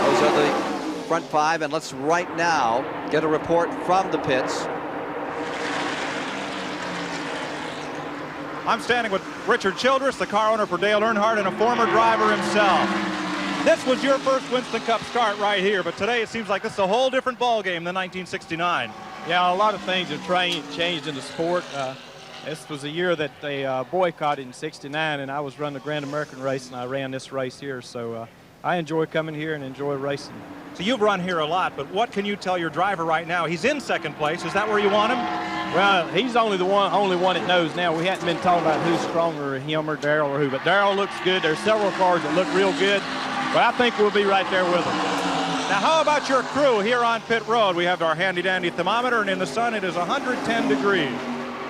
Those are the front 5, and let's right now get a report from the pits. I'm standing with Richard Childress, the car owner for Dale Earnhardt and a former driver himself. This was your first Winston Cup start right here, but today it seems like this is a whole different ball game than 1969. Yeah, a lot of things have changed in the sport. This was a year that they boycotted in '69, and I was running the Grand American race, and I ran this race here, so I enjoy coming here and enjoy racing. So you've run here a lot, but what can you tell your driver right now? He's in second place. Is that where you want him? Well, he's only one that knows now. We hadn't been talking about who's stronger, him or Darrell or who, but Darrell looks good. There's several cars that look real good, but I think we'll be right there with him. Now, how about your crew here on pit road? We have our handy-dandy thermometer, and in the sun it is 110 degrees.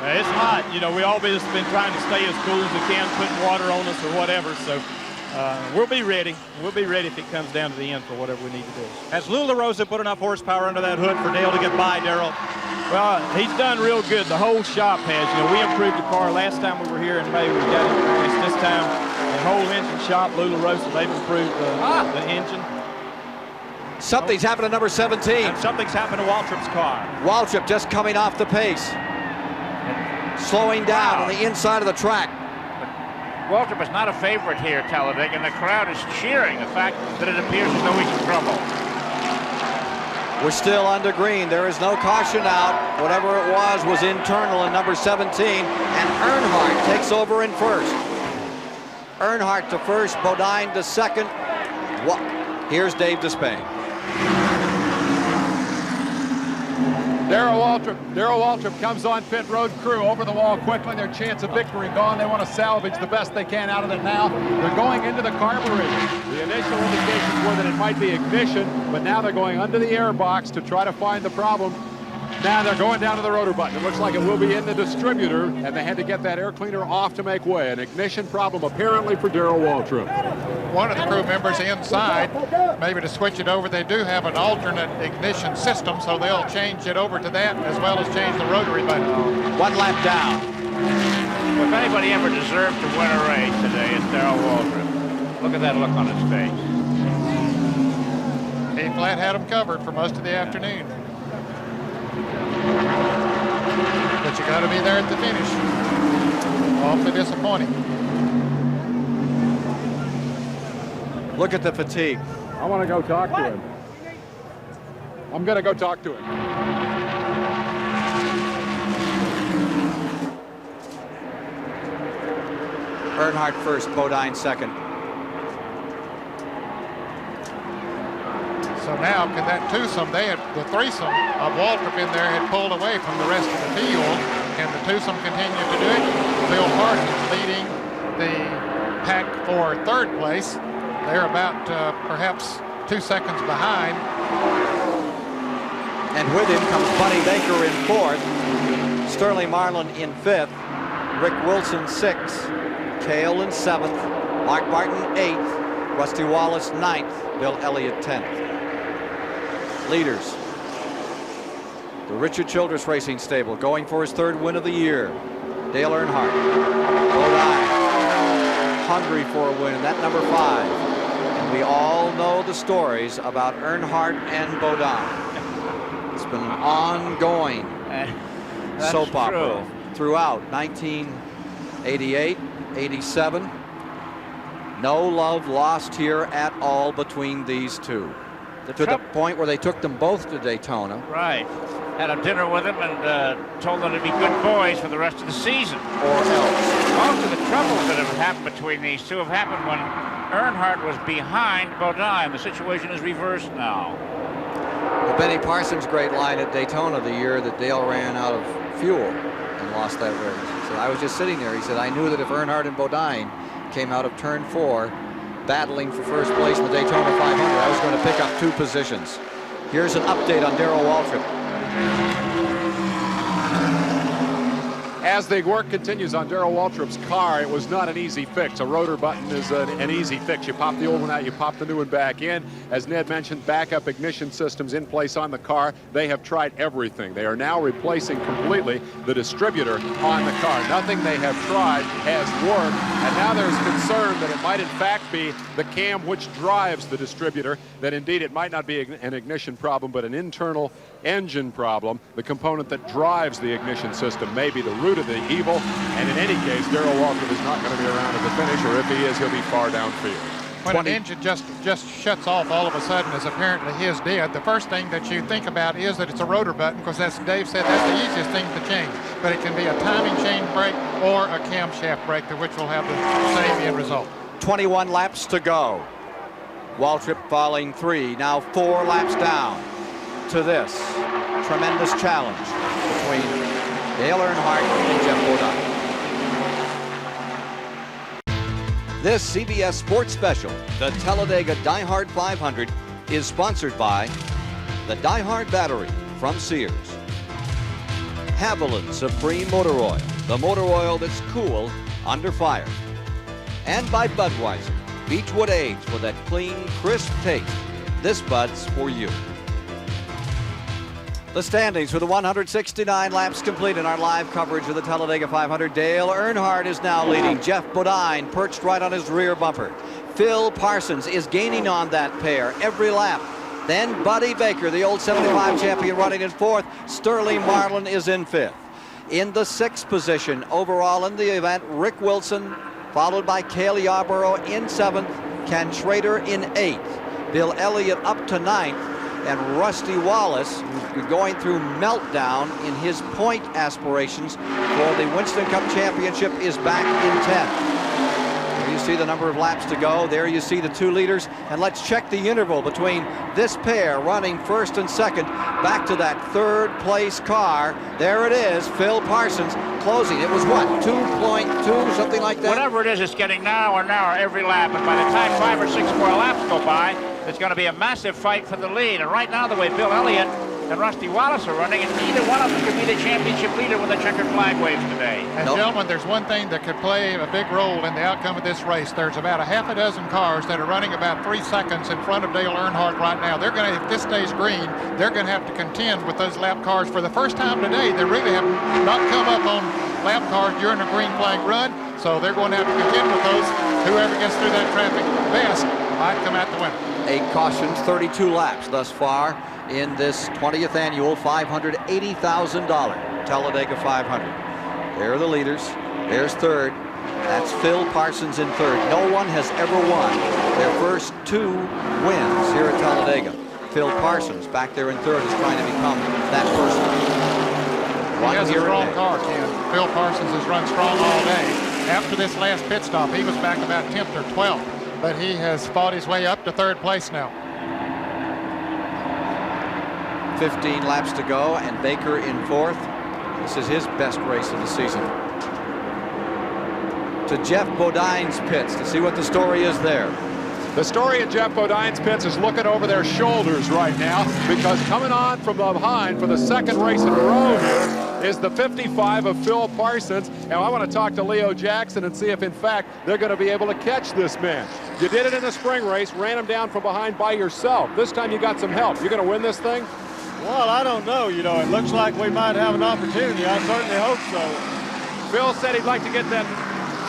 It's hot. You know, we all just been trying to stay as cool as we can, putting water on us or whatever, so we'll be ready. We'll be ready if it comes down to the end for whatever we need to do. Has Lou LaRosa put enough horsepower under that hood for Dale to get by, Darrell? Well, he's done real good. The whole shop has. You know, we improved the car. Last time we were here in May, we got it crashed. This time, the whole engine shop, Lou LaRosa, they've improved the engine. Something's happened to number 17. And something's happened to Waltrip's car. Waltrip just coming off the pace. Slowing down on the inside of the track. Waltrip is not a favorite here at Talladega, and the crowd is cheering the fact that it appears as though he's in trouble. We're still under green. There is no caution out. Whatever it was internal in number 17, and Earnhardt takes over in first. Earnhardt to first, Bodine to second. Here's Dave Despain. Darrell Waltrip comes on pit road crew over the wall quickly. Their chance of victory gone. They want to salvage the best they can out of it now. They're going into the carburetor. The initial indications were that it might be ignition, but now they're going under the air box to try to find the problem. Now they're going down to the rotor button. It looks like it will be in the distributor, and they had to get that air cleaner off to make way. An ignition problem apparently for Darrell Waltrip. One of the crew members inside, maybe to switch it over. They do have an alternate ignition system, so they'll change it over to that as well as change the rotary button. 1 lap down. If anybody ever deserved to win a race today, it's Darrell Waltrip. Look at that look on his face. He flat had them covered for most of the afternoon. But you got to be there at the finish. Awfully disappointing. Look at the fatigue. I want to go talk to him. I'm going to go talk to him. Earnhardt first, Bodine second. So now, can that twosome, the threesome of Waltrip in there had pulled away from the rest of the field. Can the twosome continue to do it? Bill Parsons leading the pack for third place. They're about perhaps 2 seconds behind. And with him comes Buddy Baker in fourth, Sterling Marlin in fifth, Rick Wilson sixth, Cale in seventh, Mark Martin eighth, Rusty Wallace ninth, Bill Elliott 10th. Leaders, the Richard Childress Racing Stable, going for his third win of the year. Dale Earnhardt, Bodine, hungry for a win, that number 5. And we all know the stories about Earnhardt and Bodine. It's been an ongoing soap opera throughout 1988, 87. No love lost here at all between these two. To the point where they took them both to Daytona. Right. Had a dinner with him and told them to be good boys for the rest of the season. Or else. Most of the troubles that have happened between these two have happened when Earnhardt was behind Bodine. The situation is reversed now. Well, Benny Parsons' great line at Daytona the year that Dale ran out of fuel and lost that race. He said, I was just sitting there. He said, I knew that if Earnhardt and Bodine came out of turn 4 battling for first place in the Daytona 500, I was going to pick up 2 positions. Here's an update on Darrell Waltrip. As the work continues on Darrell Waltrip's car, it was not an easy fix. A rotor button is an easy fix. You pop the old one out, you pop the new one back in. As Ned mentioned, backup ignition systems in place on the car. They have tried everything. They are now replacing completely the distributor on the car. Nothing they have tried has worked, and now there's concern that it might in fact be the cam which drives the distributor, that indeed it might not be an ignition problem, but an internal engine problem. The component that drives the ignition system may be the root of the evil, and in any case, Darrell Waltrip is not going to be around at the finish, or if he is, he'll be far downfield. When an engine just shuts off all of a sudden, as apparently his did, the first thing that you think about is that it's a rotor button, because as Dave said, that's the easiest thing to change. But it can be a timing chain brake or a camshaft brake, which will have the same end result. 21 laps to go. Waltrip falling 3, now 4 laps down to this tremendous challenge between Dale Earnhardt and Jeff Bodine. This CBS Sports Special, the Talladega Diehard 500, is sponsored by the Diehard Battery from Sears, Haviland Supreme Motor Oil, the motor oil that's cool under fire, and by Budweiser, Beechwood Age for that clean, crisp taste. This Bud's for you. The standings for the 169 laps complete in our live coverage of the Talladega 500. Dale Earnhardt is now leading. Jeff Bodine perched right on his rear bumper. Phil Parsons is gaining on that pair every lap. Then Buddy Baker, the old 75 champion, running in 4th. Sterling Marlin is in 5th. In the 6th position overall in the event, Rick Wilson, followed by Cale Yarborough in 7th, Ken Schrader in 8th, Bill Elliott up to 9th, and Rusty Wallace, who's going through meltdown in his point aspirations for the Winston Cup Championship, is back in 10th. There you see the number of laps to go. There you see the 2 leaders. And let's check the interval between this pair running 1st and 2nd back to that 3rd place car. There it is, Phil Parsons closing. It was what, 2.2, something like that? Whatever it is, it's getting narrower and narrower every lap. And by the time 5 or 6 more laps go by, it's going to be a massive fight for the lead. And right now, the way Bill Elliott and Rusty Wallace are running, and neither one of them could be the championship leader when the checkered flag waves today. And gentlemen, there's one thing that could play a big role in the outcome of this race. There's about a half a dozen cars that are running about 3 seconds in front of Dale Earnhardt right now. They're going to, if this stays green, they're going to have to contend with those lap cars for the first time today. They really have not come up on lap cars during a green flag run, so they're going to have to contend with those. Whoever gets through that traffic best might come out the winner. 8 cautions, 32 laps thus far in this 20th annual $580,000 Talladega 500. There are the leaders. There's 3rd. That's Phil Parsons in 3rd. No one has ever won their first 2 wins here at Talladega. Phil Parsons back there in 3rd is trying to become that person. He has a strong car, Ken. Phil Parsons has run strong all day. After this last pit stop, he was back about 10th or 12th, but he has fought his way up to 3rd place now. 15 laps to go, and Baker in 4th. This is his best race of the season. To Jeff Bodine's pits to see what the story is there. The story at Jeff Bodine's pits is looking over their shoulders right now, because coming on from behind for the 2nd race in a row here is the 55 of Phil Parsons. And I want to talk to Leo Jackson and see if, in fact, they're going to be able to catch this man. You did it in the spring race, ran him down from behind by yourself. This time you got some help. You're going to win this thing? Well, I don't know. You know, it looks like we might have an opportunity. I certainly hope so. Phil said he'd like to get that.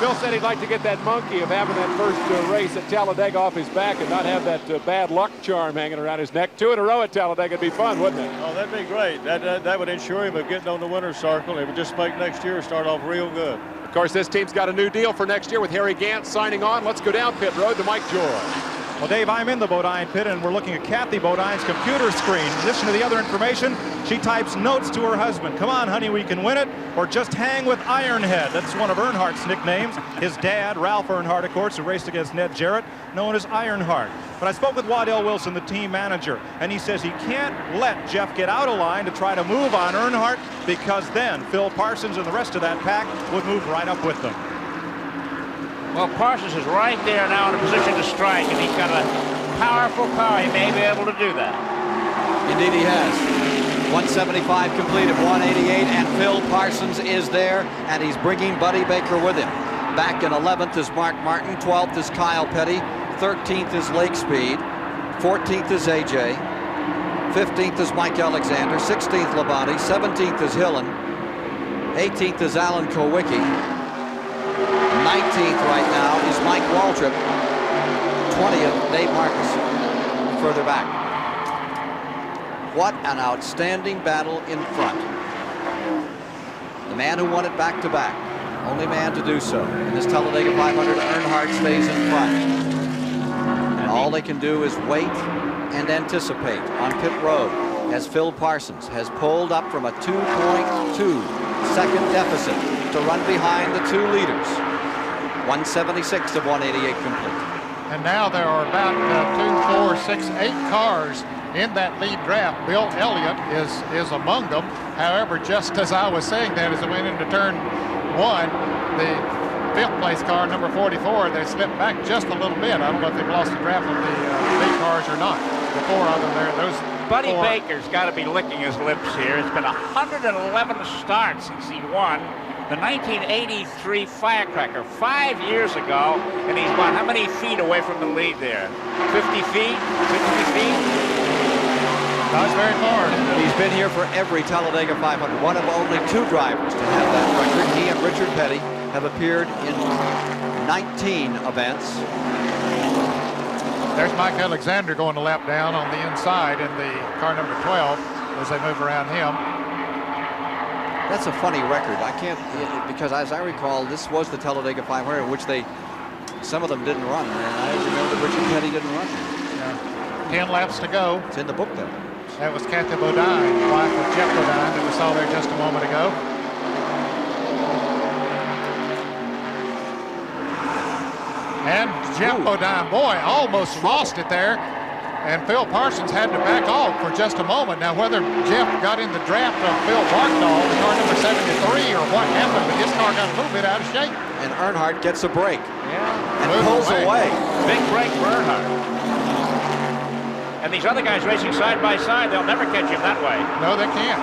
Phil said he'd like to get that monkey of having that first race at Talladega off his back and not have that bad luck charm hanging around his neck. 2 in a row at Talladega would be fun, wouldn't it? Oh, that'd be great. That would ensure him of getting on the winner's circle. It would just make next year start off real good. Of course, this team's got a new deal for next year with Harry Gant signing on. Let's go down pit road to Mike Joy. Well, Dave, I'm in the Bodine pit, and we're looking at Kathy Bodine's computer screen. In addition to the other information, she types notes to her husband. Come on, honey, we can win it, or just hang with Ironhead. That's one of Earnhardt's nicknames. His dad, Ralph Earnhardt, of course, who raced against Ned Jarrett, known as Ironheart. But I spoke with Waddell Wilson, the team manager, and he says he can't let Jeff get out of line to try to move on Earnhardt, because then Phil Parsons and the rest of that pack would move right up with them. Well, Parsons is right there now in a position to strike, and he's got a powerful car. He may be able to do that. Indeed he has. 175 completed, 188, and Phil Parsons is there, and he's bringing Buddy Baker with him. Back in 11th is Mark Martin, 12th is Kyle Petty, 13th is Lake Speed, 14th is AJ, 15th is Mike Alexander, 16th Labonte, 17th is Hillen, 18th is Alan Kowicki. 19th right now is Mike Waltrip. 20th, Dave Marcus, further back. What an outstanding battle in front. The man who won it back-to-back. Only man to do so. In this Talladega 500, Earnhardt stays in front. And all they can do is wait and anticipate on pit road as Phil Parsons has pulled up from a 2.2 second deficit to run behind the 2 leaders. 176 of 188 complete. And now there are about 2, 4, 6, 8 cars in that lead draft. Bill Elliott is among them. However, just as I was saying that, as it went into turn 1, the 5th place car, number 44, they slipped back just a little bit. I don't know if they've lost the draft of the lead cars or not. The 4 of them there, those Buddy 4. Baker's got to be licking his lips here. It's been 111 starts since he won the 1983 Firecracker 5 years ago, and he's about how many feet away from the lead there? 50 feet? 60 feet? That's very far. He's been here for every Talladega 500. One of only 2 drivers to have that record. He and Richard Petty have appeared in 19 events. There's Mike Alexander going to lap down on the inside in the car number 12 as they move around him. That's a funny record. I can't, because as I recall, this was the Talladega 500, which some of them didn't run. And I remember that Richard Petty didn't run. Yeah. 10 laps to go. It's in the book, though. That was Kathy Bodine, wife of Jeff Bodine, that we saw there just a moment ago. And Jeff Bodine, boy, almost lost it there. And Phil Parsons had to back off for just a moment. Now, whether Jeff got in the draft of Phil Barkdahl, car number 73, or what happened, but his car got a little bit out of shape. And Earnhardt gets a break. Yeah. And pulls away. Big break for Earnhardt. And these other guys racing side by side, they'll never catch him that way. No, they can't.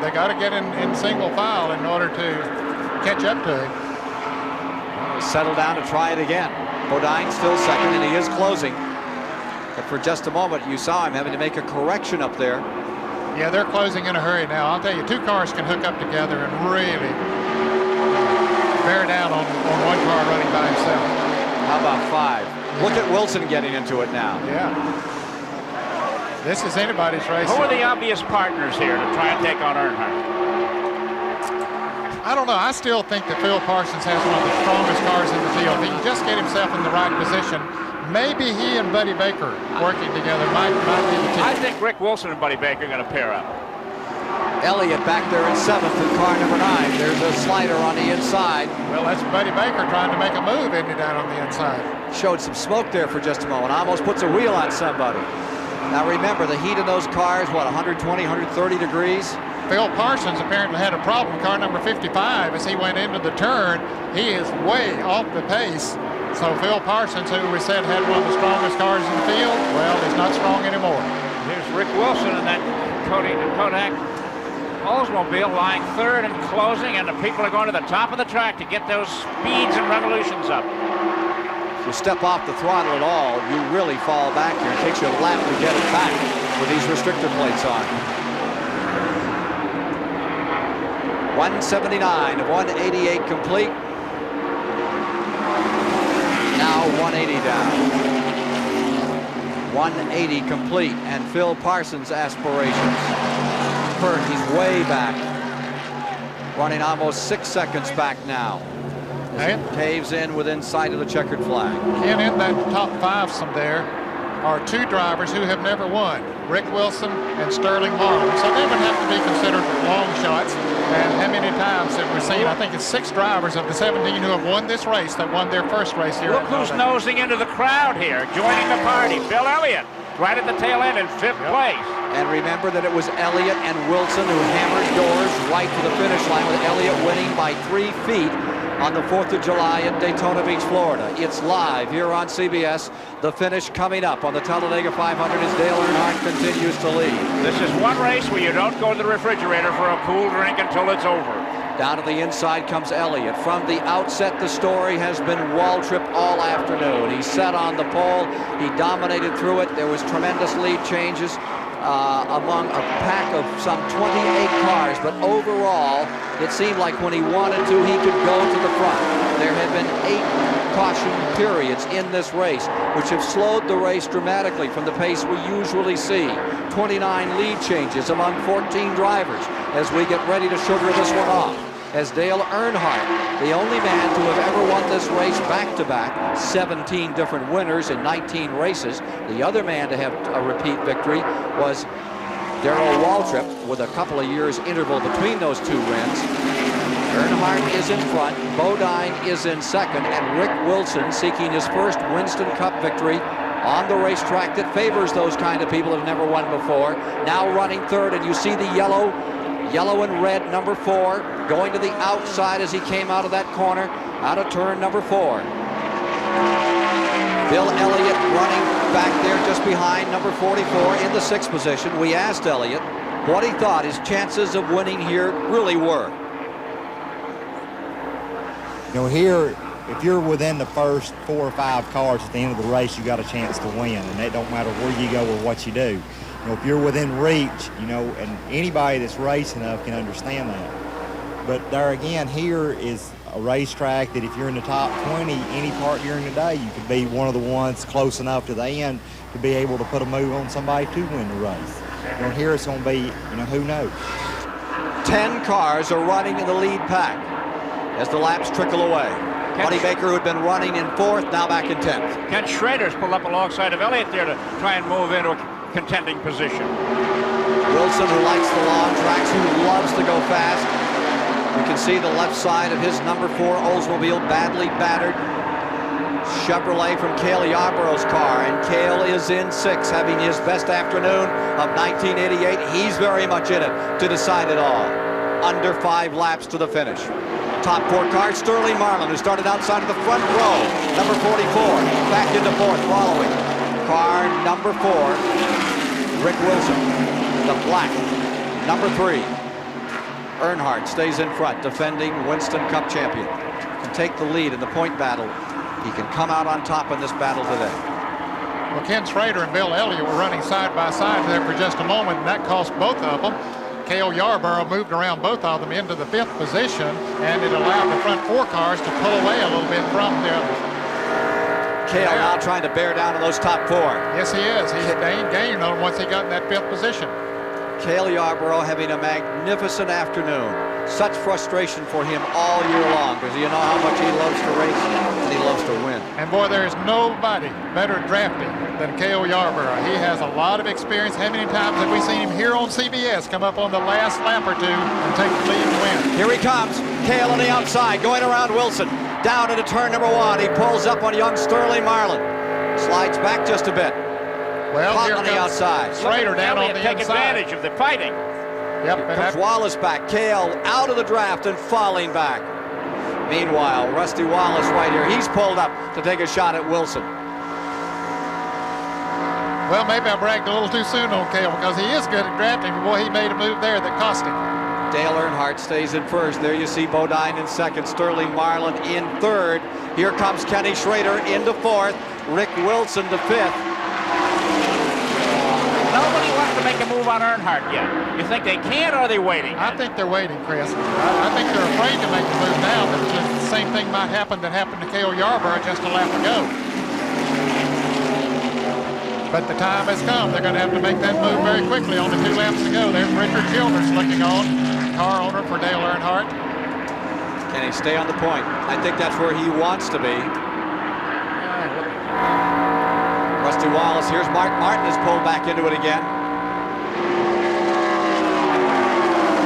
They got to get in single file in order to catch up to him. Settle down to try it again. Bodine still second, and he is closing. But for just a moment, you saw him having to make a correction up there. Yeah, they're closing in a hurry now. I'll tell you, two cars can hook up together and really bear down on one car running by himself. How about 5? Look at Wilson getting into it now. Yeah. This is anybody's race. Who are the obvious partners here to try and take on Earnhardt? I don't know. I still think that Phil Parsons has one of the strongest cars in the field. If he can just get himself in the right position, maybe he and Buddy Baker working together might be the team. I think Rick Wilson and Buddy Baker are going to pair up. Elliott back there in 7th in car number 9. There's a slider on the inside. Well, that's Buddy Baker trying to make a move, isn't he, down on the inside? Showed some smoke there for just a moment. Almost puts a wheel on somebody. Now remember, the heat in those cars, what, 120, 130 degrees? Phil Parsons apparently had a problem with car number 55 as he went into the turn. He is way off the pace. So Phil Parsons, who we said had one of the strongest cars in the field, well, he's not strong anymore. Here's Rick Wilson and that Kodak Oldsmobile lying 3rd and closing, and the people are going to the top of the track to get those speeds and revolutions up. If you step off the throttle at all, you really fall back here. It takes you a lap to get it back with these restrictor plates on. 179 of 188 complete. Now 180 down. 180 complete, and Phil Parsons' aspirations. Kurt, he's way back. Running almost 6 seconds back now. As he caves in within sight of the checkered flag. And in that top 5 there are 2 drivers who have never won, Rick Wilson and Sterling Marlin. So they would have to be considered long shots. And how many times have we seen? I think it's 6 drivers of the 17 who have won this race that won their first race here. Look who's nosing into the crowd here, joining the party. Bill Elliott, right at the tail end in 5th place. And remember that it was Elliott and Wilson who hammered doors right to the finish line, with Elliott winning by 3 feet on the 4th of July in Daytona Beach, Florida. It's live here on CBS. The finish coming up on the Talladega 500 as Dale Earnhardt continues to lead. This is one race where you don't go to the refrigerator for a cool drink until it's over. Down to the inside comes Elliott. From the outset, the story has been Waltrip all afternoon. He sat on the pole. He dominated through it. There was tremendous lead changes among a pack of some 28 cars, but overall, it seemed like when he wanted to, he could go to the front. There have been 8 caution periods in this race, which have slowed the race dramatically from the pace we usually see. 29 lead changes among 14 drivers as we get ready to sugar this one off. As Dale Earnhardt, the only man to have ever won this race back-to-back, 17 different winners in 19 races. The other man to have a repeat victory was Darrell Waltrip, with a couple of years interval between those 2 wins. Earnhardt is in front, Bodine is in second, and Rick Wilson seeking his first Winston Cup victory on the racetrack that favors those kind of people that have never won before. Now running 3rd, and you see the yellow and red number 4 going to the outside as he came out of that corner, out of turn number 4. Bill Elliott running back there just behind number 44 in the 6th position. We asked Elliott what he thought his chances of winning here really were. You know, here, if you're within the first 4 or 5 cars at the end of the race, you got a chance to win, and it don't matter where you go or what you do. You know, if you're within reach, you know, and anybody that's racing up can understand that. But there again, here is a racetrack that if you're in the top 20 any part during the day, you could be one of the ones close enough to the end to be able to put a move on somebody to win the race. You know, here it's going to be, you know, who knows. 10 cars are running in the lead pack as the laps trickle away. Buddy Baker, who had been running in 4th, now back in 10th. Ken Schrader's pulled up alongside of Elliott there to try and move into a contending position. Wilson, who likes the long tracks, who loves to go fast. You can see the left side of his number 4 Oldsmobile badly battered. Chevrolet from Cale Yarborough's car, and Cale is in 6th, having his best afternoon of 1988. He's very much in it to decide it all. Under 5 laps to the finish. Top 4 car, Sterling Marlin, who started outside of the front row. Number 44, back into 4th, following. Car number 4, Rick Wilson, the black. Number 3, Earnhardt stays in front, defending Winston Cup champion. Can take the lead in the point battle. He can come out on top in this battle today. Well, Ken Schrader and Bill Elliott were running side by side there for just a moment, and that cost both of them. Cale Yarborough moved around both of them into the 5th position, and it allowed the front 4 cars to pull away a little bit from the others. Cale now trying to bear down on those top 4. Yes, he is. He's gained on once he got in that 5th position. Cale Yarborough having a magnificent afternoon. Such frustration for him all year long, because you know how much he loves to race and he loves to win. And boy, there's nobody better drafting than Cale Yarborough. He has a lot of experience. How many times have we seen him here on CBS come up on the last lap or 2 and take the lead and win? Here he comes. Cale on the outside, going around Wilson. Down into turn number 1. He pulls up on young Sterling Marlin. Slides back just a bit. Well, Caught here on the outside. Schrader down on the take inside. advantage of the fighting. Yep. Here comes Wallace back. Cale out of the draft and falling back. Meanwhile, Rusty Wallace right here. He's pulled up to take a shot at Wilson. Well, maybe I bragged a little too soon on Cale because he is good at drafting. But boy, he made a move there that cost him. Dale Earnhardt stays in 1st. There you see Bodine in 2nd. Sterling Marlin in 3rd. Here comes Kenny Schrader into 4th. Rick Wilson to 5th. Nobody wants to make a move on Earnhardt yet. You think they can, or are they waiting? I think they're waiting, Chris. I think they're afraid to make the move now, but the same thing might happen that happened to Cale Yarborough just a lap ago. But the time has come. They're going to have to make that move very quickly. Only 2 laps to go. There's Richard Childers looking on, car owner for Dale Earnhardt. Can he stay on the point? I think that's where he wants to be. Rusty Wallace, here's Mark Martin is pulled back into it again.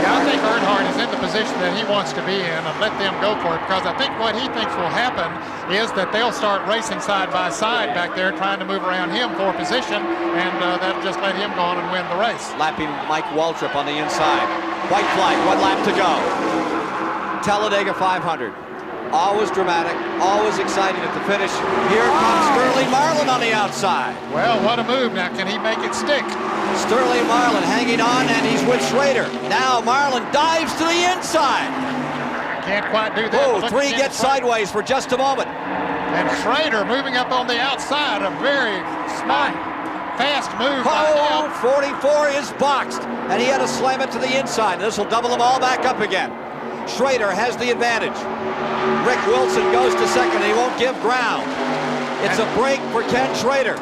Yeah, I think Earnhardt is in the position that he wants to be in and let them go for it, because I think what he thinks will happen is that they'll start racing side by side back there trying to move around him for position, and that'll just let him go on and win the race. Lapping Mike Waltrip on the inside. White flag, 1 lap to go. Talladega 500. Always dramatic, always exciting at the finish. Here comes Sterling Marlin on the outside. Well, what a move. Now, can he make it stick? Sterling Marlin hanging on, and he's with Schrader. Now Marlin dives to the inside. Can't quite do that. Oh, 3 gets sideways for just a moment. And Schrader moving up on the outside, a very smart, fast move. Oh, 44 is boxed, and he had to slam it to the inside. This will double them all back up again. Schrader has the advantage. Rick Wilson goes to 2nd. He won't give ground. It's a break for Ken Schrader.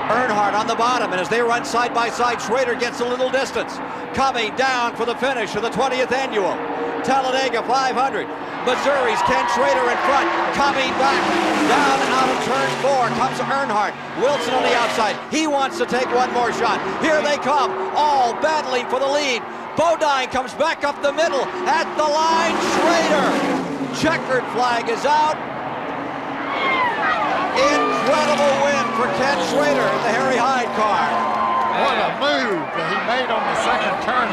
Earnhardt on the bottom, and as they run side by side, Schrader gets a little distance. Coming down for the finish of the 20th annual Talladega 500. Missouri's Ken Schrader in front, coming back down out of turn 4 comes Earnhardt. Wilson on the outside. He wants to take one more shot. Here they come, all battling for the lead. Bodine comes back up the middle at the line. Schrader. Checkered flag is out. Incredible win for Ken Schrader in the Harry Hyde car. What a move that he made on the 2nd turn.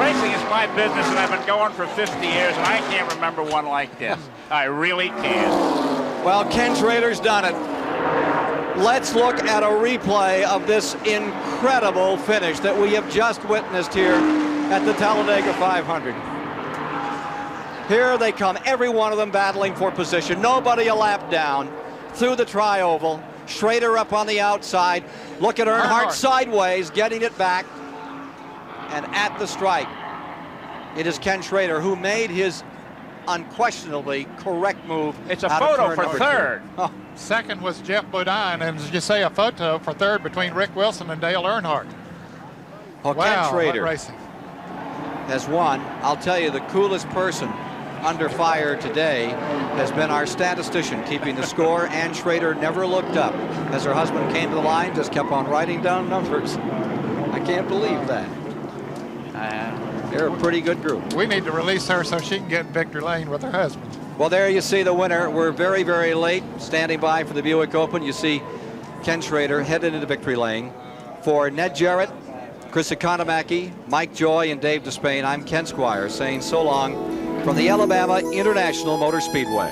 Racing is my business, and I've been going for 50 years, and I can't remember one like this. I really can't. Well, Ken Schrader's done it. Let's look at a replay of this incredible finish that we have just witnessed here at the Talladega 500. Here they come, every one of them battling for position. Nobody a lap down through the tri-oval. Schrader up on the outside. Look at Earnhardt sideways, getting it back. And at the stripe, it is Ken Schrader who made his unquestionably correct move. It's a photo for 3rd. Oh. 2nd was Jeff Bodine, and as you say, a photo for 3rd between Rick Wilson and Dale Earnhardt. Well, wow, Ken Schrader. what racing. has won. I'll tell you, the coolest person under fire today has been our statistician keeping the score. Ann Schrader never looked up as her husband came to the line, just kept on writing down numbers. I can't believe that. They're a pretty good group. We need to release her so she can get in victory lane with her husband. Well, there you see the winner. We're very, very late. Standing by for the Buick Open, you see Ken Schrader headed into victory lane. For Ned Jarrett, Chris Economaki, Mike Joy, and Dave Despain, I'm Ken Squire saying so long from the Alabama International Motor Speedway.